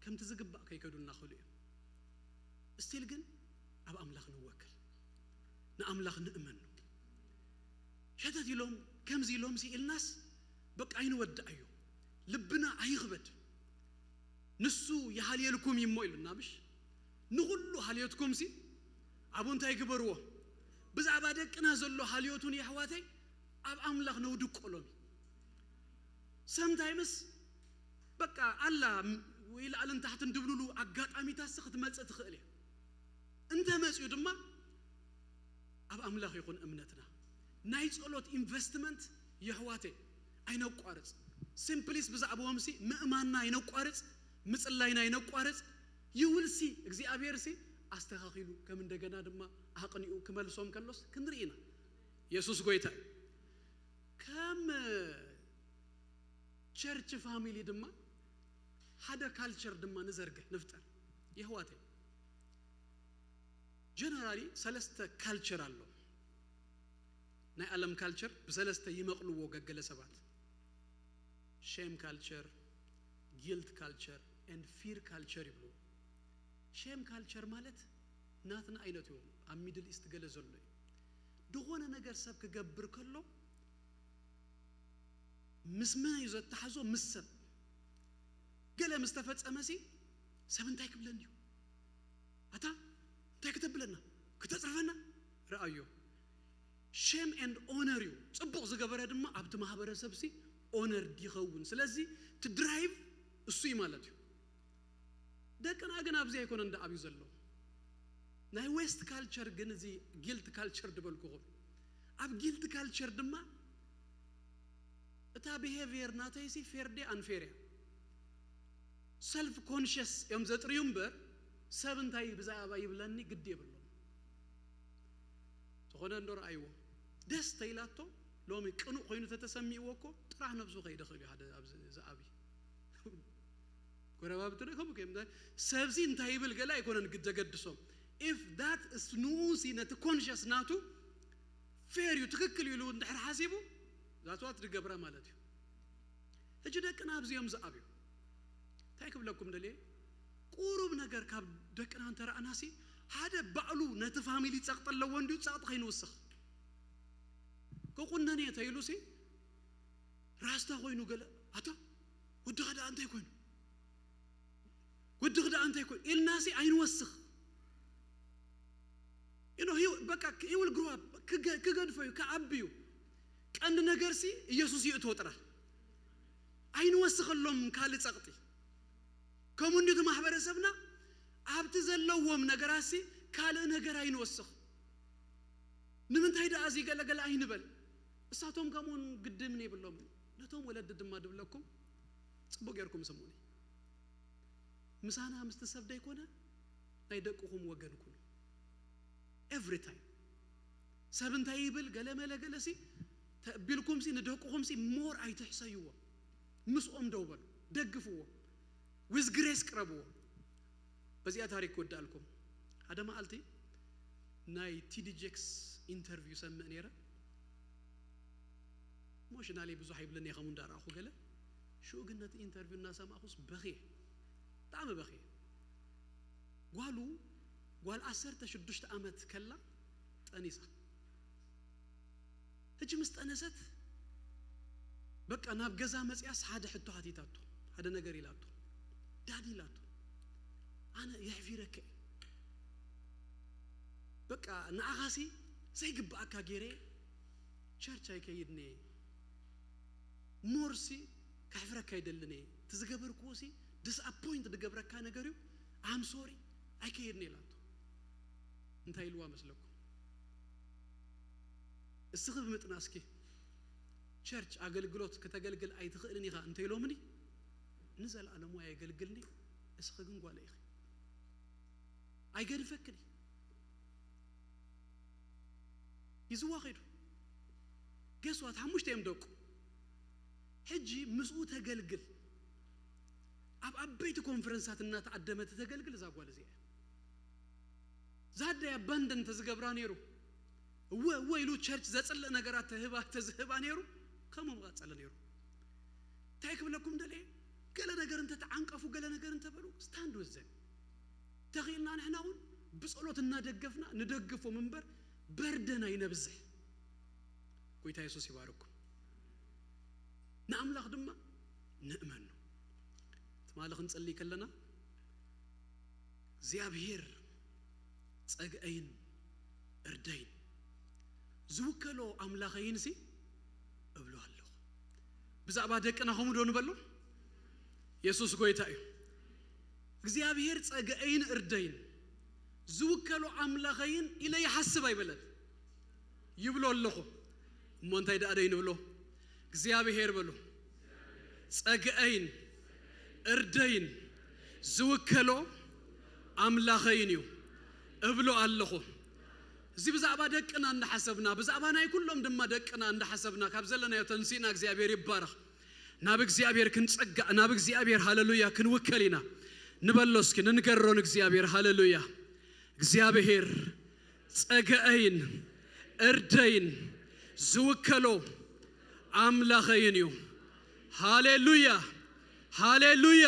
ከም ትዝግባእ ከይከዱና ኹልዮም استيل جن أب أملاخ نوكل نأملاخ نؤمن شتات يلوم كم زي لوم سي الناس بق عين ود أيو لبنا عيغبد نسو يحالي لكم يمويل النابش نغلو حاليتكم سي أبون تاي كبروه بس عبادك نازلو حاليتون يحواتي أب أملاخ نودك قلومي sometimes بقى الله ويل على تحت ندبلولو أقاط أمي تاسخت ملصة تخيلي أنت مسيو دما أب أملاخ يكون أمنتنا نايت صلوت investment يحواتي أين قارص simply بز أبو همسي مأماننا أين قارص مصلاينا أين قارص you will see እግዚአብሔር سي አስተካክሉ ከም እንደገና ድማ አቅኒኡ ከመልሶም ከሎስ ክንሪና ኢየሱስ ጎይታ ከም ቸርች ፋሚሊ ድማ ሓደ ካልቸር ድማ ንዘርገ ንፍጠር ይህዋቴ ጀነራሊ ሰለስተ ካልቸር አለው ናይ ዓለም ካልቸር በሰለስተ ይመቅልዎ ገገለ ሰባት ሼም ካልቸር ጊልት ካልቸር and fear culture ይብሉ ሼም ካልቸር ማለት ናትና አይነቱ አብ ሚድል ኢስት ገለዘሉ ደሆነ ነገር ሰብ ከገብር ከሎ مسمى يزت تحزو مسب قال مستفزمسي سبنتاي كبلنيو اتا تكتب لنا كتصرفنا رايو shame and honor you صبق زغبره دما ابت ማህበረሰብ ሲ honor ዲኸውን ስለዚህ to drive እሱ ይማለት እዩ ደቀና ግን አብዚ አይኮን እንደ አብይ ዘሎ ናይ ዌስት ካልቸር ግን እዚ ጊልት ካልቸር ድበልኩ አብ ጊልት ካልቸር ድማ እታ behavior ናተይሲ ፌርዴ አንፌሪያ self conscious የም ዘጥሪዩም በር ሰብንታይ ብዛባ ይብለኒ ግድ ይብሎ ተሆነ እንደር አይዎ ደስ ተይላቶ ሎሚ ቅኑ ኮይኑ ተተሰሚዎኮ ጥራህ ነብሱ ከይደኸሉ ሓደ አብዚ ዘአቢ ጎረባብ ተደከሙ ከመ ሰብዚ እንታይ ይብል ገላ ይኮነን ግደገድሶም if that is no sinat conscious ናቱ fair you ትክክል ይሉ እንደሕር ሐሲቡ ዛቷት ድገብራ ማለት እዩ እጅ ደቅና ኣብዚኦም ዝኣብዩ ታይክብለኩም ደሌ ቁሩብ ነገር ካብ ደቅና እንተራእናሲ ሓደ ባዕሉ ነቲ ፋሚሊ ጸቅጠለዎ እንዲሁ ጸቅጥ ኸይንውስኽ ከቁነኔ ተይሉሲ ራስታ ኾይኑ ገለ አታ ወዲ ኸዳ አንተ ይኮይኑ ወዲ ኸዳ አንተ ይኮይኑ ኢልናሲ አይንወስኽ በቃ he will grow up ከገድፈዩ ከአብዩ ቀንድ ነገር ሲ ኢየሱስ ይእቶ ጥራ አይንወስኽሎም ካል ጸቅጢ ከሙንዲቱ ማህበረሰብና አብት ዘለውም ነገራሲ ካለ ነገር አይንወስኽ ንምንታይ ዳዚ ገለገለ አይንበል እሳቶም ከመን ግድም ነው ብሎም ለቶም ወለድ ድማ ድብለኩም ጽቡቅ የርኩም ሰሙኒ ምሳና ምስተሰብዳ ይኮነ አይደቁኩም ወገንኩ every time ሰብንታይ ይብል ገለመለ ገለሲ ተቢልኩም ሲ ንደቁኩም ሲ ሞር አይተሕሰዩዎ ምስኦም ደውበሉ ደግፉዎ with grace ቅረብዎ በዚያ ታሪክ ወዳልኩም አደማ አልቲ ናይ ቲዲጄክስ ኢንተርቪው ሰምዕ ነረ ኢሞሽናሊ ብዙ ሀይብልን የኸሙ እንዳራኹ ገለ ሹግነት ኢንተርቪው እና ሰማኹስ በኺ ጣም በኺ ጓል 16 ዓመት ከላ ጠኒሳ እጅ ምስጠነሰት በቃ ናብ ገዛ መጽያስ ሓደ ሕቶ ሀቲታቱ ሓደ ነገር ይላቱ ዳዲ ይላቱ አነ يحفيرك በቃ ናአኻሲ ዘይግባአካ ገሬ ቸርች አይከይድኔ ሞርሲ ካፍረካ አይደልኔ ትዝገበርኩሲ ዲስአፖይንት ድገብረካ ነገርዩ አም ሶሪ አይከይድኔ ይላቱ እንታይ ልዋ መስለኩ እስኽብ ምጥናስኪ ቸርች አገልግሎት ከተገልግል አይትኽእልኒ ኻ እንታይ ሎምኒ ንዘል ዓለሙ ያገልግልኒ እስኽግን ጓለይ አይገድፈክኒ ይዝዋ ኸይዱ ገስዋት ሐሙሽተም ደቁ ሕጂ ምስኡ ተገልግል አበይት ኮንፈረንሳት እና ተዓደመት ተገልግል ዛጓለ ዚያ ዛደ ያባንደን ተዝገብራ ነሩ ወይሉ ቸርች ዘጽለ ነገራት ተዝህባ ነሩ ከመም ጋጸለ ነሩ ታይክብለኩም ደሌ ገለ ነገር እንተ ተዓንቀፉ ገለ ነገር እንተ በሉ ስታንድ ወዘ ተኺልና ነህናውን ብጸሎት እናደገፍና ንደግፎ መንበር በርደና ይነብዝህ ጎይታ ኢየሱስ ይባርኩ ንአምላኽ ድማ ንእመን ነው ተማለኽ እንጸልይ ከለና እግዚአብሔር ጸግአይን እርዳይን ዝውከሎ አምላኸይንሲ እብለዋለሁ ብዛዕባ ደቅና ኸሙ ዶን በሉ ኢየሱስ ጎይታ እዩ እግዚአብሔር ጸግአይን እርዳይን ዝውከሎ አምላኸይን ኢለ ይሐስብ አይበለን ይብሎልኹ ሞንታይ ዳደይን ብሎ እግዚአብሔር በሉ ጸግአይን እርዳይን ዝውከሎ አምላኸይን እዩ እብሎ አለኹ እዚ ብዛዕባ ደቅና እንደሐሰብና ብዛዕባ ናይ ኩሎም ድማ ደቅና እንደሐሰብና ካብ ዘለና ተንሲና እግዚአብሔር ይባረኽ ናብ እግዚአብሔር ክንጸጋ ናብ እግዚአብሔር ሃሌሉያ ክንውከሊና ንበሎስኪ ንንገሮን እግዚአብሔር ሃሌሉያ እግዚአብሔር ጸግአይን እርዳይን ዝውከሎ አምላኸይን እዩ ሃሌሉያ ሃሌሉያ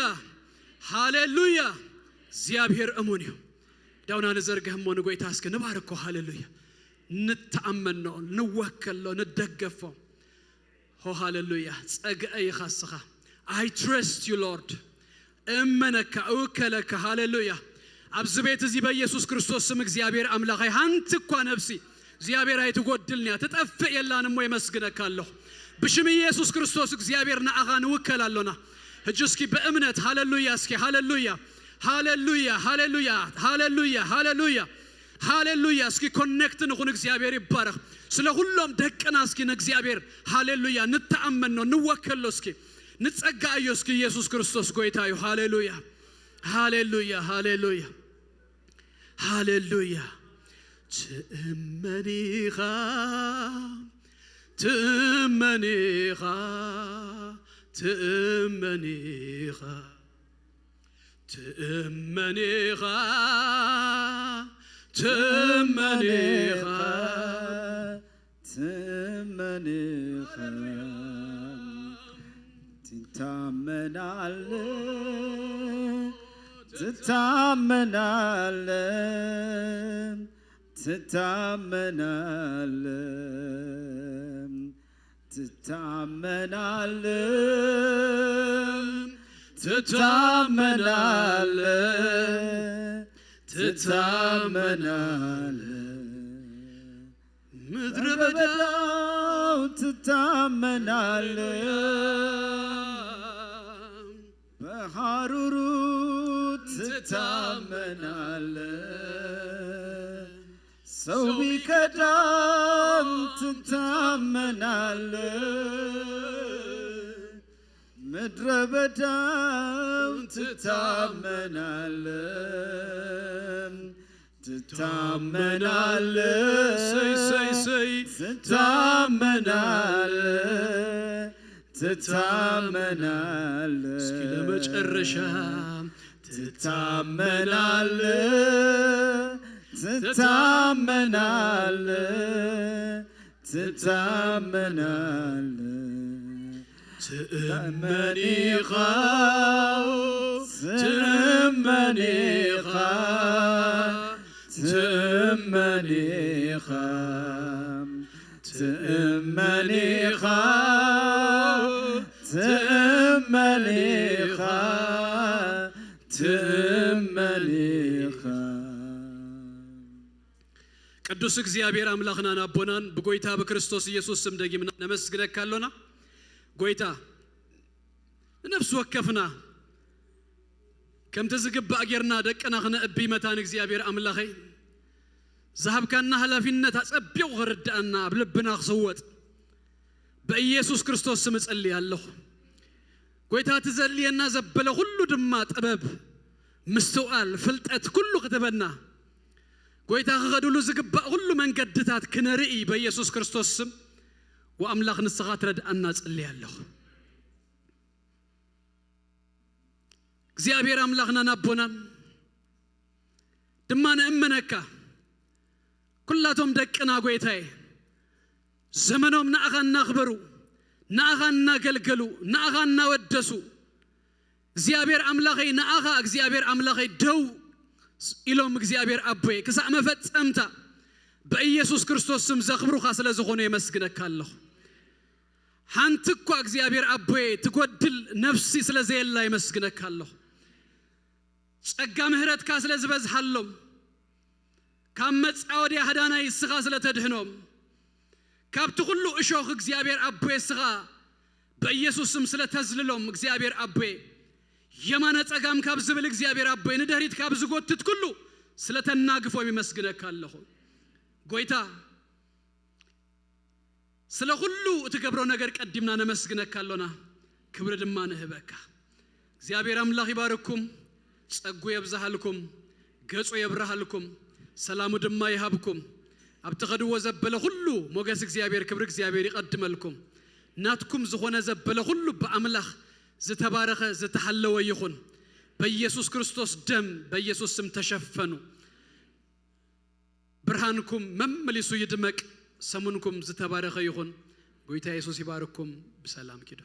ሃሌሉያ እግዚአብሔር እሙን እዩ ዳውና ነዘርገህሞ ንጎይታ እስከ ንባርኮ ሃሌሉያ ንተአመኖ ንወከሎ ንደገፎ ሆ ሃሌሉያ ጸግአይ ኻስኻ I trust you Lord እመነካ እውከለካ ሃሌሉያ ኣብዚ ቤት እዚ በኢየሱስ ክርስቶስ ስም እግዚአብሔር አምላኻይ አንተ እኮ ነፍሲ እግዚአብሔር አይትጎድልኛ ተጠፍእ የላንም ወይ መስግነካለሁ ብሽም ኢየሱስ ክርስቶስ እግዚአብሔር ናአኻን ውከላሎና እጅስኪ በእምነት ሃሌሉያ እስኪ ሃሌሉያ ሃሌሉያ ሃሌሉያ ሃሌሉያ ሃሌሉያ ሃሌሉያ እስኪ ኮኔክት ንኹን እግዚአብሔር ይባረክ ስለ ሁሉም ደቅና እስኪ እግዚአብሔር ሃሌሉያ ንተአመን ነው ንወከሎ እስኪ ንጸጋዩ እስኪ ኢየሱስ ክርስቶስ ጎይታ እዩ ሃሌሉያ ሃሌሉያ ሃሌሉያ ሃሌሉያ ትእመኒኻ ትእመኒኻ ትእመኒኻ ትእመኒኻ ትእመኒኻ ትእመኒኻ ምድረ በዳው ትታመናለህ በሐሩሩ ትታመናለህ ሰው ቢከዳም ትታመናለህ ምድረ በዳው ትታመናለህ ትታመናለህ ትታመናለህ እስኪ ለመጨረሻ ትታመናለህ ትእመኒኻ ቅዱስ እግዚአብሔር አምላኽና ናቦናን በጎይታ በክርስቶስ ኢየሱስ ስም ደግምና ነመስግነካለና ጎይታ ነፍስ ወከፍና ከም ተዝግባ አገርና ደቀና ኸነእቢ መታን እግዚአብሔር አምላኸ ዛሃብካና ኃላፊነት አጸብየው ወርዳና ብልብና ኸሰወጥ በኢየሱስ ክርስቶስ ስም ጸልያለሁ ጎይታ ትዘልየና ዘበለ ሁሉ ድማ ጥበብ ምስተዋል ፍልጠት ሁሉ ከተበና ጎይታ ኸገዱሉ ዝግባ ሁሉ መንገድታት ክነርኢ በኢየሱስ ክርስቶስ ስም ወአምላኽ ንስኻ ትረድአና ጸልያለሁ እግዚአብሔር አምላኽና ናቦናን ድማ ንእመነካ ኩላቶም ደቅና ጎይታዬ ዘመኖም ናእኻ እናኽበሩ ናእኻ እናገልገሉ ናእኻ እናወደሱ እግዚአብሔር አምላኸይ ናእኻ እግዚአብሔር አምላኸይ ደው ኢሎም እግዚአብሔር አቦዬ ክሳዕ መፈጸምታ በኢየሱስ ክርስቶስ ስም ዘኽብሩኻ ስለ ዝኾነ የመስግነካለሁ ሓንትኳ እግዚአብሔር አቦዬ ትጎድል ነፍሲ ስለ ዘየላ የመስግነካለሁ ጸጋ ምህረትካ ስለ ዝበዝሓሎም ካብ መጻ ወዲያ ሃዳናይ ስኻ ስለ ተድህኖም ካብቲ ሁሉ እሾኽ እግዚአብሔር አቦዬ ስኻ በኢየሱስ ስም ስለ ተዝልሎም እግዚአብሔር አቦዬ የማነ ጸጋም ካብ ዝብል እግዚአብሔር አቦዬ ንደሪት ካብ ዝጎትት ሁሉ ስለ ተናግፎም የመስግነካለሁ ጎይታ ስለ ሁሉ እትገብሮ ነገር ቀድምና ነመስግነካለና ክብር ድማ ንህበካ እግዚአብሔር አምላኽ ይባርኩም ጸጉ የብዛሃልኩም ገጹ የብራሃልኩም ሰላሙ ድማ ይሃብኩም አብተኸድዎ ዘበለ ሁሉ ሞገስ እግዚአብሔር ክብር እግዚአብሔር ይቀድመልኩም ናትኩም ዝኾነ ዘበለ ሁሉ በአምላኽ ዝተባረኸ ዝተሐለወ ይኹን በኢየሱስ ክርስቶስ ደም በኢየሱስ ስም ተሸፈኑ ብርሃንኩም መምሊሱ ይድመቅ ሰሙንኩም ዝተባረኸ ይኹን ጎይታ ኢየሱስ ይባርኩም በሰላም ኪዱ